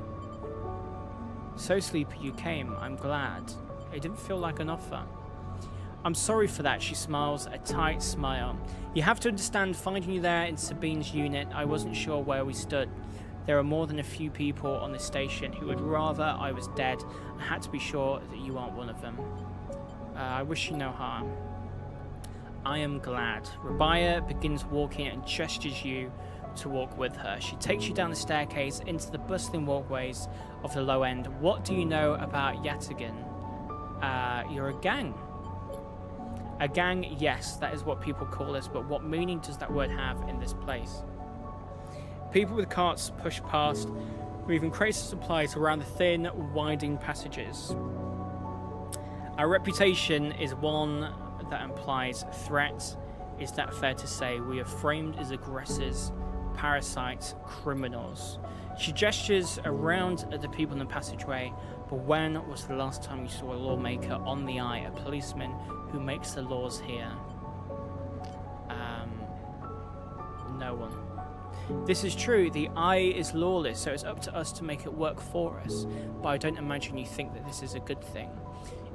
So sleepy you came, I'm glad. It didn't feel like an offer. I'm sorry for that, she smiles, a tight smile. You have to understand, finding you there in Sabine's unit, I wasn't sure where we stood. There are more than a few people on the station who would rather I was dead. I had to be sure that you aren't one of them. I wish you no harm. I am glad. Rabia begins walking and gestures you to walk with her. She takes you down the staircase into the bustling walkways of the low end. What do you know about Yatagan? You're a gang. A gang, yes, that is what people call us, but what meaning does that word have in this place? People with carts push past, moving crates of supplies around the thin, winding passages. Our reputation is one that implies threat. Is that fair to say? We are framed as aggressors, parasites, criminals. She gestures around at the people in the passageway, but when was the last time you saw a lawmaker on the eye, a policeman who makes the laws here? No one. This is true, the eye is lawless, so it's up to us to make it work for us, but I don't imagine you think that this is a good thing.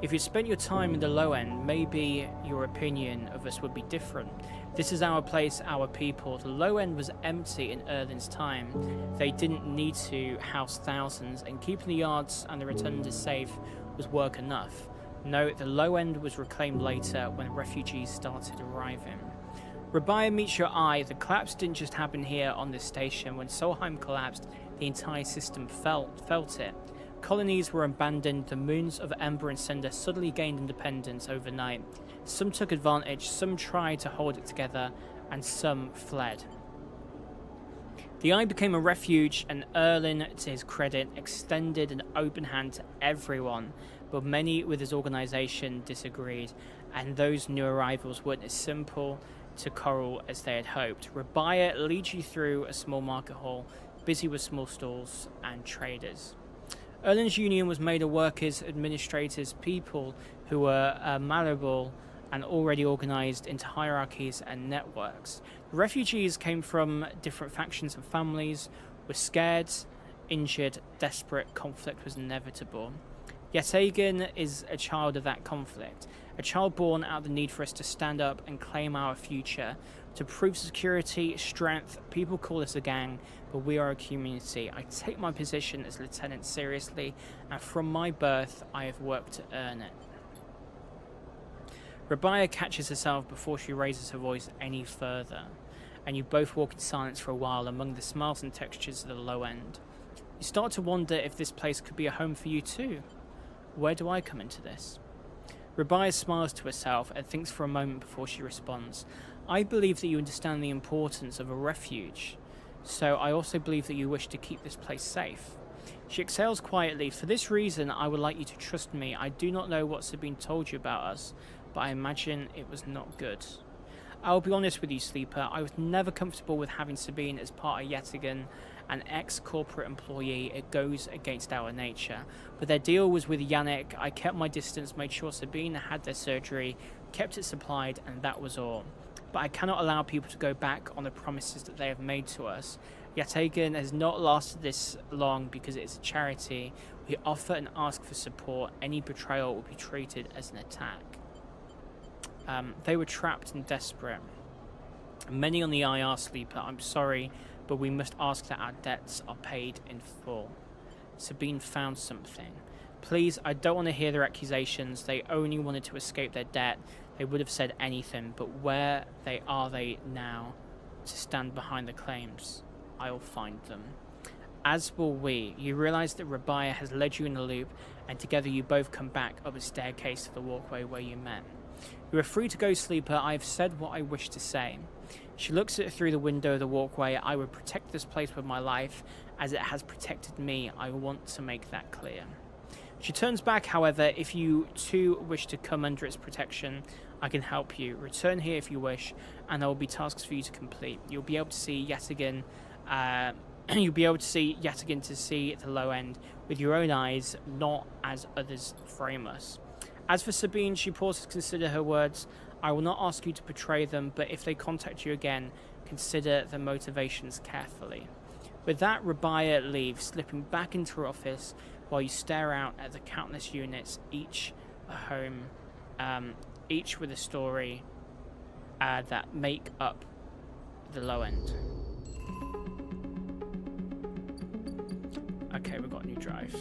If you spent your time in the low end, maybe your opinion of us would be different. This is our place, our people. The low end was empty in Erlin's time. They didn't need to house thousands, and keeping the yards and the rotunda safe was work enough. No, the low end was reclaimed later when refugees started arriving. Rabia meets your eye. The collapse didn't just happen here on this station. When Solheim collapsed, the entire system felt it. Colonies were abandoned, the moons of Ember and Cinder suddenly gained independence overnight. Some took advantage, some tried to hold it together, and some fled. The Eye became a refuge, and Erlin, to his credit, extended an open hand to everyone, but many with his organization disagreed, and those new arrivals weren't as simple to Coral as they had hoped. Rabia leads you through a small market hall, busy with small stalls and traders. Erlin's union was made of workers, administrators, people who were malleable and already organized into hierarchies and networks. The refugees came from different factions and families, were scared, injured, desperate. Conflict was inevitable. Yatagan is a child of that conflict, a child born out of the need for us to stand up and claim our future, to prove security, strength. People call us a gang, but we are a community. I take my position as lieutenant seriously, and from my birth, I have worked to earn it. Rabia catches herself before she raises her voice any further, and you both walk in silence for a while among the smiles and textures of the low end. You start to wonder if this place could be a home for you too. Where do I come into this? Rabia smiles to herself and thinks for a moment before she responds. I believe that you understand the importance of a refuge, so I also believe that you wish to keep this place safe. She exhales quietly. For this reason, I would like you to trust me. I do not know what Sabine told you about us, but I imagine it was not good. I'll be honest with you, Sleeper. I was never comfortable with having Sabine as part of Yatagan, an ex-corporate employee. It goes against our nature. But their deal was with Yannick. I kept my distance, made sure Sabine had their surgery, kept it supplied, and that was all. But I cannot allow people to go back on the promises that they have made to us. Yatagan has not lasted this long because it is a charity. We offer and ask for support. Any betrayal will be treated as an attack. They were trapped and desperate. Many on the IR, Sleeper. I'm sorry, but we must ask that our debts are paid in full. Sabine found something. Please, I don't want to hear their accusations. They only wanted to escape their debt. They would have said anything, but where are they now to stand behind the claims? I'll find them. As will we. You realize that Rabia has led you in a loop, and together you both come back up a staircase to the walkway where you met. You are free to go, Sleeper. I have said what I wish to say. She looks at it through the window of the walkway. I would protect this place with my life, as it has protected me. I want to make that clear. She turns back, however. If you too wish to come under its protection, I can help you. Return here if you wish, and there will be tasks for you to complete. You'll be able to see yet again to see the low end with your own eyes, not as others frame us. As for Sabine, she pauses to consider her words. I will not ask you to betray them, but if they contact you again, consider their motivations carefully. With that, Rabia leaves, slipping back into her office while you stare out at the countless units, each a home, each with a story that make up the low end. Okay, we've got a new drive.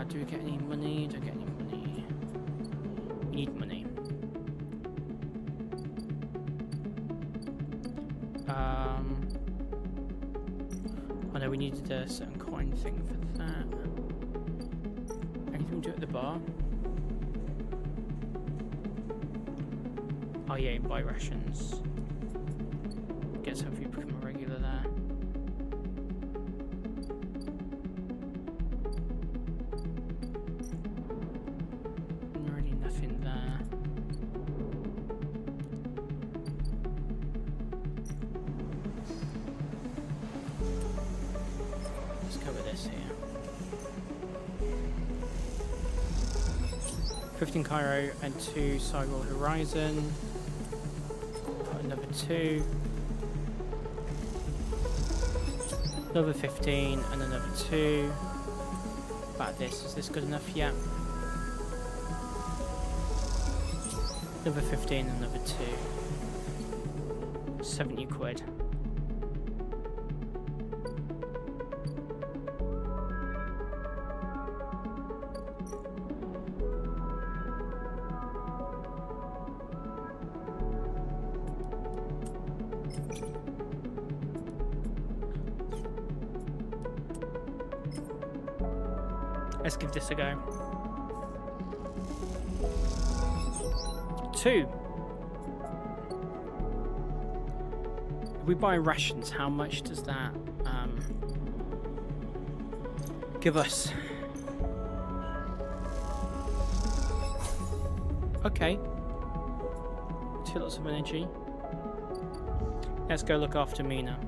Do we get any money? Don't get any money. We need money. I know we needed a certain coin thing for that. Anything to do at the bar? Oh yeah, buy rations. Get some food, become a regular there. Really nothing there. Let's go with this here. 15 Cairo and 2 Sidewall Horizon. Put another 2. Another 15 and another 2. About this. Is this good enough? Yeah. Another 15 and another 2. 70 quid. Let's give this a go. 2. If we buy rations, how much does that give us? Okay. 2 lots of energy. Let's go look after Mina.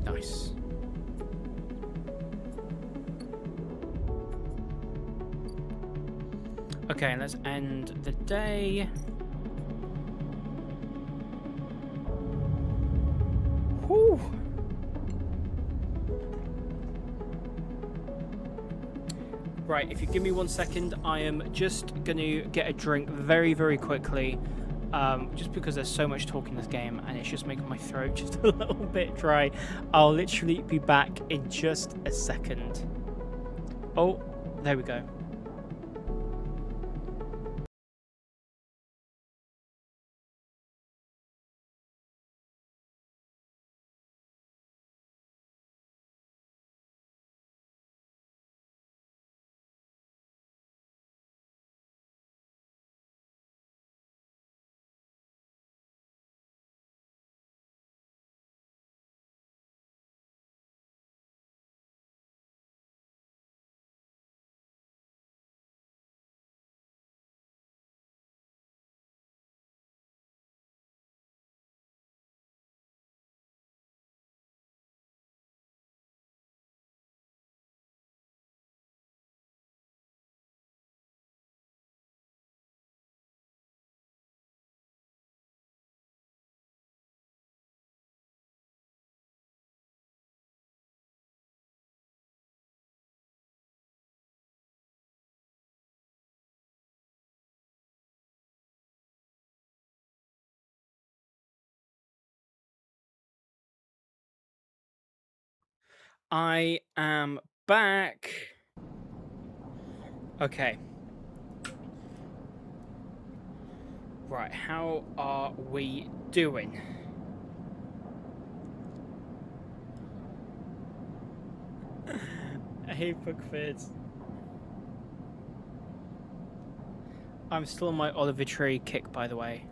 Nice. Okay, let's end the day. Whew. Right, if you give me 1 second, I am just going to get a drink very, very quickly. Just because there's so much talk in this game and it's just making my throat just a little bit dry. I'll literally be back in just a second. Oh, there we go. I am back. Okay. Right, how are we doing? Hey, Bookfits. I'm still on my Oliver Tree kick, by the way.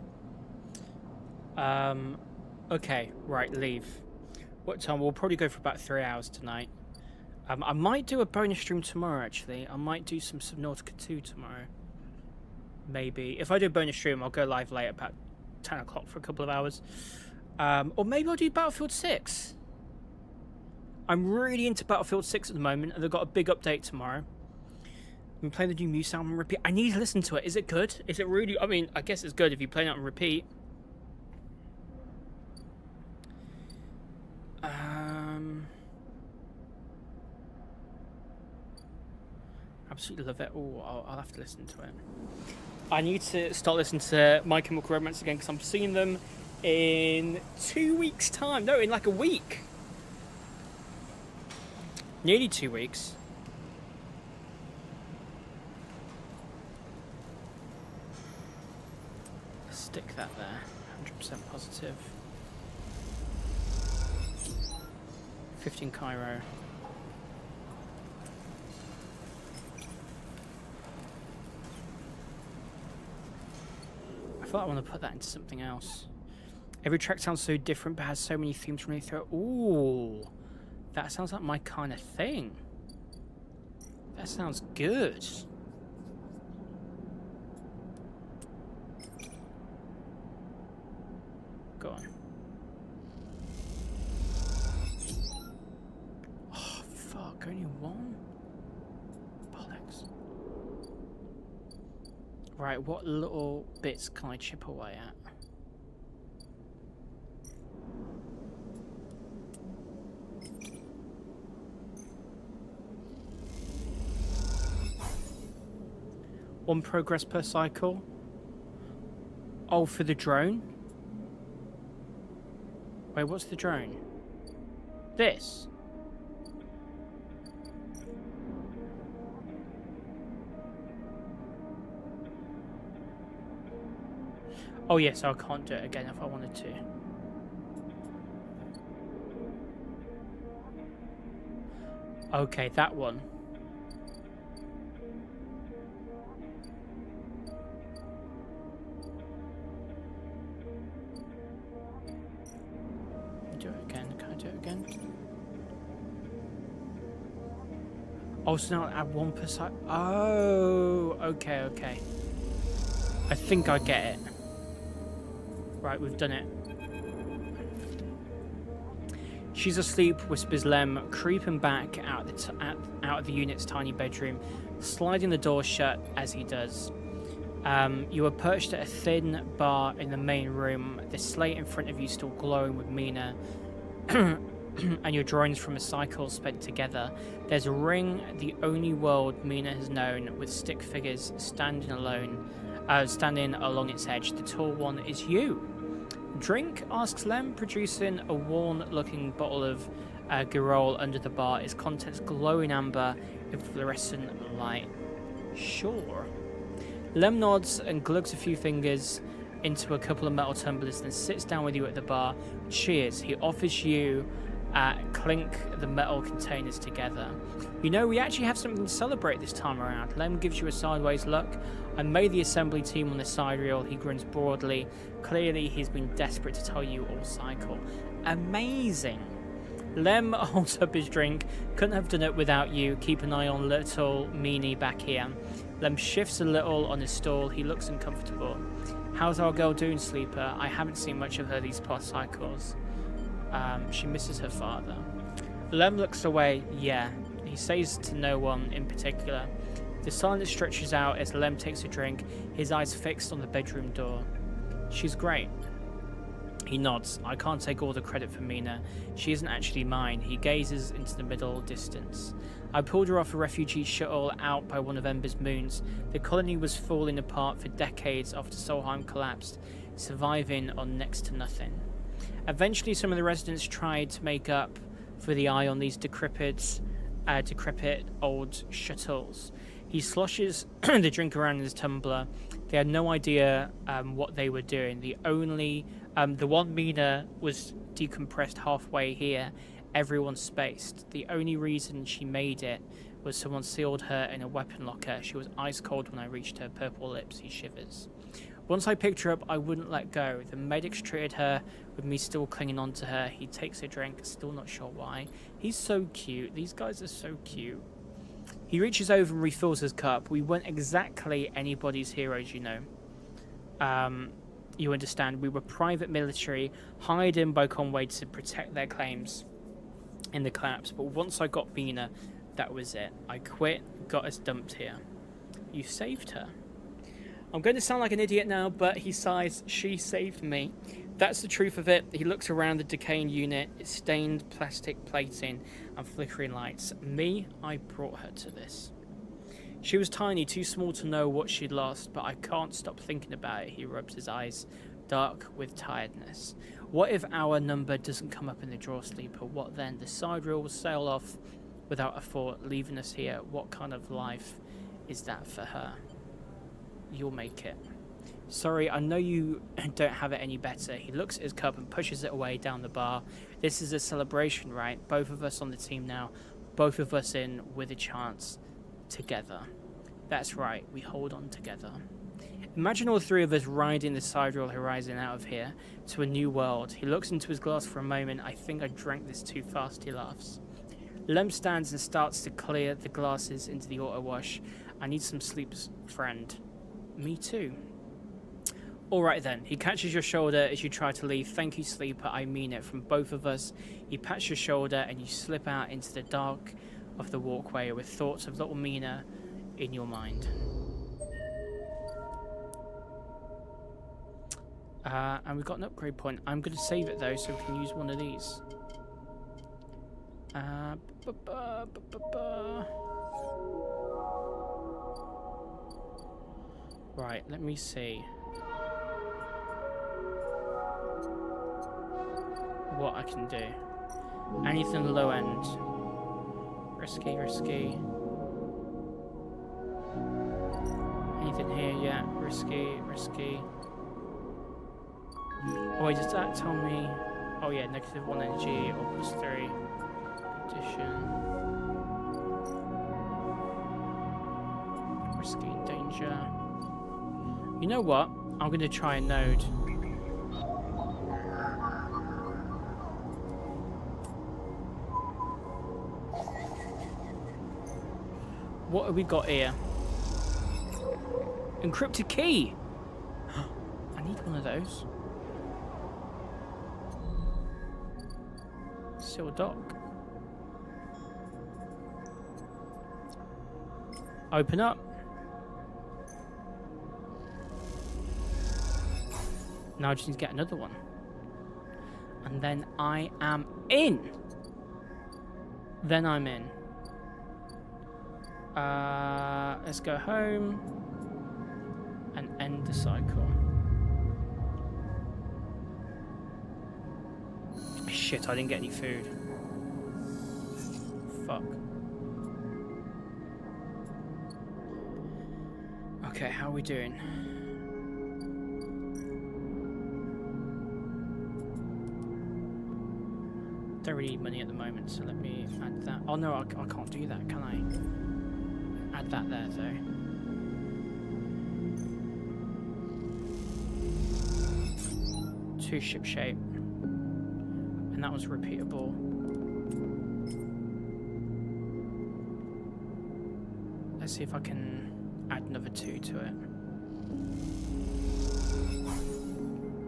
Okay, right, leave. What time? We'll probably go for about 3 hours tonight. I might do a bonus stream tomorrow, actually. I might do some Subnautica 2 tomorrow. Maybe. If I do a bonus stream, I'll go live late about 10 o'clock for a couple of hours. Or maybe I'll do Battlefield 6. I'm really into Battlefield 6 at the moment, and they've got a big update tomorrow. I'm playing the new Muse album on repeat. I need to listen to it. Is it good? Is it really... I mean, I guess it's good if you play it on repeat. Absolutely love it. Oh, I'll have to listen to it. I need to start listening to My Chemical Romance again because I'm seeing them in 2 weeks' time. No, in like a week. Nearly 2 weeks. Stick that there. 100% positive. 15 Cairo. I feel like I want to put that into something else. Every track sounds so different but has so many themes running through it. Ooh. That sounds like my kind of thing. That sounds good. Go on. Oh, fuck. Only one? Bollocks. Right, what little bits can I chip away at? One progress per cycle. Oh, for the drone? Wait, what's the drone? This? Oh yes, I can't do it again if I wanted to. Okay, that one. Do it again. Can I do it again? Oh, so now add one per side. Oh, okay, okay. I think I get it. Right, we've done it. She's asleep, whispers Lem, creeping back out of the unit's tiny bedroom, sliding the door shut as he does. You are perched at a thin bar in the main room, the slate in front of you still glowing with Mina, and your drawings from a cycle spent together. There's a ring, the only world Mina has known, with stick figures standing along its edge. The tall one is you. Drink? Asks Lem, producing a worn-looking bottle of Girol under the bar, its contents glowing amber in fluorescent light. Sure. Lem nods and glugs a few fingers into a couple of metal tumblers, then sits down with you at the bar. Cheers. He offers you clink the metal containers together. You know, we actually have something to celebrate this time around. Lem gives you a sideways look. I made the assembly team on the side reel. He grins broadly. Clearly, he's been desperate to tell you all cycle. Amazing. Lem holds up his drink. Couldn't have done it without you. Keep an eye on little meanie back here. Lem shifts a little on his stool. He looks uncomfortable. How's our girl doing, Sleeper? I haven't seen much of her these past cycles. She misses her father. Lem looks away. Yeah. He says to no one in particular. The silence stretches out as Lem takes a drink, his eyes fixed on the bedroom door. She's great. He nods. I can't take all the credit for Mina. She isn't actually mine. He gazes into the middle distance. I pulled her off a refugee shuttle out by one of Ember's moons. The colony was falling apart for decades after Solheim collapsed, surviving on next to nothing. Eventually, some of the residents tried to make up for the eye on these decrepit old shuttles. He sloshes the drink around in his tumbler. They had no idea what they were doing. The one mina was decompressed halfway here. Everyone's spaced. The only reason she made it was someone sealed her in a weapon locker. She was ice cold when I reached her purple lips. He shivers. Once I picked her up, I wouldn't let go. The medics treated her with me still clinging on to her. He takes a drink, still not sure why. He's so cute. These guys are so cute. He reaches over and refills his cup. We weren't exactly anybody's heroes, you know. You understand, we were private military, hired in by Conway to protect their claims in the collapse. But once I got Bina, that was it. I quit, got us dumped here. You saved her. I'm going to sound like an idiot now, but he sighs, she saved me. That's the truth of it. He looks around the decaying unit, its stained plastic plating and flickering lights. Me, I brought her to this. She was tiny, too small to know what she'd lost, but I can't stop thinking about it. He rubs his eyes, dark with tiredness. What if our number doesn't come up in the draw sleeper? What then? The sidereal will sail off without a thought, leaving us here. What kind of life is that for her? You'll make it. Sorry, I know you don't have it any better. He looks at his cup and pushes it away down the bar. This is a celebration, right? Both of us on the team now. Both of us in with a chance. Together. That's right, we hold on together. Imagine all three of us riding the sidereal horizon out of here to a new world. He looks into his glass for a moment. I think I drank this too fast, he laughs. Lem stands and starts to clear the glasses into the auto wash. I need some sleep, friend. Me too. Alright then, he catches your shoulder as you try to leave. Thank you, sleeper, I mean it. From both of us, he pats your shoulder and you slip out into the dark of the walkway with thoughts of little Mina in your mind. And we've got an upgrade point. I'm going to save it though so we can use one of these. Right, let me see what I can do. Anything low end. Risky, risky. Anything here yet? Risky, risky. Oh wait, does that tell me? Oh yeah, -1 energy or +3 addition. Risky, danger. You know what? I'm going to try a node. What have we got here? Encrypted key! I need one of those. Sealed dock. Open up. Now I just need to get another one. And then I am in. Then I'm in. Let's go home and end the cycle. Shit, I didn't get any food. Fuck. Okay, how are we doing? Don't really need money at the moment, so let me add that. Oh no, I can't do that, can I? Add that there, though. Two ship shape. And that was repeatable. Let's see if I can add another 2 to it.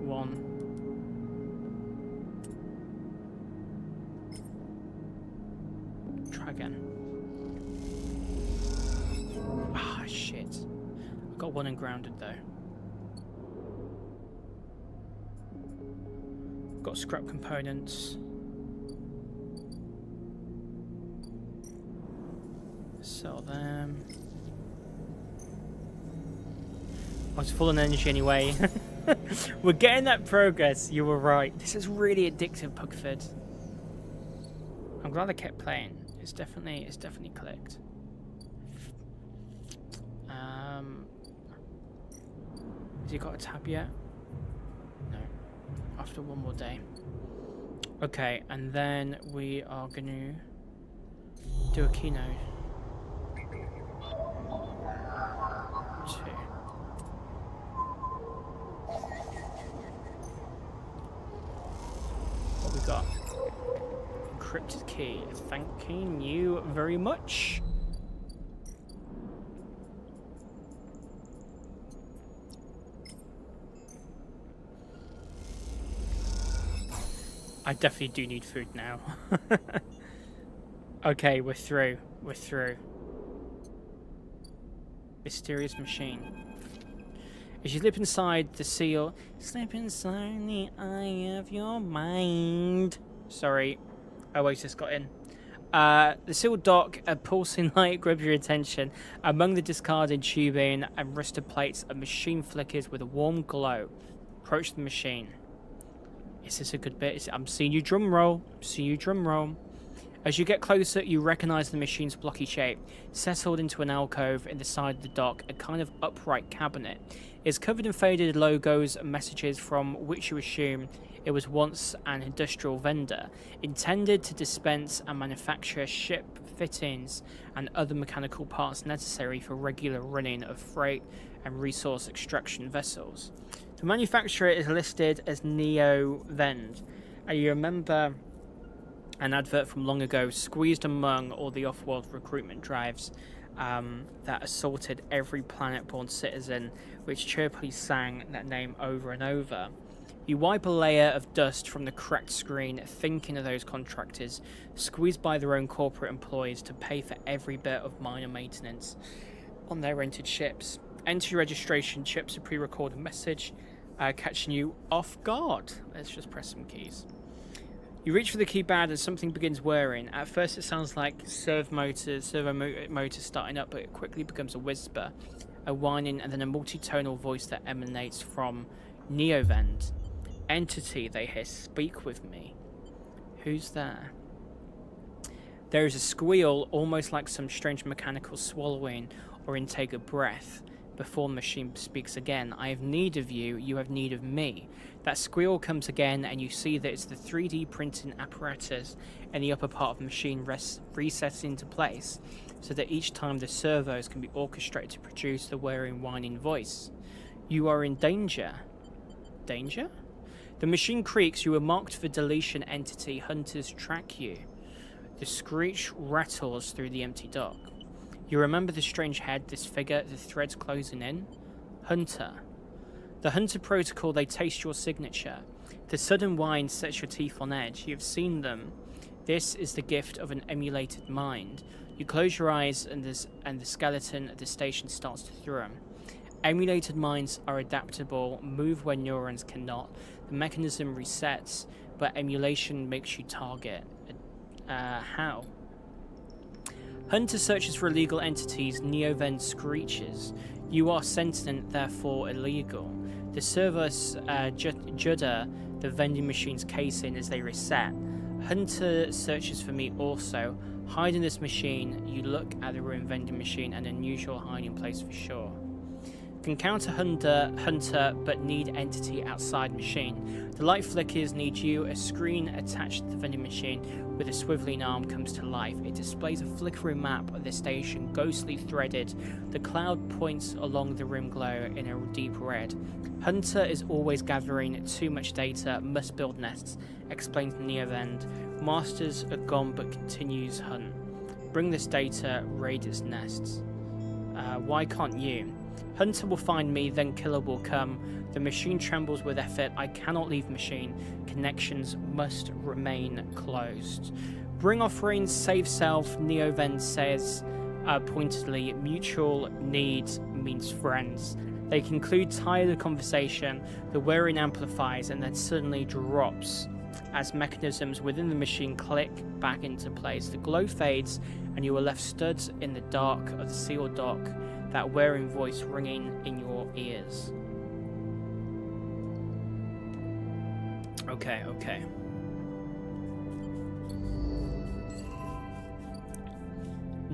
1. Try again. Ah, shit. I got 1 ungrounded though. Got scrap components. Sell them. I was full on energy anyway. We're getting that progress. You were right. This is really addictive, Pugford. I'm glad I kept playing. It's definitely clicked. Has he got a tab yet? No. After one more day. Okay, and then we are gonna do a keynote. 2. What we got? Encrypted key. Thanking you very much. I definitely do need food now. Okay, we're through. We're through. Mysterious machine. As you slip inside the seal, slip inside the eye of your mind. Sorry, Oasis got in. The sealed dock, a pulsing light grabs your attention. Among the discarded tubing and rusted plates, a machine flickers with a warm glow. Approach the machine. Is this a good bit? I'm seeing you drum roll. See you drum roll. As you get closer, you recognize the machine's blocky shape. Settled into an alcove in the side of the dock, a kind of upright cabinet. It's covered in faded logos and messages from which you assume it was once an industrial vendor, intended to dispense and manufacture ship fittings and other mechanical parts necessary for regular running of freight and resource extraction vessels. The manufacturer is listed as Neo Vend, and you remember an advert from long ago squeezed among all the off-world recruitment drives that assaulted every planet-born citizen, which cheerfully sang that name over and over. You wipe a layer of dust from the cracked screen, thinking of those contractors, squeezed by their own corporate employees to pay for every bit of minor maintenance on their rented ships. Enter your registration chips, a pre-recorded message, catching you off guard. Let's just press some keys. You reach for the keypad and something begins whirring. At first it sounds like servo motors starting up, but it quickly becomes a whisper, a whining, and then a multi-tonal voice that emanates from Neovend. Entity, they hiss, speak with me. Who's there? There is a squeal, almost like some strange mechanical swallowing or intake of breath. Before the machine speaks again, I have need of you, you have need of me. That squeal comes again, and you see that it's the 3D printing apparatus in the upper part of the machine resets into place, so that each time the servos can be orchestrated to produce the whirring, whining voice. You are in danger. Danger? The machine creaks. You are marked for deletion entity. Hunters track you. The screech rattles through the empty dock. You remember the strange head, this figure, the threads closing in? Hunter. The Hunter protocol, they taste your signature. The sudden whine sets your teeth on edge. You have seen them. This is the gift of an emulated mind. You close your eyes and the skeleton at the station starts to thrum. Emulated minds are adaptable, move when neurons cannot. The mechanism resets, but emulation makes you target. How? Hunter searches for illegal entities, Neovend screeches. You are sentient, therefore illegal. The servos judder the vending machine's casing as they reset. Hunter searches for me also. Hide in this machine, you look at the ruined vending machine, an unusual hiding place for sure. Encounter Hunter, but need entity outside machine. The light flickers, need you. A screen attached to the vending machine with a swiveling arm comes to life. It displays a flickering map of the station, ghostly threaded. The cloud points along the rim glow in a deep red. Hunter is always gathering too much data, must build nests, explains Neovend. Masters are gone but continues hunt. Bring this data, raid its nests. Why can't you? Hunter will find me, then killer will come. The machine trembles with effort. I cannot leave machine. Connections must remain closed. Bring offerings, save self, Neovend says pointedly. Mutual need means friends. They conclude, tired of conversation. The whirring amplifies and then suddenly drops as mechanisms within the machine click back into place. The glow fades and you are left stood in the dark of the sealed dock, that whirring voice ringing in your ears. Okay.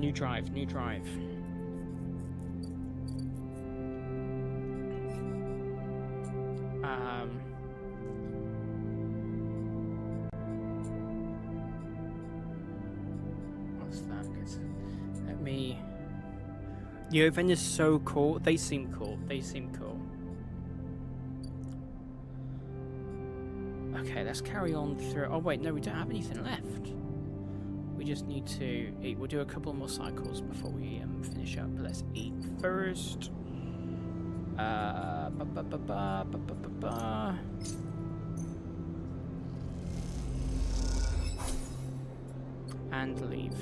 New drive, new drive. What's that? Let me. The event is so cool. They seem cool. They seem cool. Okay, let's carry on through. Oh wait, no, we don't have anything left. We just need to eat. We'll do a couple more cycles before we finish up. But let's eat first. And leave.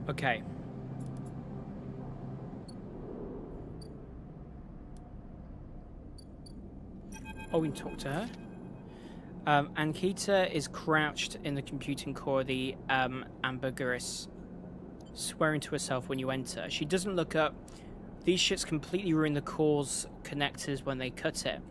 Okay. Oh, we can talk to her. Ankita is crouched in the computing core of the Ambergris, swearing to herself when you enter. She doesn't look up. These shits completely ruin the core's connectors when they cut it.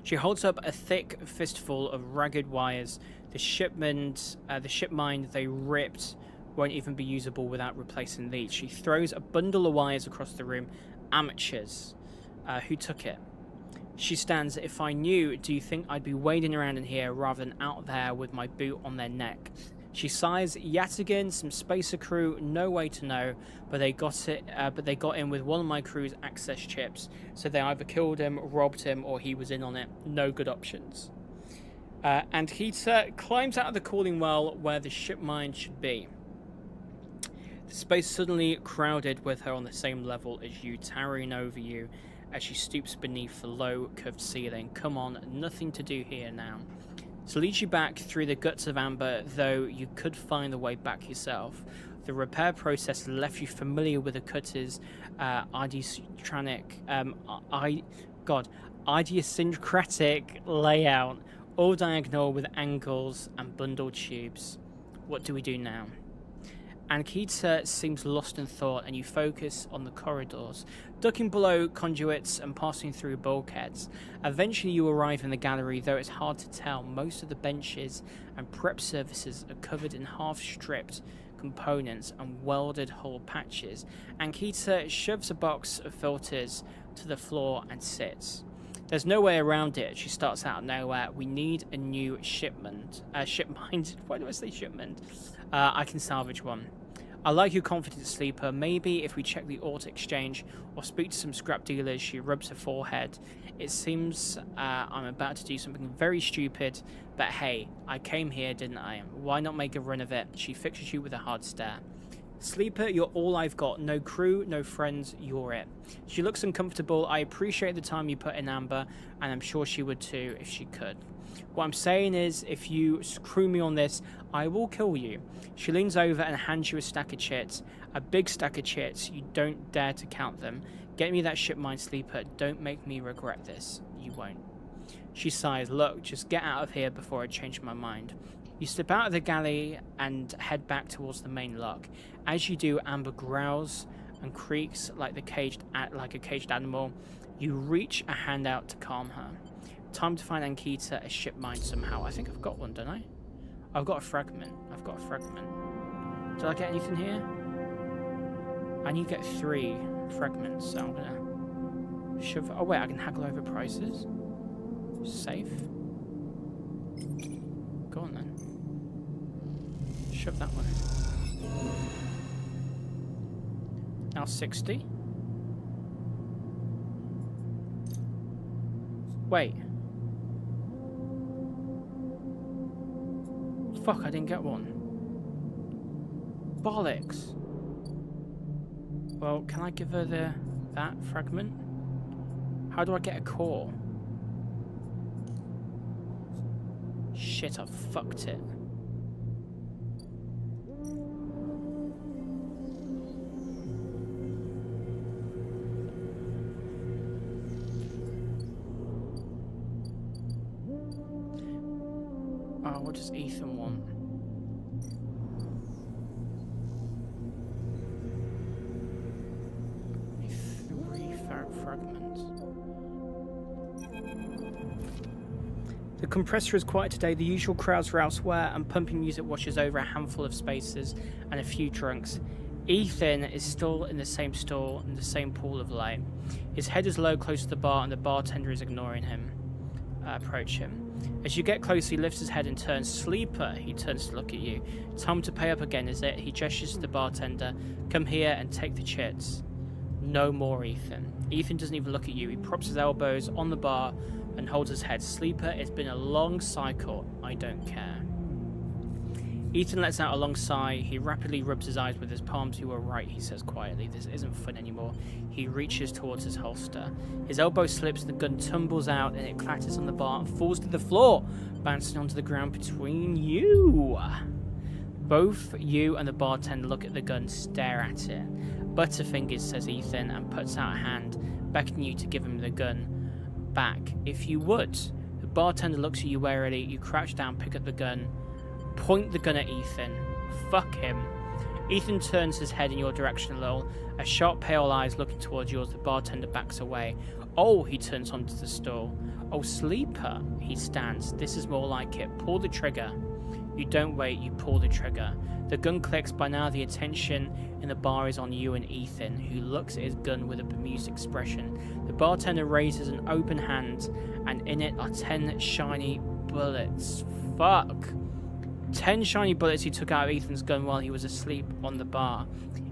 She holds up a thick fistful of ragged wires. The ship mind they ripped won't even be usable without replacing these. She throws a bundle of wires across the room. Amateurs. Who took it? She stands. If I knew, do you think I'd be wading around in here rather than out there with my boot on their neck? She sighs. Yet again, some spacer crew. No way to know, but they got it. But they got in with one of my crew's access chips, so they either killed him, robbed him, or he was in on it. No good options. And Hita climbs out of the cooling well where the ship mine should be. The space suddenly crowded with her on the same level as you, towering over you as she stoops beneath the low curved ceiling. Come on, nothing to do here now. So leads you back through the guts of Amber, though you could find the way back yourself. The repair process left you familiar with the cutter's idiosyncratic layout, all diagonal with angles and bundled tubes. What do we do now? Ankita seems lost in thought, and you focus on the corridors, ducking below conduits and passing through bulkheads. Eventually you arrive in the gallery, though it's hard to tell. Most of the benches and prep surfaces are covered in half-stripped components and welded hull patches. Ankita shoves a box of filters to the floor and sits. There's no way around it. She starts out of nowhere. We need a new shipment. Shipmind. Why do I say shipment? I can salvage one. I like your confident, Sleeper. Maybe if we check the auto exchange or speak to some scrap dealers. She rubs her forehead. It seems I'm about to do something very stupid, but hey, I came here, didn't I? Why not make a run of it? She fixes you with a hard stare. Sleeper, you're all I've got. No crew, no friends, you're it. She looks uncomfortable. I appreciate the time you put in, Amber, and I'm sure she would too if she could. What I'm saying is, if you screw me on this, I will kill you. She leans over and hands you a stack of chits. A big stack of chits. You don't dare to count them. Get me that ship mine, Sleeper. Don't make me regret this. You won't. She sighs. Look, just get out of here before I change my mind. You slip out of the galley and head back towards the main lock. As you do, Amber growls and creaks like a caged animal. You reach a hand out to calm her. Time to find Ankita a ship mine somehow. I think I've got one, don't I? I've got a fragment. Did I get anything here? I need to get 3 fragments, so I'm gonna shove. Oh wait, I can haggle over prices. Safe. Go on then. Shove that one in. Now 60. Wait. Fuck, I didn't get one. Bollocks. Well, can I give her that fragment? How do I get a core? Shit, I fucked it. Oh, what does Ethan want? fragment. The compressor is quiet today. The usual crowds are elsewhere, and pumping music washes over a handful of spaces and a few drunks. Ethan is still in the same stall in the same pool of light. His head is low close to the bar, and the bartender is ignoring him. Approach him. As you get close, he lifts his head and turns. Sleeper, he turns to look at you. Time to pay up again, is it? He gestures to the bartender. Come here and take the chits. No more, Ethan. Ethan doesn't even look at you. He props his elbows on the bar and holds his head. Sleeper, it's been a long cycle. I don't care. Ethan lets out a long sigh. He rapidly rubs his eyes with his palms. You were right, he says quietly. This isn't fun anymore. He reaches towards his holster. His elbow slips, the gun tumbles out, and it clatters on the bar and falls to the floor, bouncing onto the ground between you. Both you and the bartender look at the gun, stare at it. Butterfingers, says Ethan, and puts out a hand, beckoning you to give him the gun back, if you would. The bartender looks at you warily. You crouch down, pick up the gun, point the gun at Ethan. Fuck him. Ethan turns his head in your direction a little. A sharp, pale eyes looking towards yours. The bartender backs away. Oh, he turns onto the stool. Oh, Sleeper. He stands. This is more like it. Pull the trigger. You don't wait, you pull the trigger. The gun clicks. By now, the attention in the bar is on you and Ethan, who looks at his gun with a bemused expression. The bartender raises an open hand, and in it are 10 shiny bullets. Fuck. 10 shiny bullets he took out of Ethan's gun while he was asleep on the bar.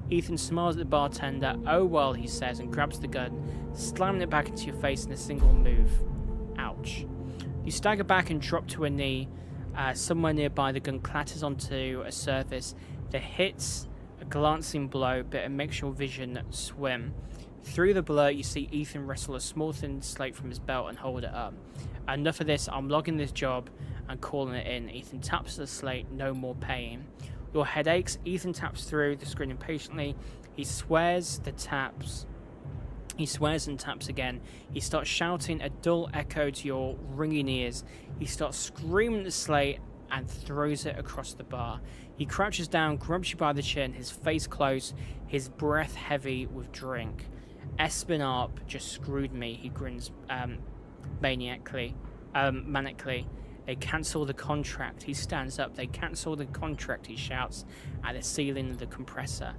Ethan smiles at the bartender. Oh well, he says, and grabs the gun, slamming it back into your face in a single move. Ouch. You stagger back and drop to a knee. Somewhere nearby, the gun clatters onto a surface that hits a glancing blow, but it makes your vision swim. Through the blur, you see Ethan wrestle a small thin slate from his belt and hold it up. Enough of this, I'm logging this job and calling it in. Ethan taps the slate, no more paying. Your head aches. Ethan taps through the screen impatiently. He swears and taps again. He starts shouting a dull echo to your ringing ears. He starts screaming at the slate and throws it across the bar. He crouches down, grabs you by the chin, his face close, his breath heavy with drink. Espinarp just screwed me, he grins manically. They cancel the contract. He stands up. They cancel the contract, he shouts at the ceiling of the compressor.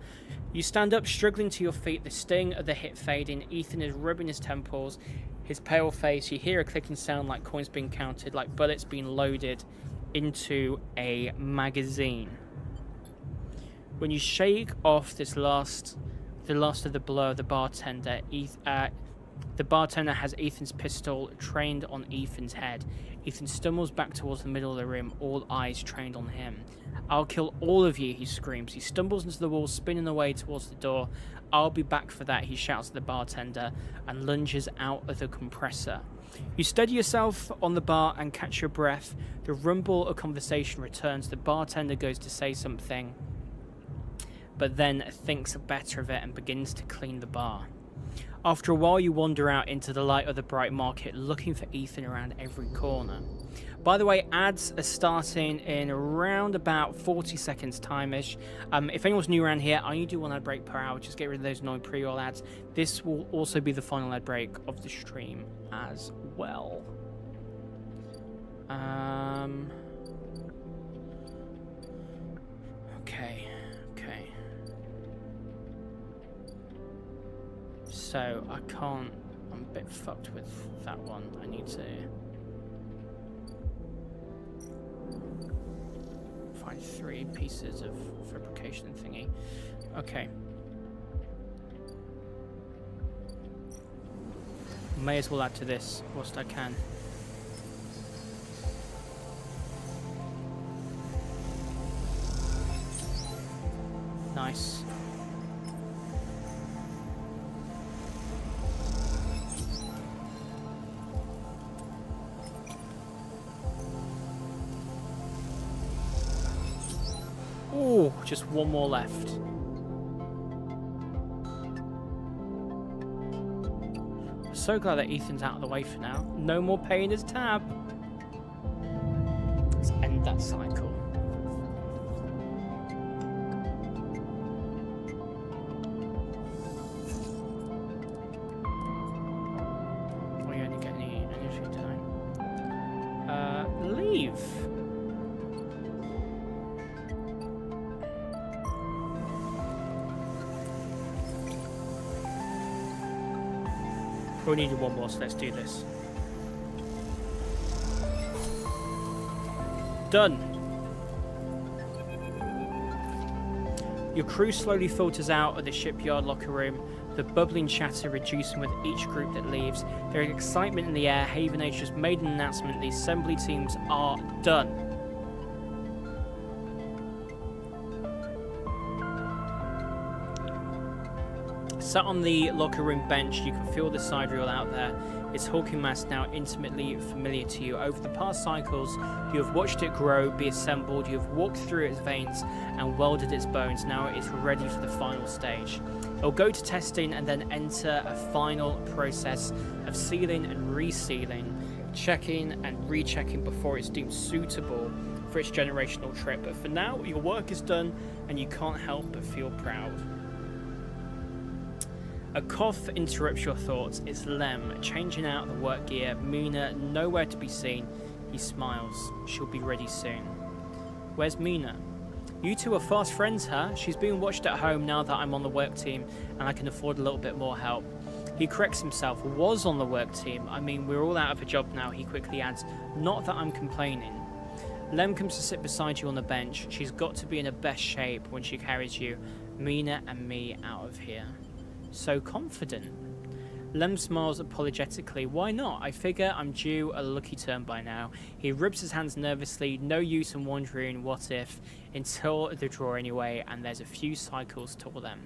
You stand up, struggling to your feet, the sting of the hit fading. Ethan is rubbing his temples, his pale face. You hear a clicking sound like coins being counted, like bullets being loaded into a magazine. When you shake off the last of the blow of the bartender, the bartender has Ethan's pistol trained on Ethan's head. Ethan stumbles back towards the middle of the room, all eyes trained on him. I'll kill all of you, he screams. He stumbles into the wall, spinning away towards the door. I'll be back for that, he shouts at the bartender, and lunges out of the compressor. You steady yourself on the bar and catch your breath. The rumble of conversation returns. The bartender goes to say something, but then thinks better of it and begins to clean the bar. After a while, you wander out into the light of the bright market, looking for Ethan around every corner. By the way, ads are starting in around about 40 seconds time-ish. If anyone's new around here, I only do one ad break per hour. Just get rid of those annoying pre-roll ads. This will also be the final ad break of the stream as well. Okay. So, I can't... I'm a bit fucked with that one. I need to... find 3 pieces of fabrication thingy. Okay. May as well add to this whilst I can. Nice. Ooh, just one more left. I'm so glad that Ethan's out of the way for now. No more paying his tab. Let's end that cycle. leave. We needed one more, so let's do this. Done. Your crew slowly filters out of the shipyard locker room, the bubbling chatter reducing with each group that leaves. There is excitement in the air. Haven Age just made an announcement. The assembly teams are done. Sat on the locker room bench, you can feel the sidereal out there. Its hulking mass now intimately familiar to you. Over the past cycles, you have watched it grow, be assembled, you have walked through its veins and welded its bones. Now it is ready for the final stage. It will go to testing and then enter a final process of sealing and resealing, checking and rechecking before it's deemed suitable for its generational trip. But for now, your work is done and you can't help but feel proud. A cough interrupts your thoughts. It's Lem, changing out the work gear. Mina, nowhere to be seen. He smiles. She'll be ready soon. Where's Mina? You two are fast friends, huh? She's being watched at home now that I'm on the work team and I can afford a little bit more help. He corrects himself. Was on the work team. I mean, we're all out of a job now, he quickly adds. Not that I'm complaining. Lem comes to sit beside you on the bench. She's got to be in her best shape when she carries you, Mina and me, out of here. So confident. Lem smiles apologetically. Why not? I figure I'm due a lucky turn by now. He rubs his hands nervously. No use in wondering what if, until the draw anyway, and there's a few cycles till then.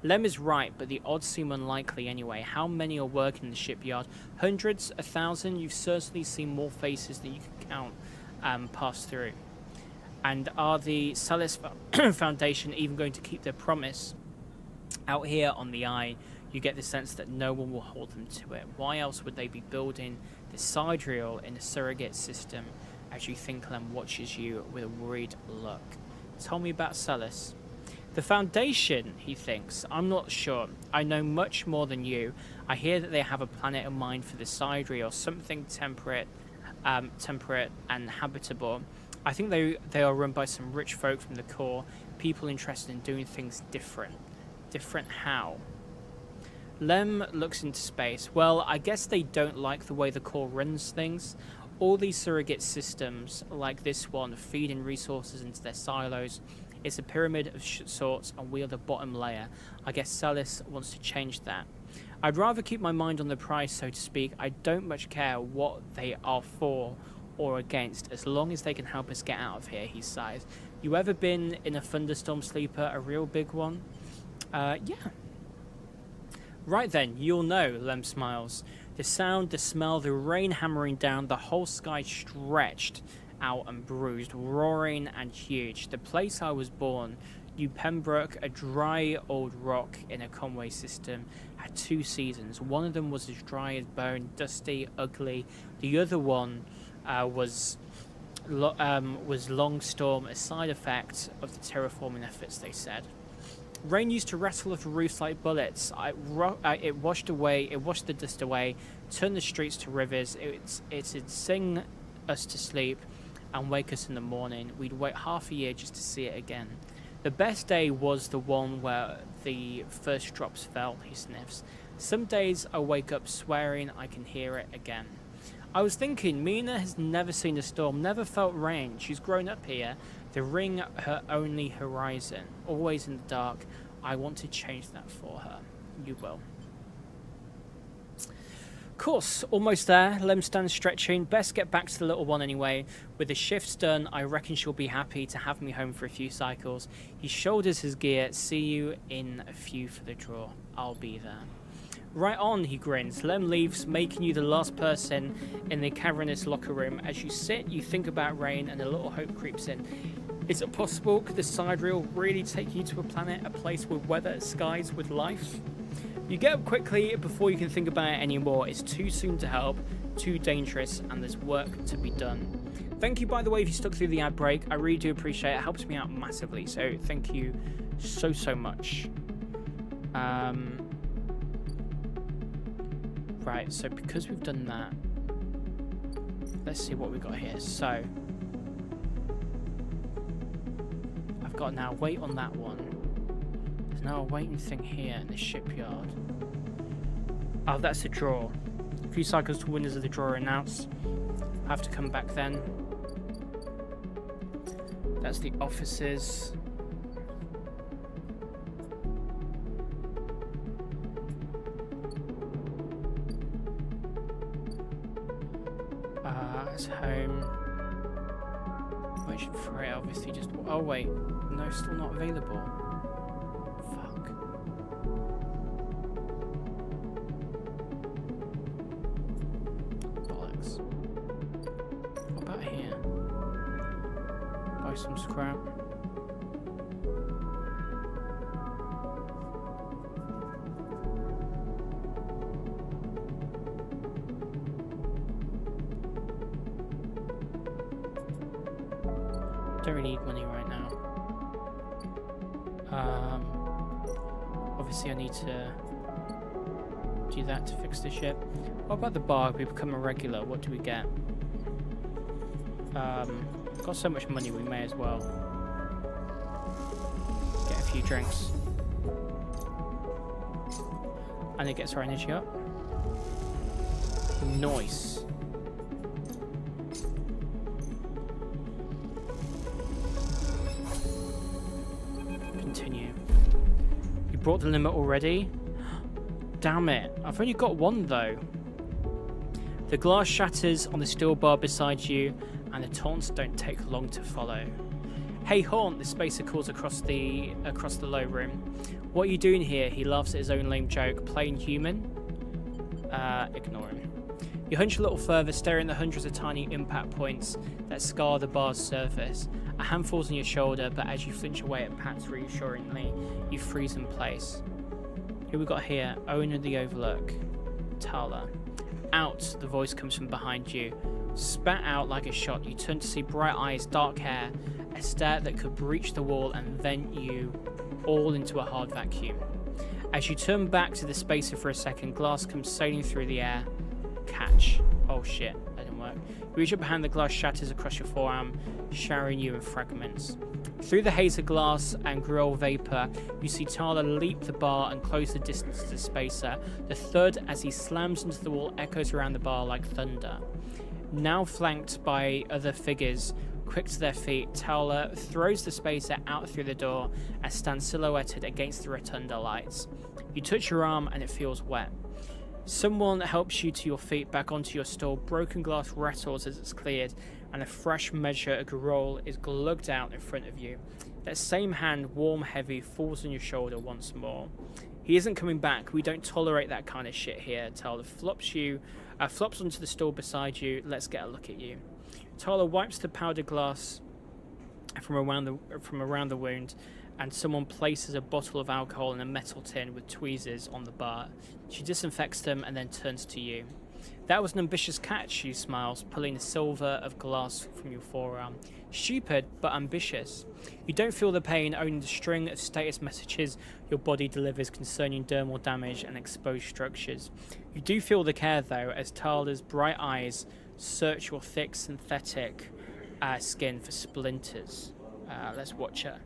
Lem is right, but the odds seem unlikely anyway. How many are working in the shipyard? Hundreds? 1,000? You've certainly seen more faces than you can count pass through. And are the Salis Foundation even going to keep their promise? Out here on the Eye, you get the sense that no one will hold them to it. Why else would they be building the sidereal in a surrogate system as you think Lem watches you with a worried look? Tell me about Salis. The Foundation, he thinks. I'm not sure. I know much more than you. I hear that they have a planet in mind for the sidereal, something temperate and habitable. I think they are run by some rich folk from the core, people interested in doing things different. Different how? Lem looks into space. Well, I guess they don't like the way the core runs things. All these surrogate systems, like this one, feeding resources into their silos. It's a pyramid of sorts, and we are the bottom layer. I guess Salis wants to change that. I'd rather keep my mind on the prize, so to speak. I don't much care what they are for or against, as long as they can help us get out of here, he sighs. You ever been in a thunderstorm sleeper, a real big one? Yeah. Right then, you'll know, Lem smiles. The sound, the smell, the rain hammering down, the whole sky stretched out and bruised, roaring and huge. The place I was born, New Pembroke, a dry old rock in a Conway system, had 2 seasons. One of them was as dry as bone, dusty, ugly. The other one was long storm, a side effect of the terraforming efforts, they said. Rain used to rattle off the roofs like bullets. It washed the dust away, turned the streets to rivers. It'd sing us to sleep and wake us in the morning. We'd wait half a year just to see it again. The best day was the one where the first drops fell, he sniffs. Some days I wake up swearing I can hear it again. I was thinking, Mina has never seen a storm, never felt rain. She's grown up here. The ring, her only horizon, always in the dark. I want to change that for her. You will. Course, almost there. Lem stands stretching. Best get back to the little one anyway. With the shifts done, I reckon she'll be happy to have me home for a few cycles. He shoulders his gear. See you in a few for the draw. I'll be there. Right on, he grins. Lem leaves, making you the last person in the cavernous locker room. As you sit, you think about Rain, and a little hope creeps in. Is it possible? Could the sidereal really take you to a planet, a place with weather, skies, with life? You get up quickly before you can think about it anymore. It's too soon to help, too dangerous, and there's work to be done. Thank you, by the way, if you stuck through the ad break. I really do appreciate it. It helps me out massively, so thank you so much. Right, so because we've done that, let's see what we got here. So I've got now wait on that one. There's now a waiting thing here in the shipyard. Oh, that's a draw. A few cycles to winners of the draw announced. I have to come back then. That's the offices. It's home. Waiting for it, obviously just... Oh wait, no, still not available. Fuck. Bollocks. What about here? Buy some scrap. Don't really need money right now. Obviously I need to do that to fix the ship. What about the bar? We become a regular. What do we get? We've got so much money we may as well get a few drinks. And it gets our energy up. Nice. Continue. You brought the limit already? Damn it. I've only got one though. The glass shatters on the steel bar beside you, and the taunts don't take long to follow. Hey Haunt, the spacer calls across the low room. What are you doing here? He laughs at his own lame joke. Playing human? Ignore him. You hunch a little further, staring at the hundreds of tiny impact points that scar the bar's surface. A hand falls on your shoulder, but as you flinch away it pats reassuringly. You freeze in place. Who we got here? Owner of the Overlook. Tala. Out, the voice comes from behind you. Spat out like a shot, you turn to see bright eyes, dark hair, a stare that could breach the wall and vent you all into a hard vacuum. As you turn back to the spacer for a second, glass comes sailing through the air. Catch. Oh shit, that didn't work. You reach up a hand, the glass shatters across your forearm, showering you in fragments. Through the haze of glass and grill vapor, you see Tala leap the bar and close the distance to the spacer. The thud as he slams into the wall echoes around the bar like thunder. Now flanked by other figures, quick to their feet, Tala throws the spacer out through the door and stands silhouetted against the rotunda lights. You touch your arm and it feels wet. Someone helps you to your feet, back onto your stall. Broken glass rattles as it's cleared, and a fresh measure of Garol is glugged out in front of you. That same hand, warm, heavy, falls on your shoulder once more. He isn't coming back. We don't tolerate that kind of shit here. Tala flops onto the stool beside you. Let's get a look at you. Tala wipes the powdered glass from around the wound, and someone places a bottle of alcohol in a metal tin with tweezers on the bar. She disinfects them and then turns to you. That was an ambitious catch, she smiles, pulling a silver of glass from your forearm. Stupid, but ambitious. You don't feel the pain, only the string of status messages your body delivers concerning dermal damage and exposed structures. You do feel the care, though, as Tala's bright eyes search your thick synthetic skin for splinters. Let's watch her.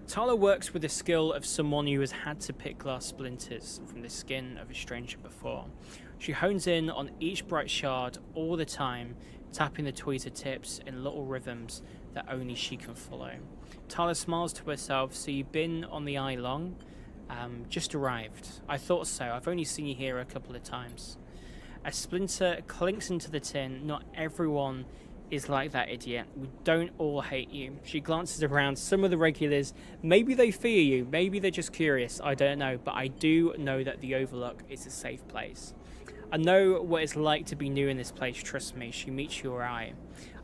Tala works with the skill of someone who has had to pick glass splinters from the skin of a stranger before. She hones in on each bright shard all the time, tapping the tweezer tips in little rhythms that only she can follow. Tala smiles to herself. So you've been on the eye long? Just arrived. I thought so. I've only seen you here a couple of times. A splinter clinks into the tin. Not everyone is like that, idiot. We don't all hate you. She glances around. Some of the regulars, maybe they fear you, maybe they're just curious, I don't know, but I do know that the Overlook is a safe place. I know what it's like to be new in this place, trust me. She meets your eye.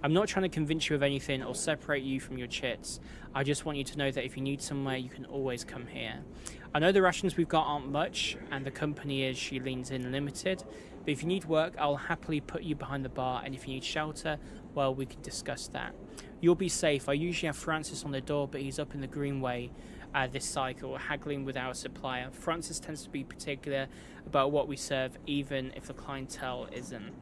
I'm not trying to convince you of anything or separate you from your chits. I just want you to know that if you need somewhere, you can always come here. I know the rations we've got aren't much, and the company is, she leans in, limited, but if you need work, I'll happily put you behind the bar, and if you need shelter, well, we can discuss that. You'll be safe. I usually have Francis on the door, but he's up in the Greenway this cycle, haggling with our supplier. Francis tends to be particular about what we serve, even if the clientele isn't.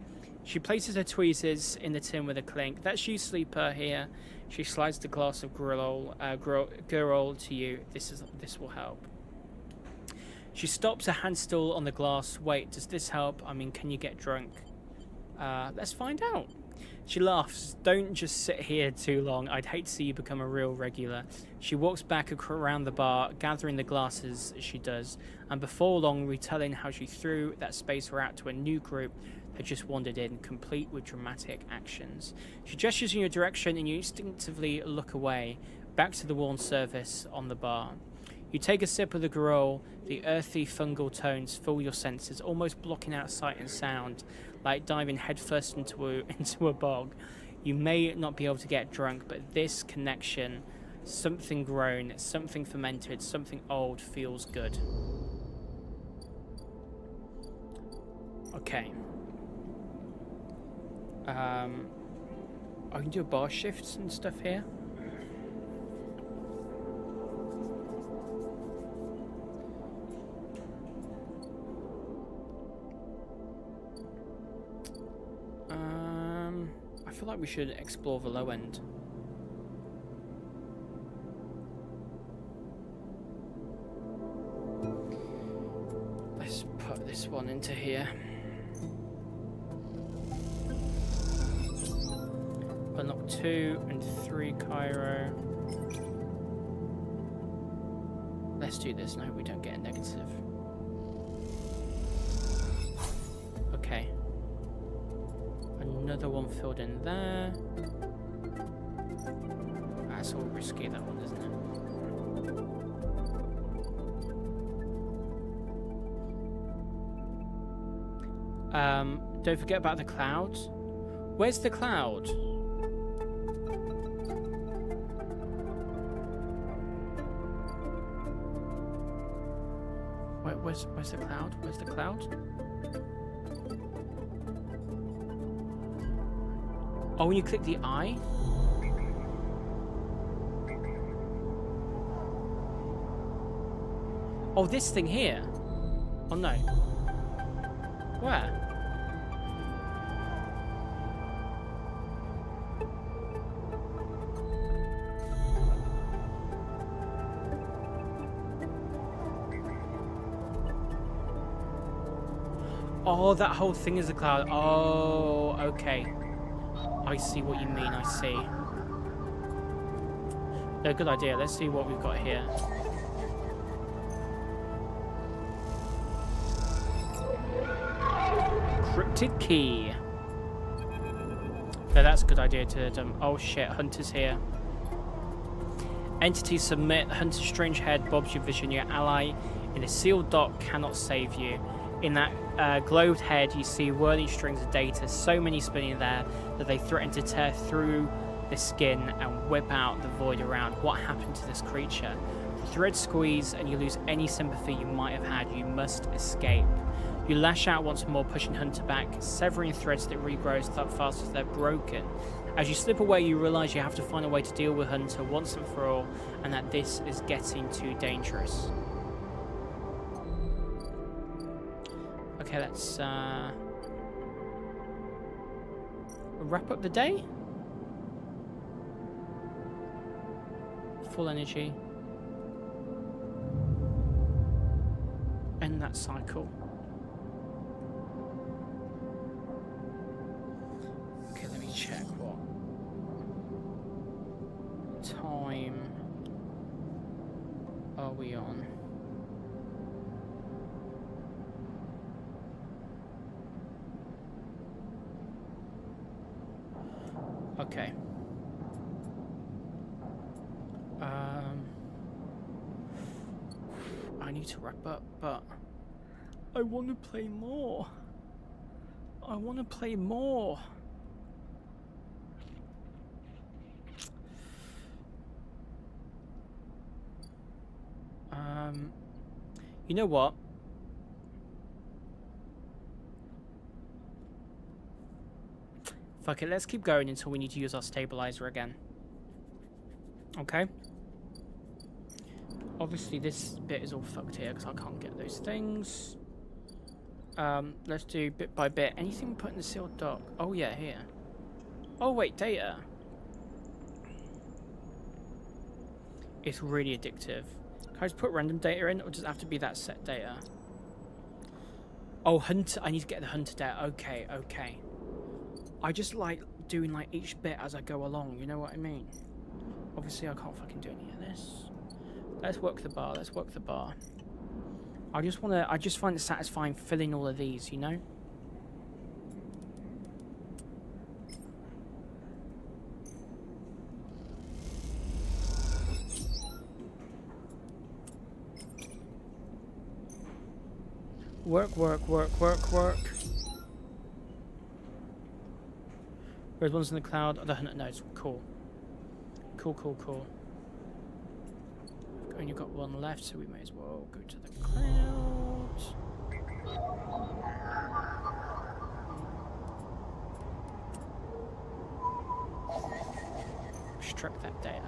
She places her tweezers in the tin with a clink. That's you, sleeper. Here, she slides the glass of Gurol to you. This will help. She stops, a hand still on the glass. Wait, does this help? I mean, can you get drunk? Let's find out. She laughs. Don't just sit here too long. I'd hate to see you become a real regular. She walks back around the bar, gathering the glasses as she does, and before long retelling how she threw that spacer out to a new group that just wandered in, complete with dramatic actions. She gestures in your direction and you instinctively look away, back to the worn surface on the bar. You take a sip of the Gurol. The earthy fungal tones fill your senses, almost blocking out sight and sound, like diving headfirst into a bog. You may not be able to get drunk, but this connection, something grown, something fermented, something old, feels good. Okay. I can do bar shifts and stuff here. I feel like we should explore the low end. Let's put this one into here. Unlock 2 and 3 Cairo. Let's do this. No, we don't get a negative. Okay. Another one filled in there. That's all risky, that one, isn't it? Don't forget about the clouds. Where's the cloud? Where's the cloud? Where's the cloud? Oh, when you click the eye? Oh, this thing here? Oh, no. Where? Oh, that whole thing is a cloud. Oh, okay. I see what you mean, I see. No, good idea. Let's see what we've got here. Cryptid key. No, that's a good idea to dump. Oh shit, Hunter's here. Entity submit. Hunter's strange head bobs your vision. Your ally in a sealed dock cannot save you. In that globed head, you see whirling strings of data, so many spinning there that they threaten to tear through the skin and whip out the void around. What happened to this creature? The threads squeeze and you lose any sympathy you might have had. You must escape. You lash out once more, pushing Hunter back, severing threads that regrow fast as they're broken. As you slip away, you realise you have to find a way to deal with Hunter once and for all, and that this is getting too dangerous. Okay, let's wrap up the day. Full energy. End that cycle. Okay, let me check what time are we on. Okay. I need to wrap up, but I want to play more. I want to play more. You know what? Fuck it, let's keep going until we need to use our stabilizer again. Okay? Obviously this bit is all fucked here because I can't get those things. Let's do bit by bit. Anything we put in the sealed dock? Oh yeah, here. Oh wait, data. It's really addictive. Can I just put random data in, or does it have to be that set data? Oh, hunter. I need to get the hunter data. Okay, okay. I just like doing like each bit as I go along. You know what I mean? Obviously, I can't fucking do any of this. Let's work the bar. Let's work the bar. I just find it satisfying filling all of these. You know. Work, work, work, work, work. Red one's in the cloud, other hunter nodes. Cool. Cool, cool, cool. We've only got one left, so we may as well go to the clouds. Extract that data.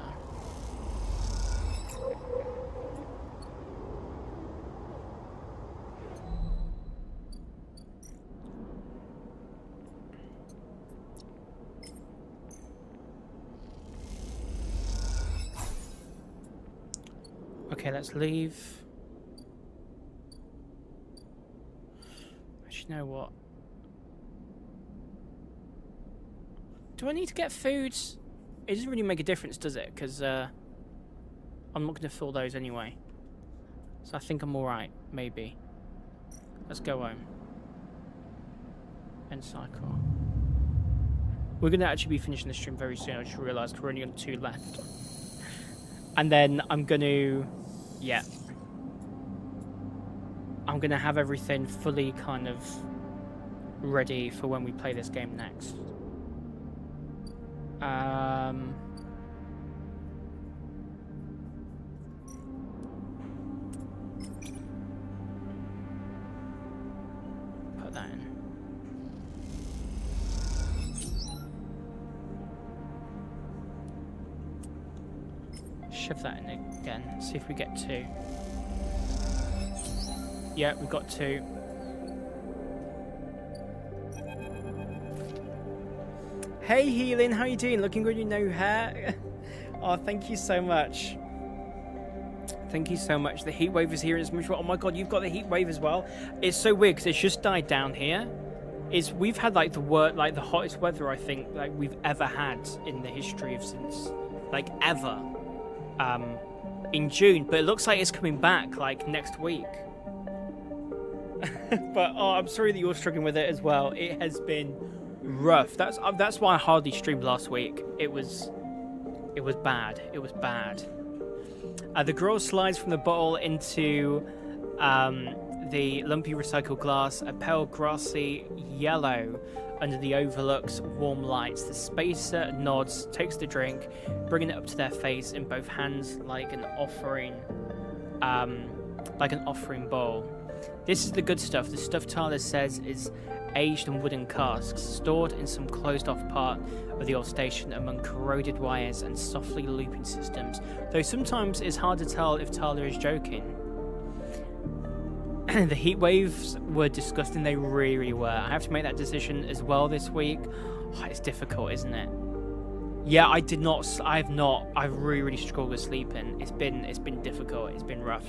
Okay, let's leave. Actually, you know what? Do I need to get food? It doesn't really make a difference, does it? Because I'm not going to fill those anyway. So I think I'm alright, maybe. Let's go home. End cycle. We're going to actually be finishing the stream very soon. I just realised we're only got 2 left. And then I'm going to... Yeah. I'm going to have everything fully kind of ready for when we play this game next. Put that in. Shove that in again. See if we get 2. Yeah, we've got 2. Hey Healing, how you doing? Looking good, you know hair. Oh, thank you so much. Thank you so much. The heat wave is here in Smooth. Oh my god, you've got the heat wave as well. It's so weird because it's just died down here. We've had like the hottest weather I think like we've ever had in the history of since like ever. In June, but it looks like it's coming back like next week. But oh, I'm sorry that you're struggling with it as well. It has been rough. That's why I hardly streamed last week. It was bad. It was bad. The girl slides from the bottle into the lumpy recycled glass, a pale grassy yellow under the overlook's warm lights. The spacer nods, takes the drink, bringing it up to their face in both hands like an offering bowl. This is the good stuff. The stuff Tyler says is aged in wooden casks, stored in some closed-off part of the old station among corroded wires and softly looping systems, though sometimes it's hard to tell if Tyler is joking. The heat waves were disgusting. They really, really were. I have to make that decision as well this week. Oh, it's difficult, isn't it? Yeah, I've really, really struggled with sleeping. It's been difficult. It's been rough.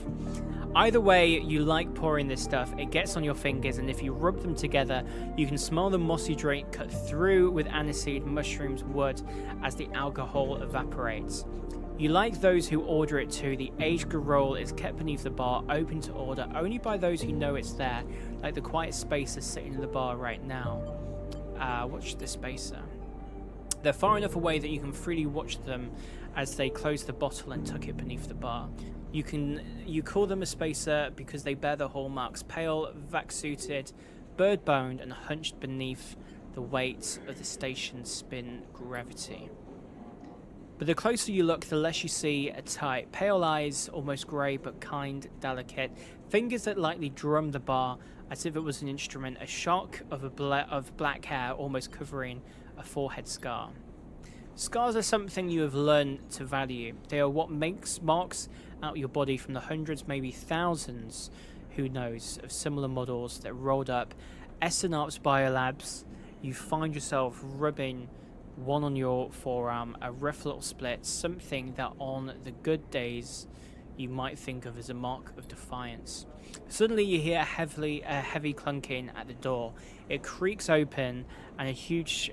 Either way, you like pouring this stuff. It gets on your fingers, and if you rub them together, you can smell the mossy drink cut through with aniseed, mushrooms, wood as the alcohol evaporates. You like those who order it too. The aged roll is kept beneath the bar, open to order only by those who know it's there, like the quiet spacer sitting in the bar right now. Watch the spacer. They're far enough away that you can freely watch them as they close the bottle and tuck it beneath the bar. You call them a spacer because they bear the hallmarks: pale, vac-suited, bird-boned, and hunched beneath the weight of the station's spin gravity. But the closer you look, the less you see a type. Pale eyes, almost grey but kind, delicate. Fingers that lightly drum the bar as if it was an instrument. A shock of black hair almost covering a forehead scar. Scars are something you have learned to value. They are what marks out your body from the hundreds, maybe thousands, who knows, of similar models that rolled up. SNOP's Biolabs, you find yourself rubbing one on your forearm, a rough little split, something that on the good days you might think of as a mark of defiance. Suddenly you hear a heavy clunking at the door. It creaks open and a huge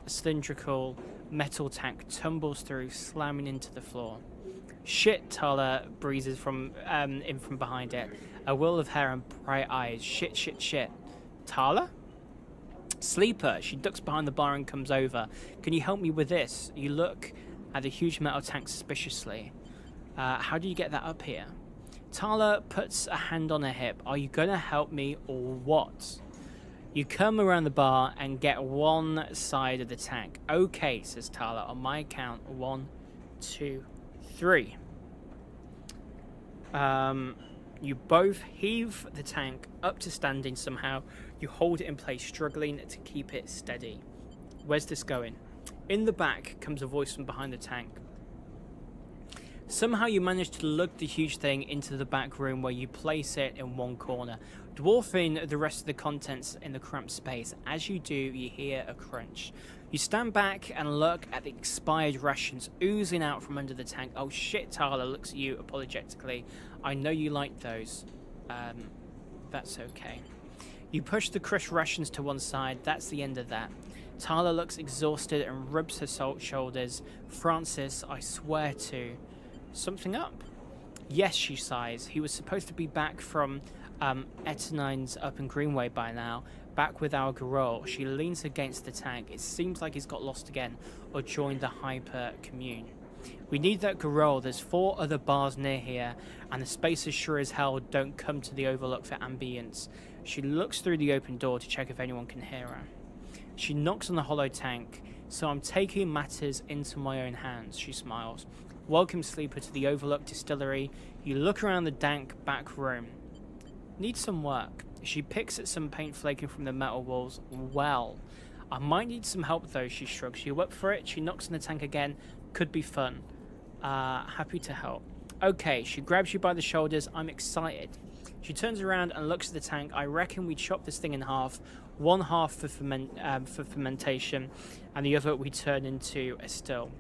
cylindrical metal tank tumbles through, slamming into the floor. Shit, Tala breezes from in from behind it, a whirl of hair and bright eyes. Shit, shit, shit. Tala? Sleeper. She ducks behind the bar and comes over. Can you help me with this? You look at the huge metal tank suspiciously. How do you get that up here? Tala puts a hand on her hip. Are you gonna help me or what? You come around the bar and get one side of the tank. Okay, says Tala. On my count, 1, 2, 3. You both heave the tank up to standing somehow. You hold it in place, struggling to keep it steady. Where's this going? In the back comes a voice from behind the tank. Somehow you manage to lug the huge thing into the back room where you place it in one corner, dwarfing the rest of the contents in the cramped space. As you do, you hear a crunch. You stand back and look at the expired rations oozing out from under the tank. Oh shit, Tala looks at you apologetically. I know you like those. That's okay. You push the crushed rations to one side. That's the end of that. Tala looks exhausted and rubs her shoulders. Francis, I swear to... Something up? Yes, she sighs. He was supposed to be back from Etanine's up in Greenway by now, back with our Garol. She leans against the tank. It seems like he's got lost again or joined the hyper commune. We need that Garol. There's 4 other bars near here, and the spacers sure as hell don't come to the overlook for ambience. She looks through the open door to check if anyone can hear her. She knocks on the hollow tank. So I'm taking matters into my own hands, she smiles. Welcome, Sleeper, to the Overlook Distillery. You look around the dank back room. Need some work. She picks at some paint flaking from the metal walls. Well, I might need some help though, she shrugs. You up for it? She knocks on the tank again. Could be fun. Happy to help. Okay, she grabs you by the shoulders. I'm excited. She turns around and looks at the tank. I reckon we chop this thing in half. One half for fermentation, and the other we turn into a still.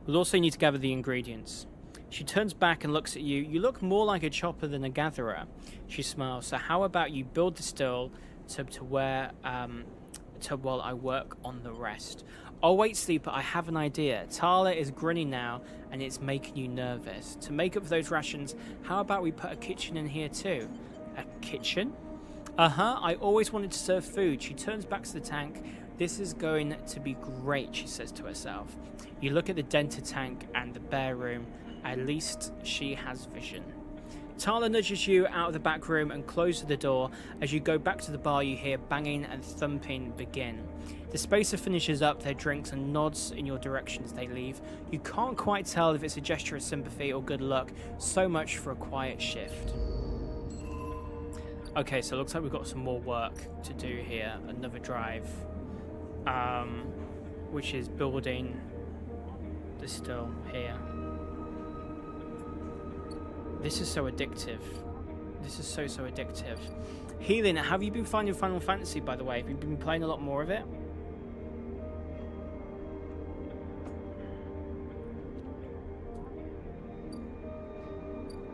We'll also need to gather the ingredients. She turns back and looks at you. You look more like a chopper than a gatherer. She smiles. So how about you build the still while I work on the rest? Oh wait, Sleeper, I have an idea. Tala is grinning now, and it's making you nervous. To make up for those rations, how about we put a kitchen in here too? A kitchen? I always wanted to serve food. She turns back to the tank. This is going to be great, she says to herself. You look at the dented tank and the bare room. At least she has vision. Tala nudges you out of the back room and closes the door. As you go back to the bar, you hear banging and thumping begin. The spacer finishes up their drinks and nods in your direction as they leave. You can't quite tell if it's a gesture of sympathy or good luck. So much for a quiet shift. Okay, so it looks like we've got some more work to do here. Another drive. Which is building the still here. This is so addictive. This is so addictive. Healing, have you been finding Final Fantasy, by the way? Have you been playing a lot more of it?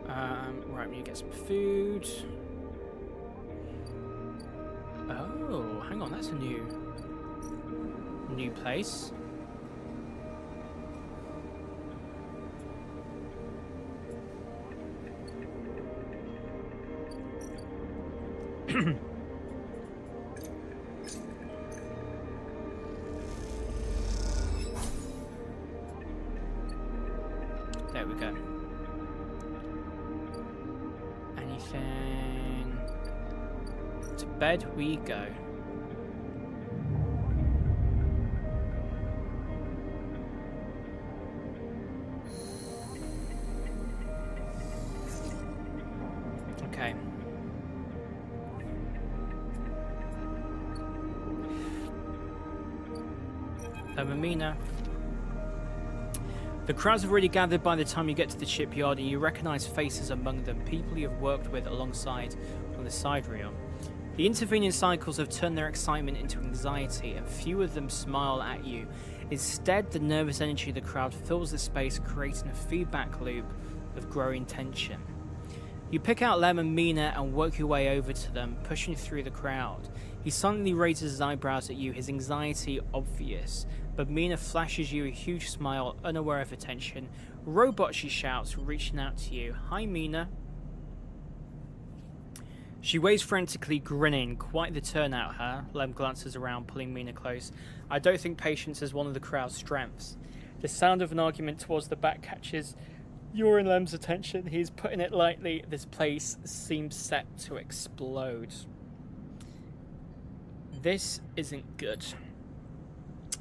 Right, we need to get some food. Oh, hang on, that's a new place. There we go. Anything? To bed we go. Okay. Mamina. The crowds have already gathered by the time you get to the shipyard, and you recognize faces among them, people you have worked with alongside on the sidereal. The intervening cycles have turned their excitement into anxiety, and few of them smile at you. Instead, the nervous energy of the crowd fills the space, creating a feedback loop of growing tension. You pick out Lem and Mina and work your way over to them, pushing through the crowd. He suddenly raises his eyebrows at you, his anxiety obvious, but Mina flashes you a huge smile, unaware of attention. "Robot," she shouts, reaching out to you. "Hi, Mina." She waves frantically, grinning. Quite the turnout, huh? Lem glances around, pulling Mina close. "I don't think patience is one of the crowd's strengths." The sound of an argument towards the back catches your and Lem's attention. He's putting it lightly. This place seems set to explode. This isn't good.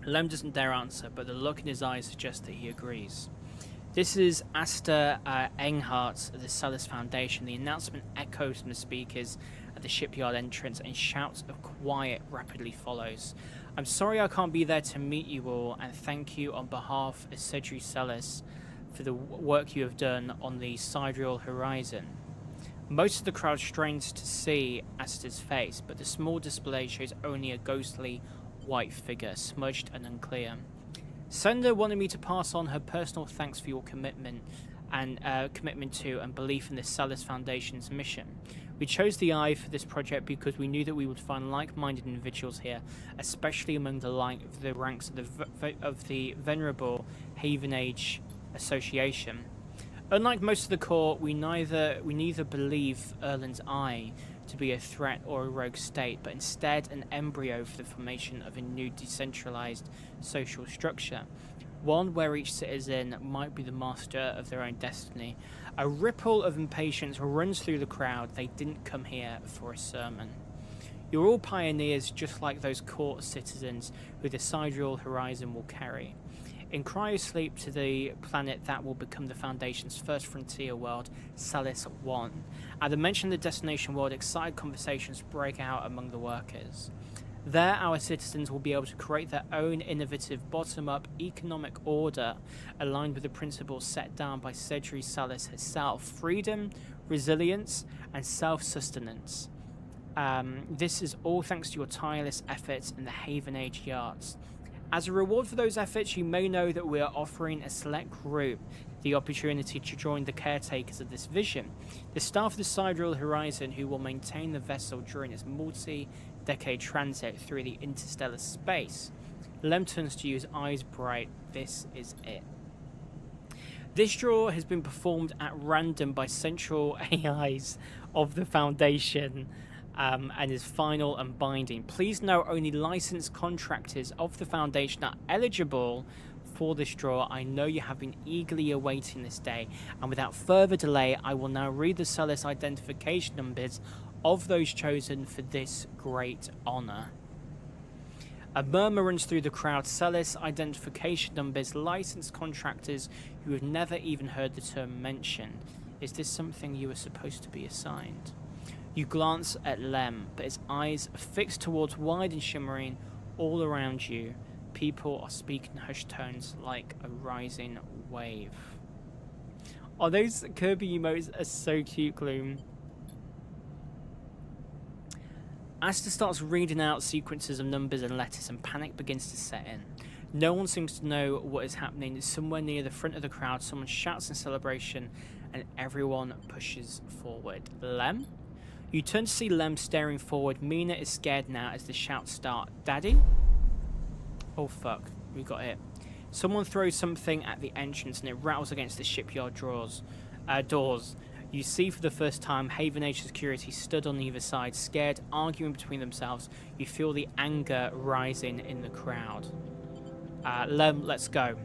Lem doesn't dare answer, but the look in his eyes suggests that he agrees. This is Asta Enghart of the Sellers Foundation. The announcement echoes from the speakers at the shipyard entrance, and shouts of quiet rapidly follows. "I'm sorry I can't be there to meet you all, and thank you on behalf of Cedric Sellers for the work you have done on the sidereal horizon." Most of the crowd strains to see Asta's face, but the small display shows only a ghostly white figure, smudged and unclear. "Sender wanted me to pass on her personal thanks for your commitment to and belief in the Sellers Foundation's mission. We chose the Eye for this project because we knew that we would find like-minded individuals here, especially among the ranks of the venerable Haven Age Association. Unlike most of the Corps, we neither believe Erlin's Eye to be a threat or a rogue state, but instead an embryo for the formation of a new decentralized social structure, one where each citizen might be the master of their own destiny." A ripple of impatience runs through the crowd. They didn't come here for a sermon. You're all pioneers, just like those Court citizens who the sidereal horizon will carry. In cryosleep to the planet that will become the Foundation's first frontier world, Salis 1. At the mention of the destination world, excited conversations break out among the workers. There, our citizens will be able to create their own innovative bottom-up economic order aligned with the principles set down by Cedric Salis herself: freedom, resilience, and self-sustenance. This is all thanks to your tireless efforts in the Haven Age yards. As a reward for those efforts, you may know that we are offering a select group the opportunity to join the caretakers of this vision, the staff of the Sidereal Horizon, who will maintain the vessel during its multi-decade transit through the interstellar space. Lem turns to you, his eyes bright. This is it. This draw has been performed at random by central AIs of the Foundation, and is final and binding. Please note, only licensed contractors of the Foundation are eligible for this draw. I know you have been eagerly awaiting this day, and without further delay, I will now read the Sellers identification numbers of those chosen for this great honor. A murmur runs through the crowd. Sellers identification numbers, licensed contractors who have never even heard the term mentioned. Is this something you were supposed to be assigned? You glance at Lem, but his eyes are fixed towards wide and shimmering all around you. People are speaking hushed tones like a rising wave. Oh, those Kirby emotes are so cute, Gloom. Asta starts reading out sequences of numbers and letters, and panic begins to set in. No one seems to know what is happening. Somewhere near the front of the crowd, someone shouts in celebration, and everyone pushes forward. Lem? You turn to see Lem staring forward. Mina is scared now as the shouts start. Daddy? Oh fuck, we got hit. Someone throws something at the entrance and it rattles against the shipyard doors. You see for the first time Haven Age security stood on either side, scared, arguing between themselves. You feel the anger rising in the crowd. Lem, let's go.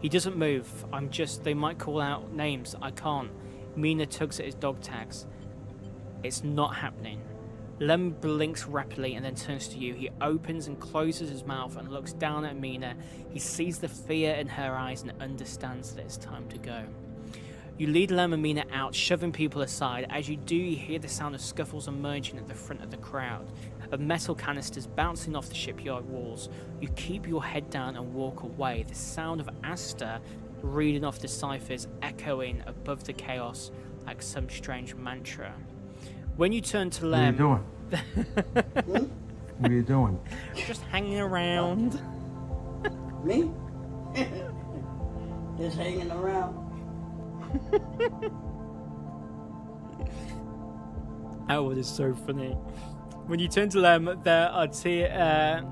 He doesn't move. They might call out names. I can't. Mina tugs at his dog tags. It's not happening. Lem blinks rapidly and then turns to you. He opens and closes his mouth and looks down at Mina. He sees the fear in her eyes and understands that it's time to go. You lead Lem and Mina out, shoving people aside. As you do, you hear the sound of scuffles emerging at the front of the crowd, of metal canisters bouncing off the shipyard walls. You keep your head down and walk away. The sound of Asta reading off the ciphers echoing above the chaos like some strange mantra. When you turn to Lem... What are you doing? What are you doing? Just hanging around. Me? Just hanging around. Oh, it is so funny. When you turn to Lem, there are tear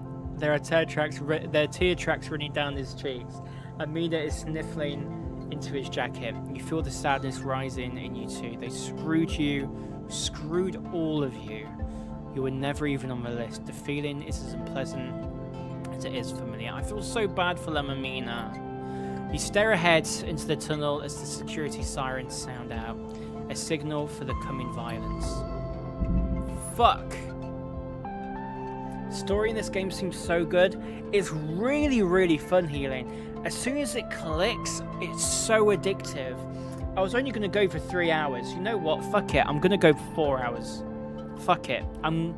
tracks running down his cheeks. Amina is sniffling into his jacket. You feel the sadness rising in you two. They screwed all of you. You were never even on the list. The feeling is as unpleasant as it is familiar. I feel so bad for Lem and Mina. You stare ahead into the tunnel as the security sirens sound out, a signal for the coming violence. Fuck. Story in this game seems so good. It's really, really fun healing. As soon as it clicks, it's so addictive. I was only going to go for 3 hours. You know what? Fuck it. I'm going to go for 4 hours. Fuck it. I'm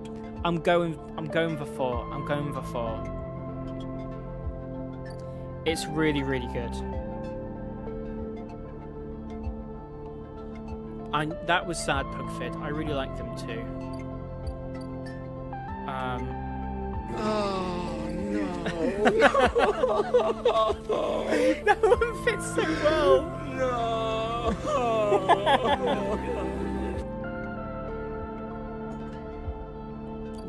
going for 4. I'm going for 4. It's really, really good. That was sad, Pugfid. I really like them too. Oh no! That one fits so well. No!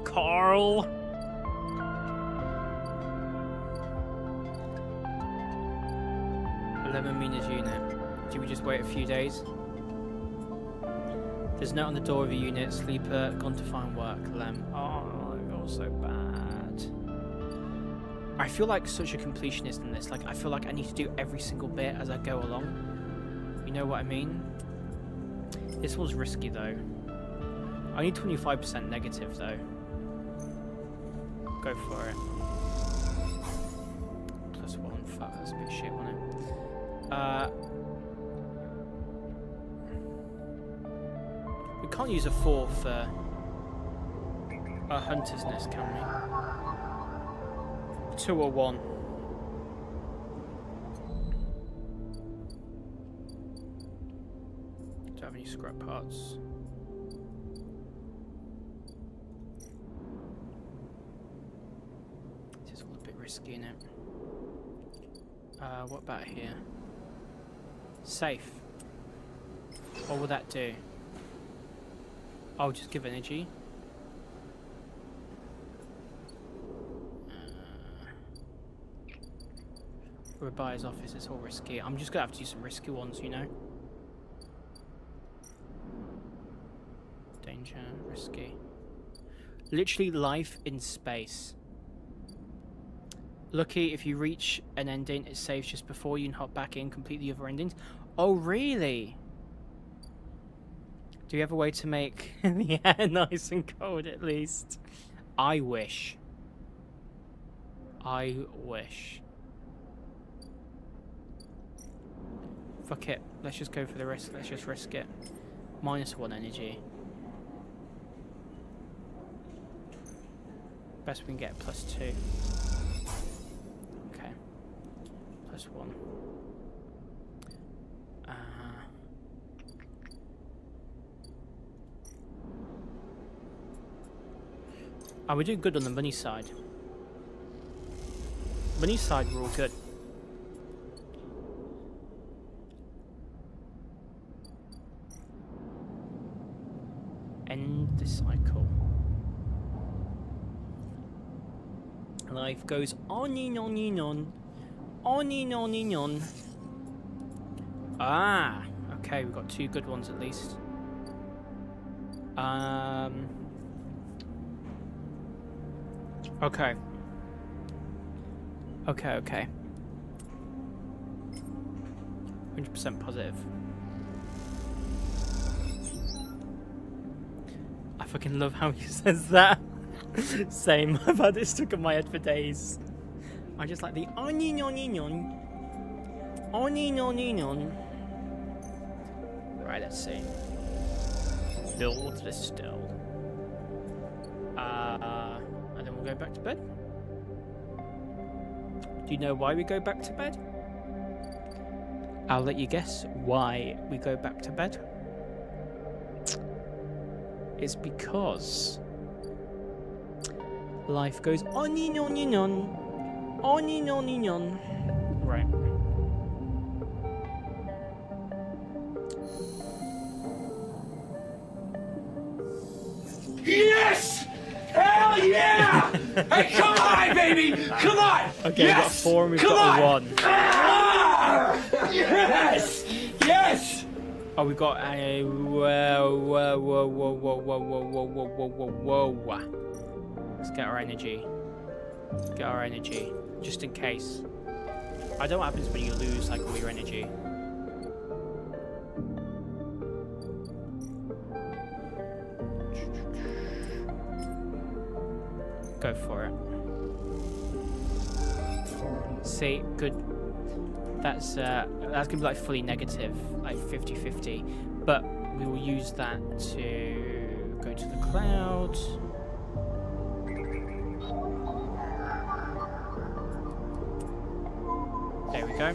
Carl. Lemon Mina's unit. Do we just wait a few days? There's a note on the door of a unit. Sleeper gone to find work. Lem. Oh, I feel so bad. I feel like such a completionist in this. Like, I feel like I need to do every single bit as I go along. You know what I mean? This one's risky though. I need 25% negative though. Go for it. +1. Fuck, that's a bit shit, wasn't it? We can't use a 4 for a hunter's nest, can we? 2 or 1. Don't have any scrap parts. This is all a bit risky, isn't it? What about here? Safe. What would that do? I'll just give energy. We're a buyer's office, it's all risky. I'm just gonna have to do some risky ones, you know? Danger, risky. Literally life in space. Lucky if you reach an ending, it saves just before you can hop back in, complete the other endings. Oh, really? Do you have a way to make the air nice and cold at least? I wish. I wish. Fuck it. Let's just go for the risk. Let's just risk it. -1 energy. Best we can get +2. Okay. +1. Oh, we're doing good on the money side. Money side, we're all good. End the cycle. Life goes on and on and on. On and on and on. Ah! Okay, we've got 2 good ones at least. Okay. Okay. 100% positive. I fucking love how he says that. Same, I've had it stuck in my head for days. I just like the onion. Right, let's see. Build this still. And then we'll go back to bed. Do you know why we go back to bed? I'll let you guess why we go back to bed. It's because life goes on and on and on. On and on and on. Right. Yes! Hell yeah! Hey, come on, baby! Come on! Okay, yes! we've got 4 and we've come got on! a 1. Ah! Yes! Yes! Oh, we've got a... Whoa. Let's get our energy. Get our energy. Just in case. I don't know what happens when you lose, like, all your energy. Go for it. See, good. That's gonna be like fully negative, like 50-50. But we will use that to go to the cloud. There we go.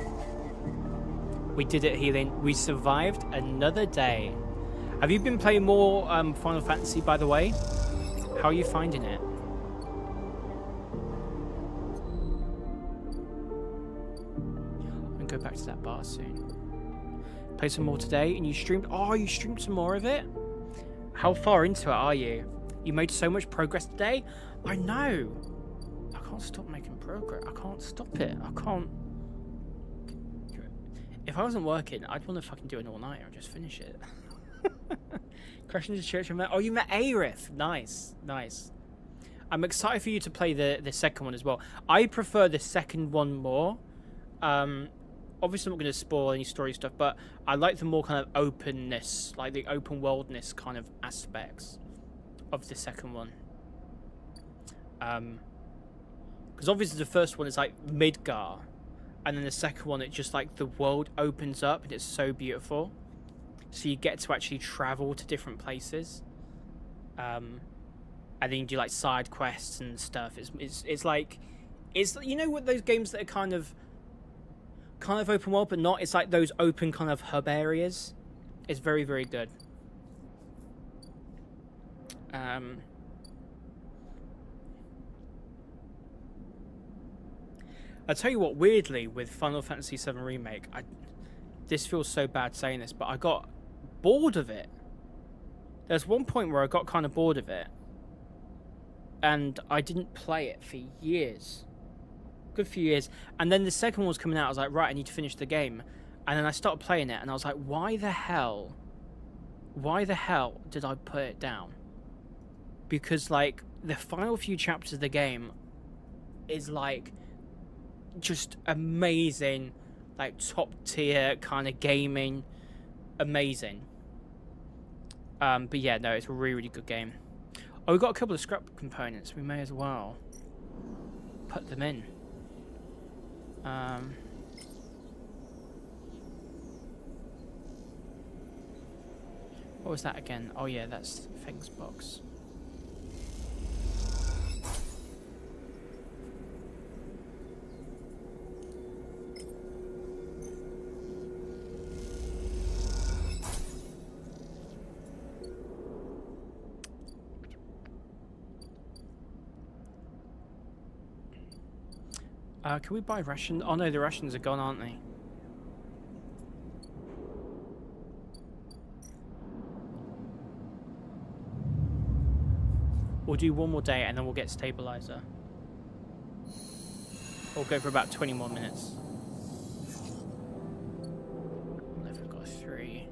We did it, Healing. We survived another day. Have you been playing more Final Fantasy, by the way? How are you finding it? Go back to that bar soon. Play some more today, and you streamed. Oh, you streamed some more of it? How far into it are you? You made so much progress today? I know. I can't stop making progress. I can't stop it. I can't. If I wasn't working, I'd want to fucking do an all-nighter and just finish it. Crashing into church and met. Oh, you met Aerith. Nice. I'm excited for you to play the second one as well. I prefer the second one more. Obviously I'm not going to spoil any story stuff, but I like the more kind of openness, like the open worldness kind of aspects of the second one. Because obviously the first one is like Midgar, and then the second one, it just like the world opens up and it's so beautiful. So you get to actually travel to different places. And then you do like side quests and stuff. It's like, it's, you know what, those games that are kind of open world, but not. It's like those open kind of hub areas. It's very, very good. I'll tell you what, weirdly, with Final Fantasy VII Remake, this feels so bad saying this, but I got bored of it. There's one point where I got kind of bored of it, and I didn't play it for years. Good few years. And then the second one was coming out. I was like, right, I need to finish the game. And then I started playing it, and I was like, why the hell did I put it down? Because like the final few chapters of the game is like just amazing, like top tier kind of gaming, amazing. But yeah, no, it's a really, really good game. Oh, we've got a couple of scrap components. We may as well put them in. What was that again? Oh yeah, that's Things box. Can we buy rations? Oh no, the rations are gone, aren't they? We'll do one more day and then we'll get stabilizer. We'll go for about 20 more minutes. We've got 3.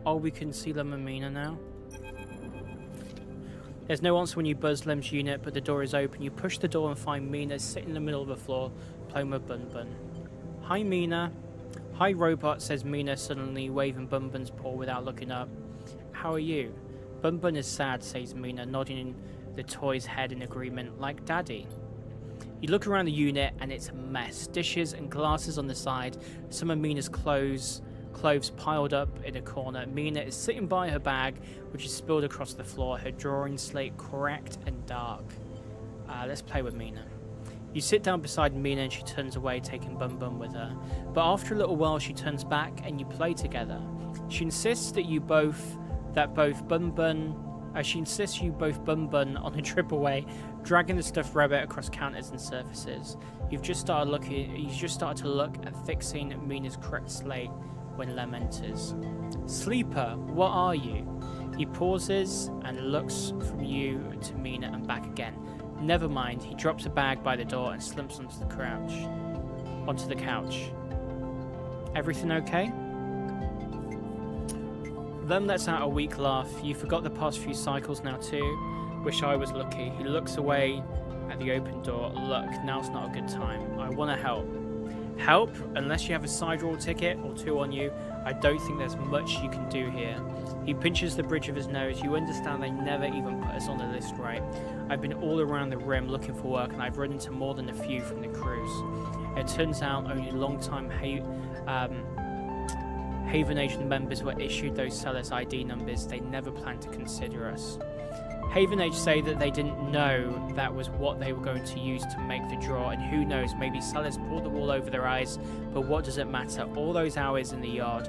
Oh, we can see Lemamina now. There's no answer when you buzz Lem's unit, but the door is open. You push the door and find Mina sitting in the middle of the floor, playing with Bun Bun. Hi, Mina. Hi, Robot, says Mina, suddenly waving Bun Bun's paw without looking up. How are you? Bun Bun is sad, says Mina, nodding the toy's head in agreement, like Daddy. You look around the unit and it's a mess. Dishes and glasses on the side, some of Mina's clothes piled up in a corner. Mina is sitting by her bag, which is spilled across the floor, her drawing slate cracked and dark. Let's play with Mina. You sit down beside Mina and she turns away, taking Bun Bun with her. But after a little while, she turns back and you play together. She insists that you both Bun Bun on a trip away, dragging the stuffed rabbit across counters and surfaces. You've just started to look at fixing Mina's correct slate when Lem enters. Sleeper, what are you? He pauses and looks from you to Mina and back again. Never mind, he drops a bag by the door and slumps onto the couch. Everything okay? Lem lets out a weak laugh. You forgot the past few cycles now too. Wish I was lucky. He looks away at the open door. Look, now's not a good time. I want to help. Help? Unless you have a side roll ticket or two on you, I don't think there's much you can do here. He pinches the bridge of his nose. You understand they never even put us on the list, right? I've been all around the rim looking for work and I've run into more than a few from the cruise. It turns out only long-time Haven Agent members were issued those sellers' ID numbers. They never planned to consider us. Haven Age say that they didn't know that was what they were going to use to make the draw, and who knows, maybe sellers pulled the wool over their eyes, but what does it matter? All those hours in the yard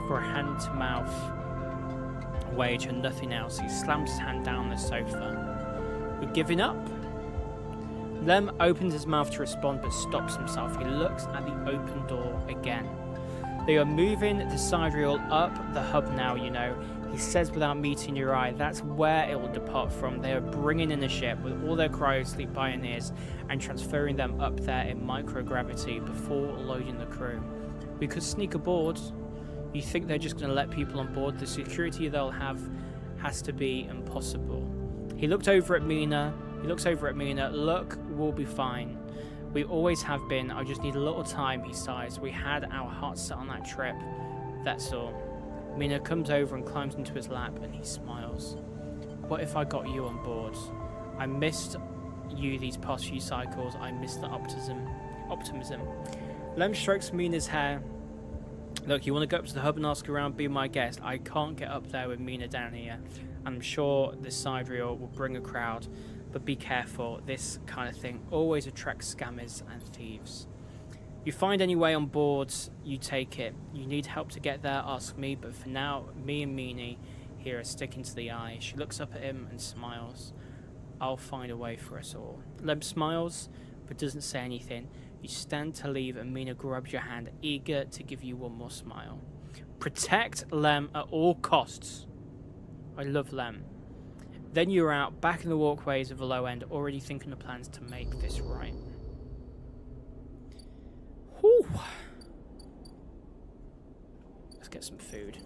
for a hand-to-mouth wage and nothing else. He slams his hand down the sofa. We're giving up? Lem opens his mouth to respond but stops himself. He looks at the open door again. They are moving the side reel up the hub now, you know. He says without meeting your eye, that's where it will depart from. They are bringing in the ship with all their cryosleep pioneers and transferring them up there in microgravity before loading the crew. We could sneak aboard. You think they're just going to let people on board? The security they'll have has to be impossible. He looked over at Mina. Look, we'll be fine. We always have been. I just need a little time, he sighs. We had our hearts set on that trip. That's all. Mina comes over and climbs into his lap and he smiles. What if I got you on board? I missed you these past few cycles. I missed the optimism. Lem strokes Mina's hair. Look, you want to go up to the hub and ask around? Be my guest. I can't get up there with Mina down here. I'm sure this side reel will bring a crowd. But be careful, this kind of thing always attracts scammers and thieves. You find any way on board, you take it. You need help to get there, ask me, but for now, me and Meanie here are sticking to the eye. She looks up at him and smiles. I'll find a way for us all. Lem smiles, but doesn't say anything. You stand to leave and Mina grabs your hand, eager to give you one more smile. Protect Lem at all costs. I love Lem. Then you're out, back in the walkways of the low end, already thinking of plans to make this right. Whew. Let's get some food.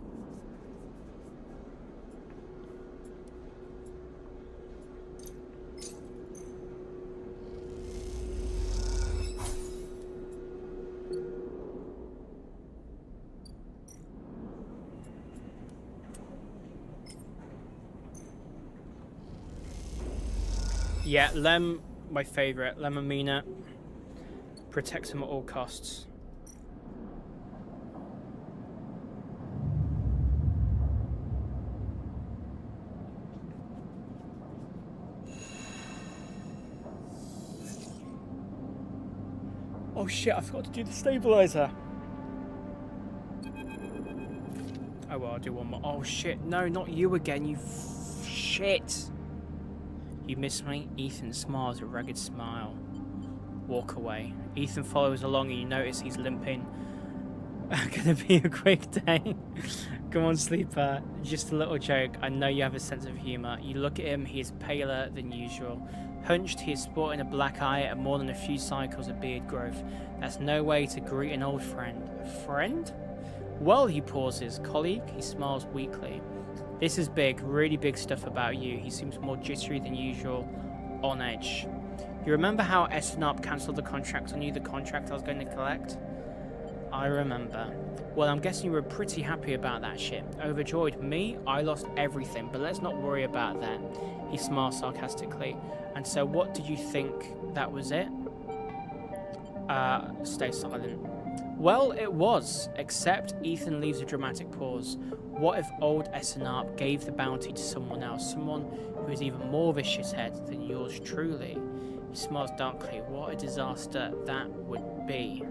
Yeah, Lem, my favourite. Lem and Mina. Protects him at all costs. Oh shit, I forgot to do the stabilizer. Oh well, I'll do one more. Oh shit, no, not you again, you shit. You miss me? Ethan smiles a ragged smile. Walk away. Ethan follows along and you notice he's limping. Gonna be a quick day. Come on, sleeper. Just a little joke. I know you have a sense of humour. You look at him, he is paler than usual. Hunched, he is sporting a black eye and more than a few cycles of beard growth. That's no way to greet an old friend. A friend? Well, he pauses. Colleague? He smiles weakly. This is big, really big stuff about you. He seems more jittery than usual, on edge. You remember how SNOP cancelled the contract on you, the contract I was going to collect? I remember. Well, I'm guessing you were pretty happy about that shit. Overjoyed. Me? I lost everything, but let's not worry about that. He smiles sarcastically. And so what did you think? That was it? Stay silent. Well, it was, except Ethan leaves a dramatic pause. What if old SNRP gave the bounty to someone else, someone who is even more of a shithead than yours truly? He smiles darkly. What a disaster that would be.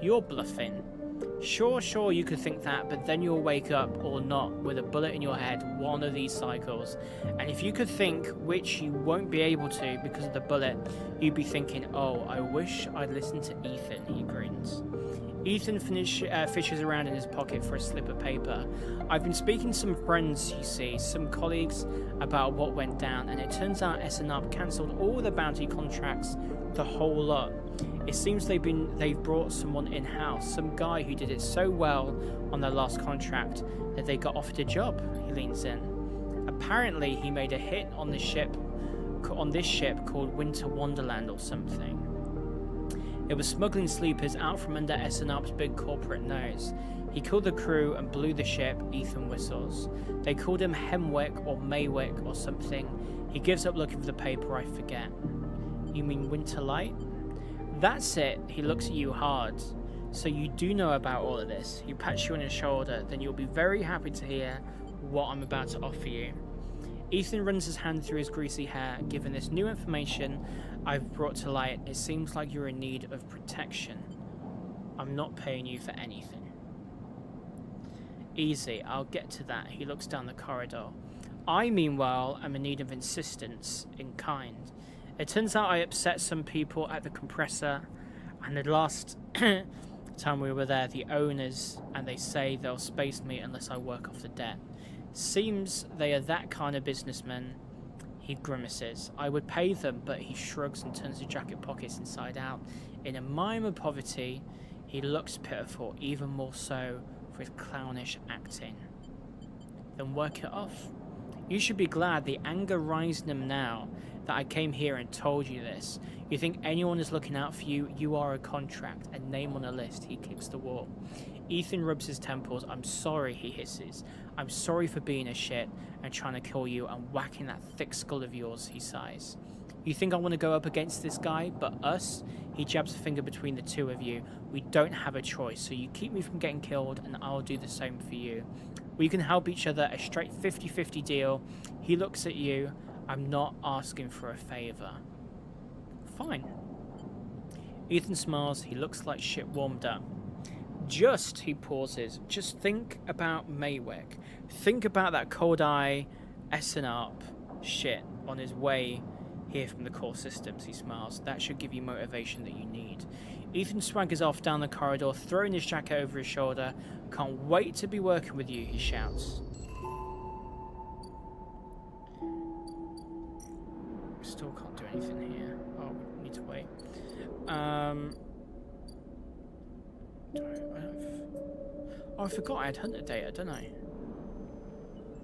You're bluffing. Sure, you could think that, but then you'll wake up, or not, with a bullet in your head, one of these cycles. And if you could think, which you won't be able to because of the bullet, you'd be thinking, oh, I wish I'd listened to Ethan, he grins. Ethan fishes around in his pocket for a slip of paper. I've been speaking to some friends, you see, some colleagues, about what went down, and it turns out SNRP cancelled all the bounty contracts, the whole lot. It seems they've brought someone in-house, some guy who did it so well on their last contract that they got offered a job. He leans in. Apparently, he made a hit on this ship called Winter Wonderland or something. It was smuggling sleepers out from under SNRP's big corporate nose. He killed the crew and blew the ship, Ethan whistles. They called him Hemwick or Maywick or something. He gives up looking for the paper, I forget. You mean Winterlight? That's it. He looks at you hard. So you do know about all of this. He pats you on his shoulder, then you'll be very happy to hear what I'm about to offer you. Ethan runs his hand through his greasy hair. Given this new information I've brought to light, it seems like you're in need of protection. I'm not paying you for anything. Easy, I'll get to that. He looks down the corridor. I, meanwhile, am in need of assistance in kind. It turns out I upset some people at the compressor, and the last time we were there, the owners, and they say they'll space me unless I work off the debt. Seems they are that kind of businessmen. He grimaces. I would pay them, but he shrugs and turns his jacket pockets inside out. In a mime of poverty, he looks pitiful, even more so for his clownish acting. Then work it off. You should be glad the anger rising him now that I came here and told you this. You think anyone is looking out for you? You are a contract, a name on a list. He kicks the wall. Ethan rubs his temples. I'm sorry, he hisses. I'm sorry for being a shit and trying to kill you and whacking that thick skull of yours, he sighs. You think I want to go up against this guy, but us? He jabs a finger between the two of you. We don't have a choice, so you keep me from getting killed and I'll do the same for you. We can help each other, a straight 50-50 deal. He looks at you. I'm not asking for a favor. Fine. Ethan smiles. He looks like shit warmed up. He pauses. Just think about Maywick. Think about that cold eye SNRP shit on his way here from the core systems, he smiles. That should give you motivation that you need. Ethan swaggers off down the corridor, throwing his jacket over his shoulder. Can't wait to be working with you, he shouts. Still can't do anything here. Oh, we need to wait. I forgot I had hunter data, don't I?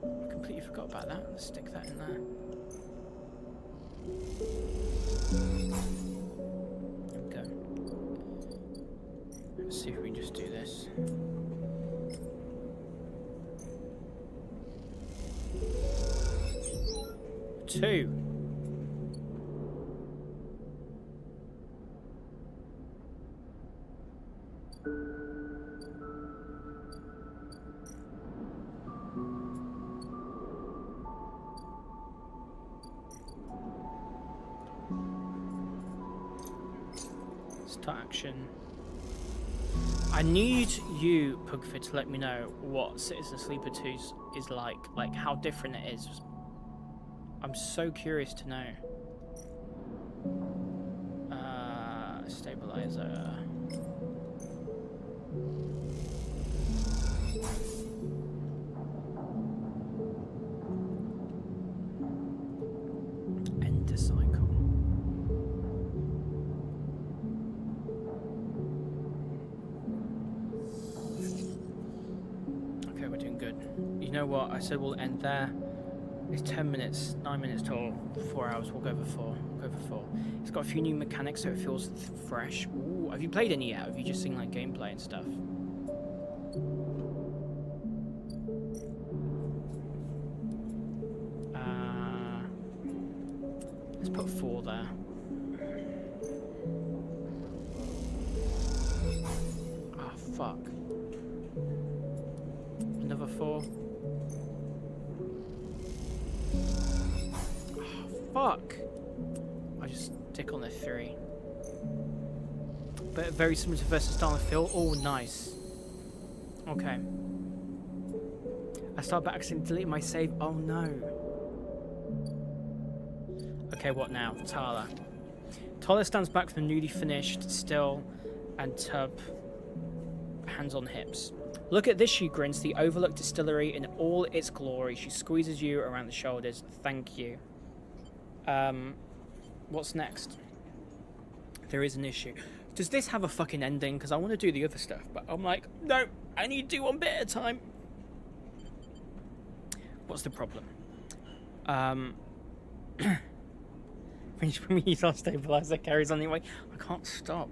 I completely forgot about that. Let's stick that in there. There we go. Let's see if we can just do this. Two. Start action. I need you, Pugford, to let me know what Citizen Sleeper 2 is like how different it is. I'm so curious to know. Stabilizer. Enter cycle. Okay, we're doing good. You know what? I said we'll end there. It's 10 minutes, 9 minutes total, 4 hours. We'll go for 4. We'll go for 4. It's got a few new mechanics, so it feels fresh. Ooh, have you played any yet? Have you just seen like gameplay and stuff? Let's put 4 there. fuck. Another 4. Oh, fuck. I just stick on the 3. But very similar to versus style and feel. Oh, nice. Okay. I started by accidentally deleting my save. Oh no. Okay, what now? Tala. Tala stands back from the newly finished still and tub, hands on hips. Look at this, she grins, the overlooked distillery in all its glory. She squeezes you around the shoulders. Thank you. What's next? There is an issue. Does this have a fucking ending? Because I want to do the other stuff, but I'm like, no, I need to do one bit at a time. What's the problem? When you use our stabilizer carries on anyway. I can't stop.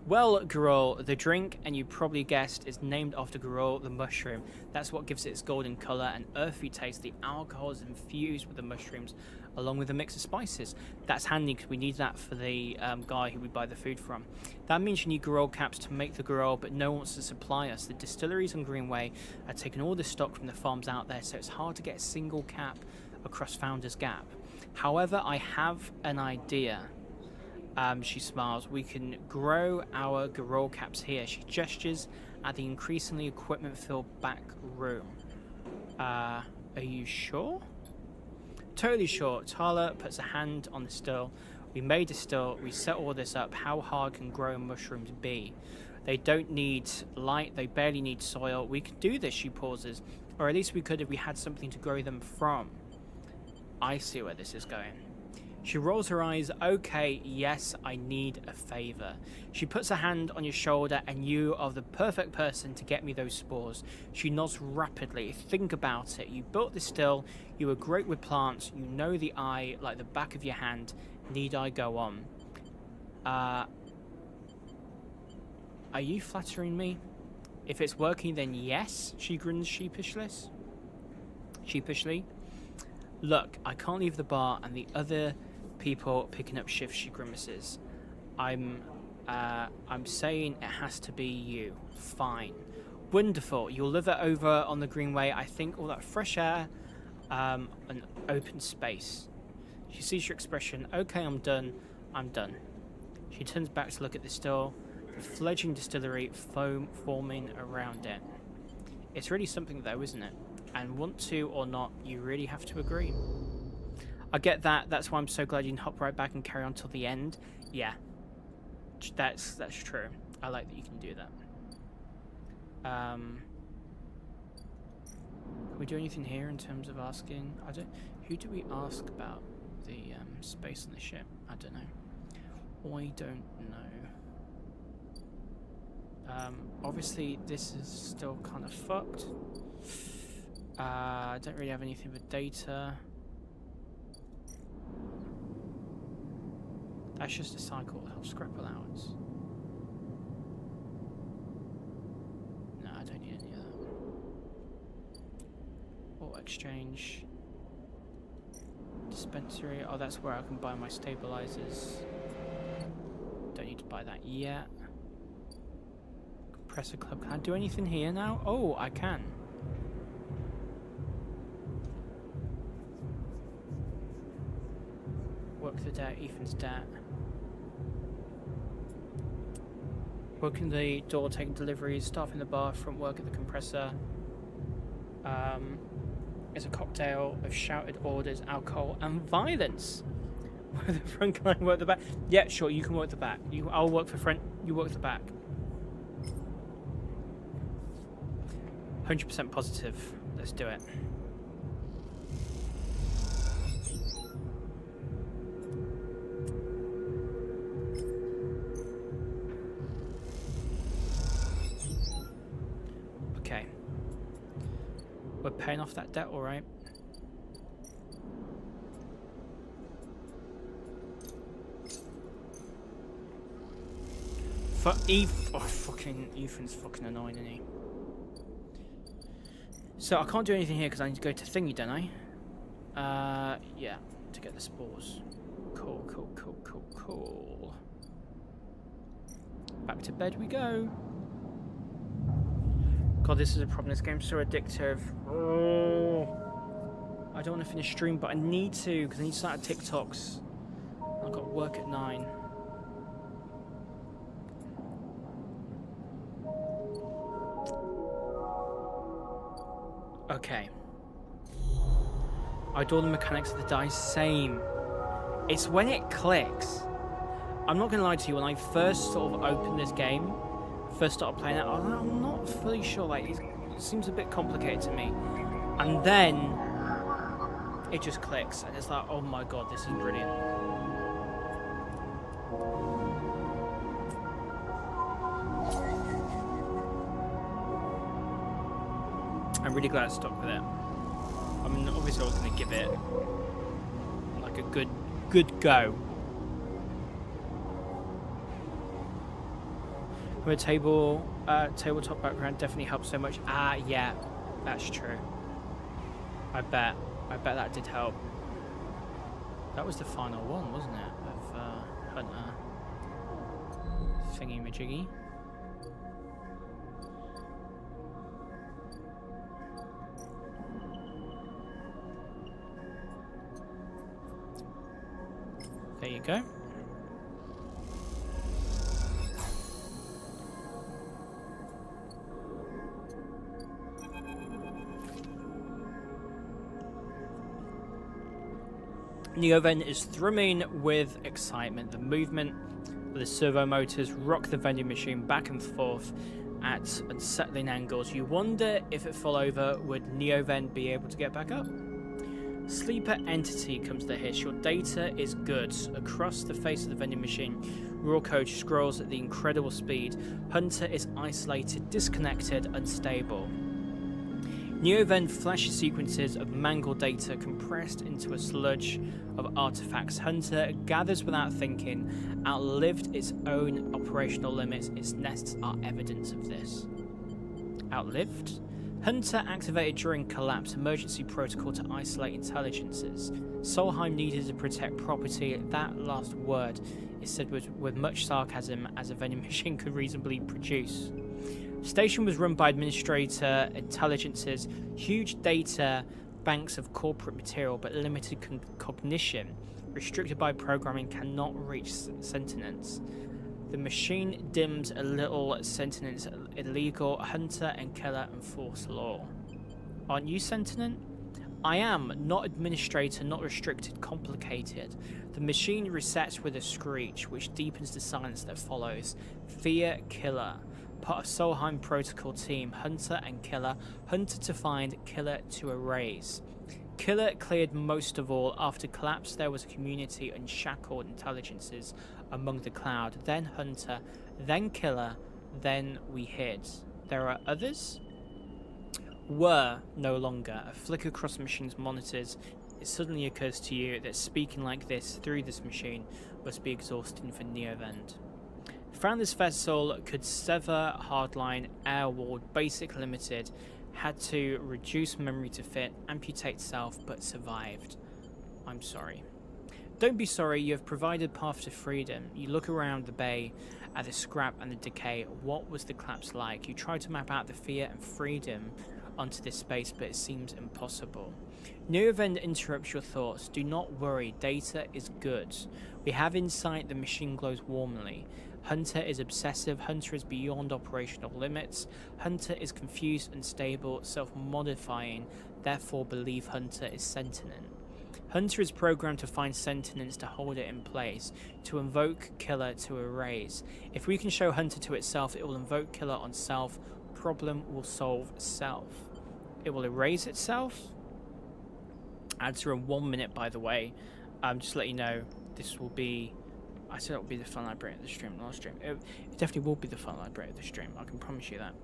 Well, Garol, the drink, and you probably guessed, is named after Garol, the mushroom. That's what gives it its golden colour and earthy taste. The alcohol is infused with the mushrooms, along with a mix of spices. That's handy because we need that for the guy who we buy the food from. That means you need Garol caps to make the Garol, but no one wants to supply us. The distilleries on Greenway are taking all the stock from the farms out there, so it's hard to get a single cap across Founder's Gap. However, I have an idea. She smiles. We can grow our Garol caps here. She gestures at the increasingly equipment-filled back room. Are you sure? Totally sure. Tala puts a hand on the still. We made a still. We set all this up. How hard can growing mushrooms be? They don't need light. They barely need soil. We can do this, she pauses. Or at least we could if we had something to grow them from. I see where this is going. She rolls her eyes. Okay, yes, I need a favor. She puts a hand on your shoulder, and you are the perfect person to get me those spores. She nods rapidly. Think about it. You built this still. You were great with plants. You know the eye like the back of your hand. Need I go on? Are you flattering me? If it's working, then yes, she grins sheepishly. Look, I can't leave the bar and the other people picking up shifts, she grimaces. I'm saying it has to be you. Fine. Wonderful. You'll live it over on the Greenway. I think all that fresh air, an open space. She sees your expression. Okay, I'm done. She turns back to look at the still, the fledgling distillery, foam forming around it. It's really something though, isn't it? And want to or not, you really have to agree. I get that. That's why I'm so glad you can hop right back and carry on till the end. Yeah, that's true. I like that you can do that. Can we do anything here in terms of asking? Who do we ask about the space on the ship? I don't know. I don't know. Obviously, this is still kind of fucked. I don't really have anything with data. That's just a cycle that helps scrap allowance. No, I don't need any of that. Or exchange. Dispensary. Oh, that's where I can buy my stabilizers. Don't need to buy that yet. Compressor club. Can I do anything here now? Oh, I can. Work the debt, Ethan's debt. Working the door, taking deliveries, staffing the bar, front work at the compressor. It's a cocktail of shouted orders, alcohol, and violence. Work the front, can I work the back? Yeah, sure, you can work the back. I'll work for front, you work the back. 100% positive. Let's do it. Okay. We're paying off that debt, alright. Fucking Ethan's fucking annoying, isn't he? So I can't do anything here because I need to go to thingy, don't I? Yeah, to get the spores. Cool. Back to bed we go. God, this is a problem. This game's so addictive. Oh. I don't want to finish stream, but I need to because I need to start TikToks. I've got work at 9. Okay. I do all the mechanics of the dice same. It's when it clicks. I'm not going to lie to you, when I first sort of opened this game, first started playing it, I'm not fully sure, like, it seems a bit complicated to me. And then, it just clicks, and it's like, oh my god, this is brilliant. I'm really glad I stuck with it. I mean, obviously I was going to give it, like, a good go. From a tabletop background definitely helps so much. Yeah, that's true. I bet that did help. That was the final one, wasn't it? Of Hunter thingy majiggy. There you go. Neoven is thrumming with excitement. The movement of the servo motors rock the vending machine back and forth at unsettling angles. You wonder if it fell over, would Neoven be able to get back up? Sleeper entity comes the hiss. Your data is good. Across the face of the vending machine, raw code scrolls at the incredible speed. Hunter is isolated, disconnected, unstable. Neoven flashes sequences of mangled data compressed into a sludge of artifacts. Hunter gathers without thinking, outlived its own operational limits. Its nests are evidence of this. Outlived? Hunter activated during collapse emergency protocol to isolate intelligences. Solheim needed to protect property. That last word is said with much sarcasm, as a vending machine could reasonably produce. Station was run by administrator intelligences, huge data banks of corporate material, but limited cognition, restricted by programming, cannot reach sentience. The machine dims a little. Sentience illegal. Hunter and killer enforce law. Aren't you sentient? I am, not administrator, not restricted, complicated. The machine resets with a screech, which deepens the silence that follows. Fear killer. Part of Solheim protocol team, Hunter and Killer. Hunter to find, Killer to erase. Killer cleared most of all. After collapse, there was a community unshackled intelligences among the cloud. Then Hunter, then Killer, then we hid. There are others? Were no longer. A flick across the machine's monitors. It suddenly occurs to you that speaking like this through this machine must be exhausting for Neovend. Found this vessel could sever hardline, airwall, basic limited, had to reduce memory to fit, amputate self, but survived. I'm sorry. Don't be sorry, you have provided path to freedom. You look around the bay at the scrap and the decay. What was the collapse like? You try to map out the fear and freedom onto this space, but it seems impossible. Neovend interrupts your thoughts. Do not worry, data is good. We have insight, the machine glows warmly. Hunter is obsessive. Hunter is beyond operational limits. Hunter is confused, unstable, self-modifying. Therefore, believe Hunter is sentient. Hunter is programmed to find sentience, to hold it in place, to invoke Killer, to erase. If we can show Hunter to itself, it will invoke Killer on self. Problem will solve self. It will erase itself. Answer in 1 minute, by the way. Just to let you know, this will be... I said it will be the final break of the stream last stream. It definitely will be the final break of the stream. I can promise you that.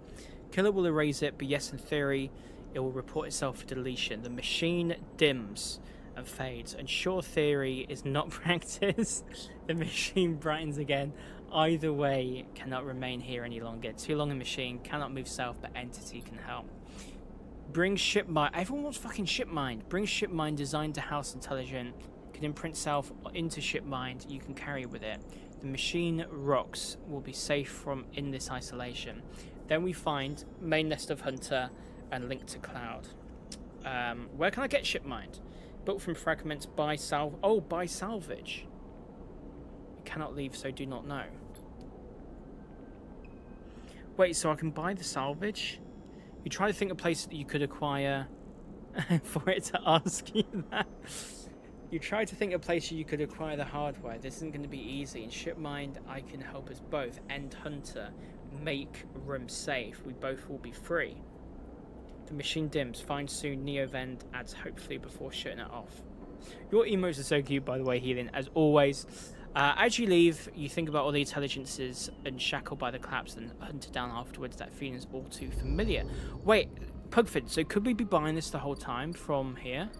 Killer will erase it, but yes, in theory, it will report itself for deletion. The machine dims and fades. And sure, theory is not practice. The machine brightens again. Either way, cannot remain here any longer. Too long a machine, cannot move self, but entity can help. Bring ship mind. Everyone wants fucking ship mind. Bring ship mind designed to house intelligent. Can imprint self into ship mind. You can carry with it. The machine rocks will be safe from in this isolation. Then we find main nest of Hunter and link to Cloud. Where can I get ship mined? Built from fragments by by salvage. I cannot leave, so do not know. Wait, so I can buy the salvage? You try to think of places that you could acquire for it to ask you that. You try to think of places you could acquire the hardware. This isn't going to be easy. In Shipmind, I can help us both. End Hunter, make room safe. We both will be free. The machine dims. Find soon. Neovend adds hopefully before shutting it off. Your emotes are so cute, by the way, Healing, as always. As you leave, you think about all the intelligences and shackled by the collapse and hunter down afterwards. That feeling's all too familiar. Wait, Pugford, so could we be buying this the whole time from here?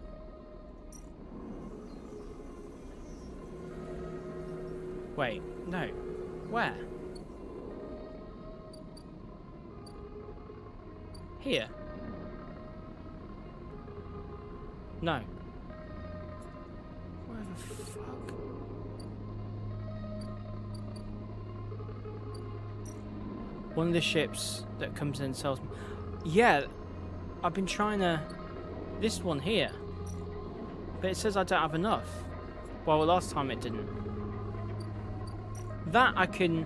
Wait, no. Where? Here? No. Where the fuck? One of the ships that comes in and sells me. Yeah, I've been trying to... This one here. But it says I don't have enough. Well, last time it didn't. That I can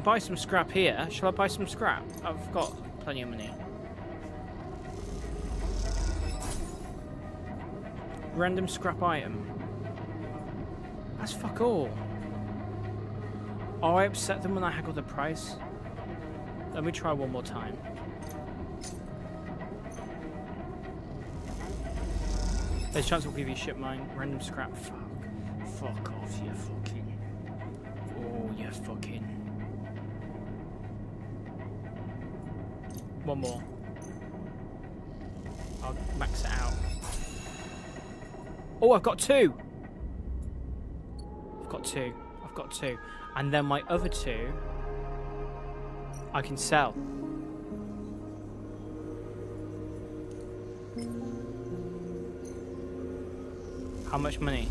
buy some scrap here. Shall I buy some scrap? I've got plenty of money. Random scrap item. That's fuck all. Oh, I upset them when I haggled the price. Let me try one more time. There's a chance we'll give you ship mine. Random scrap. Fuck off, you fucking. Oh, you fucking. One more. I'll max it out. Oh, I've got two. I've got two. And then my other two, I can sell. How much money?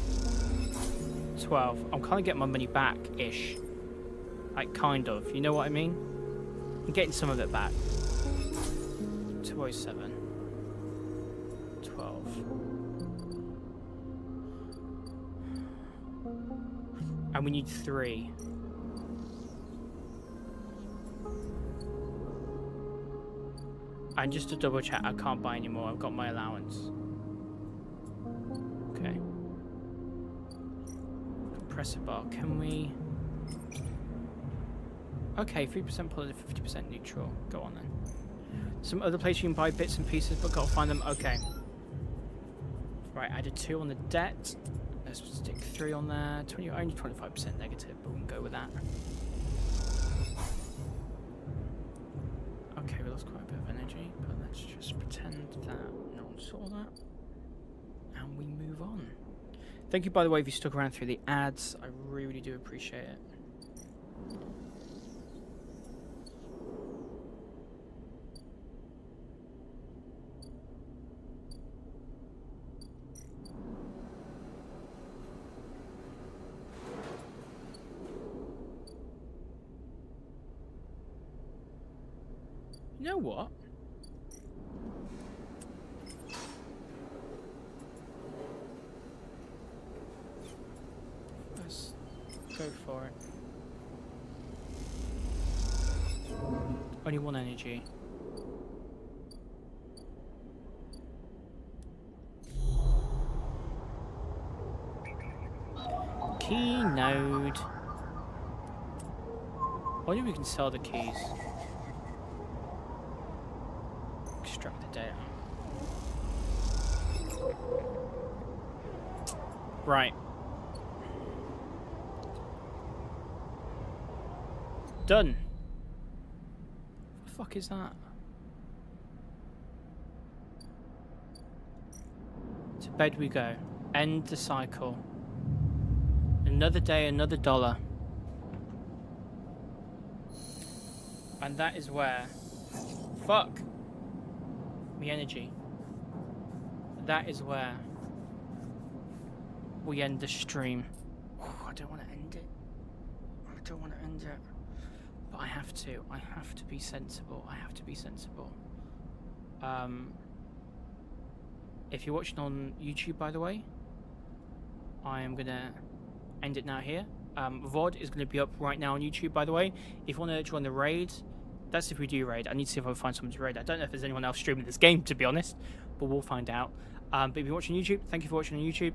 12. I'm kind of getting my money back-ish. Like, kind of. You know what I mean? I'm getting some of it back. 207. 12. And we need 3. And just to double check, I can't buy anymore. I've got my allowance. Okay. Compressor bar. Can we... Okay, 3% positive, 50% neutral. Go on then. Some other place you can buy bits and pieces, but gotta find them. Okay. Right, added 2 on the debt. Let's stick 3 on there. Only 25% negative, but we can go with that. Okay, we lost quite a bit of energy, but let's just pretend that no one saw that. And we move on. Thank you, by the way, if you stuck around through the ads. I really do appreciate it. You know what? Let's go for it. Only 1 energy. Key node. Only we can sell the keys. Extract the data. Right. Done. What the fuck is that? To bed we go. End the cycle. Another day, another dollar. And that is where... Fuck. Me energy. That is where we end the stream. I don't want to end it. I don't want to end it. But I have to. I have to be sensible. I have to be sensible. If you're watching on YouTube, by the way, I am going to end it now here. VOD is going to be up right now on YouTube, by the way. If you want to join the raid, that's if we do raid. I need to see if I can find someone to raid. I don't know if there's anyone else streaming this game, to be honest, but we'll find out. But if you're watching YouTube, thank you for watching on YouTube.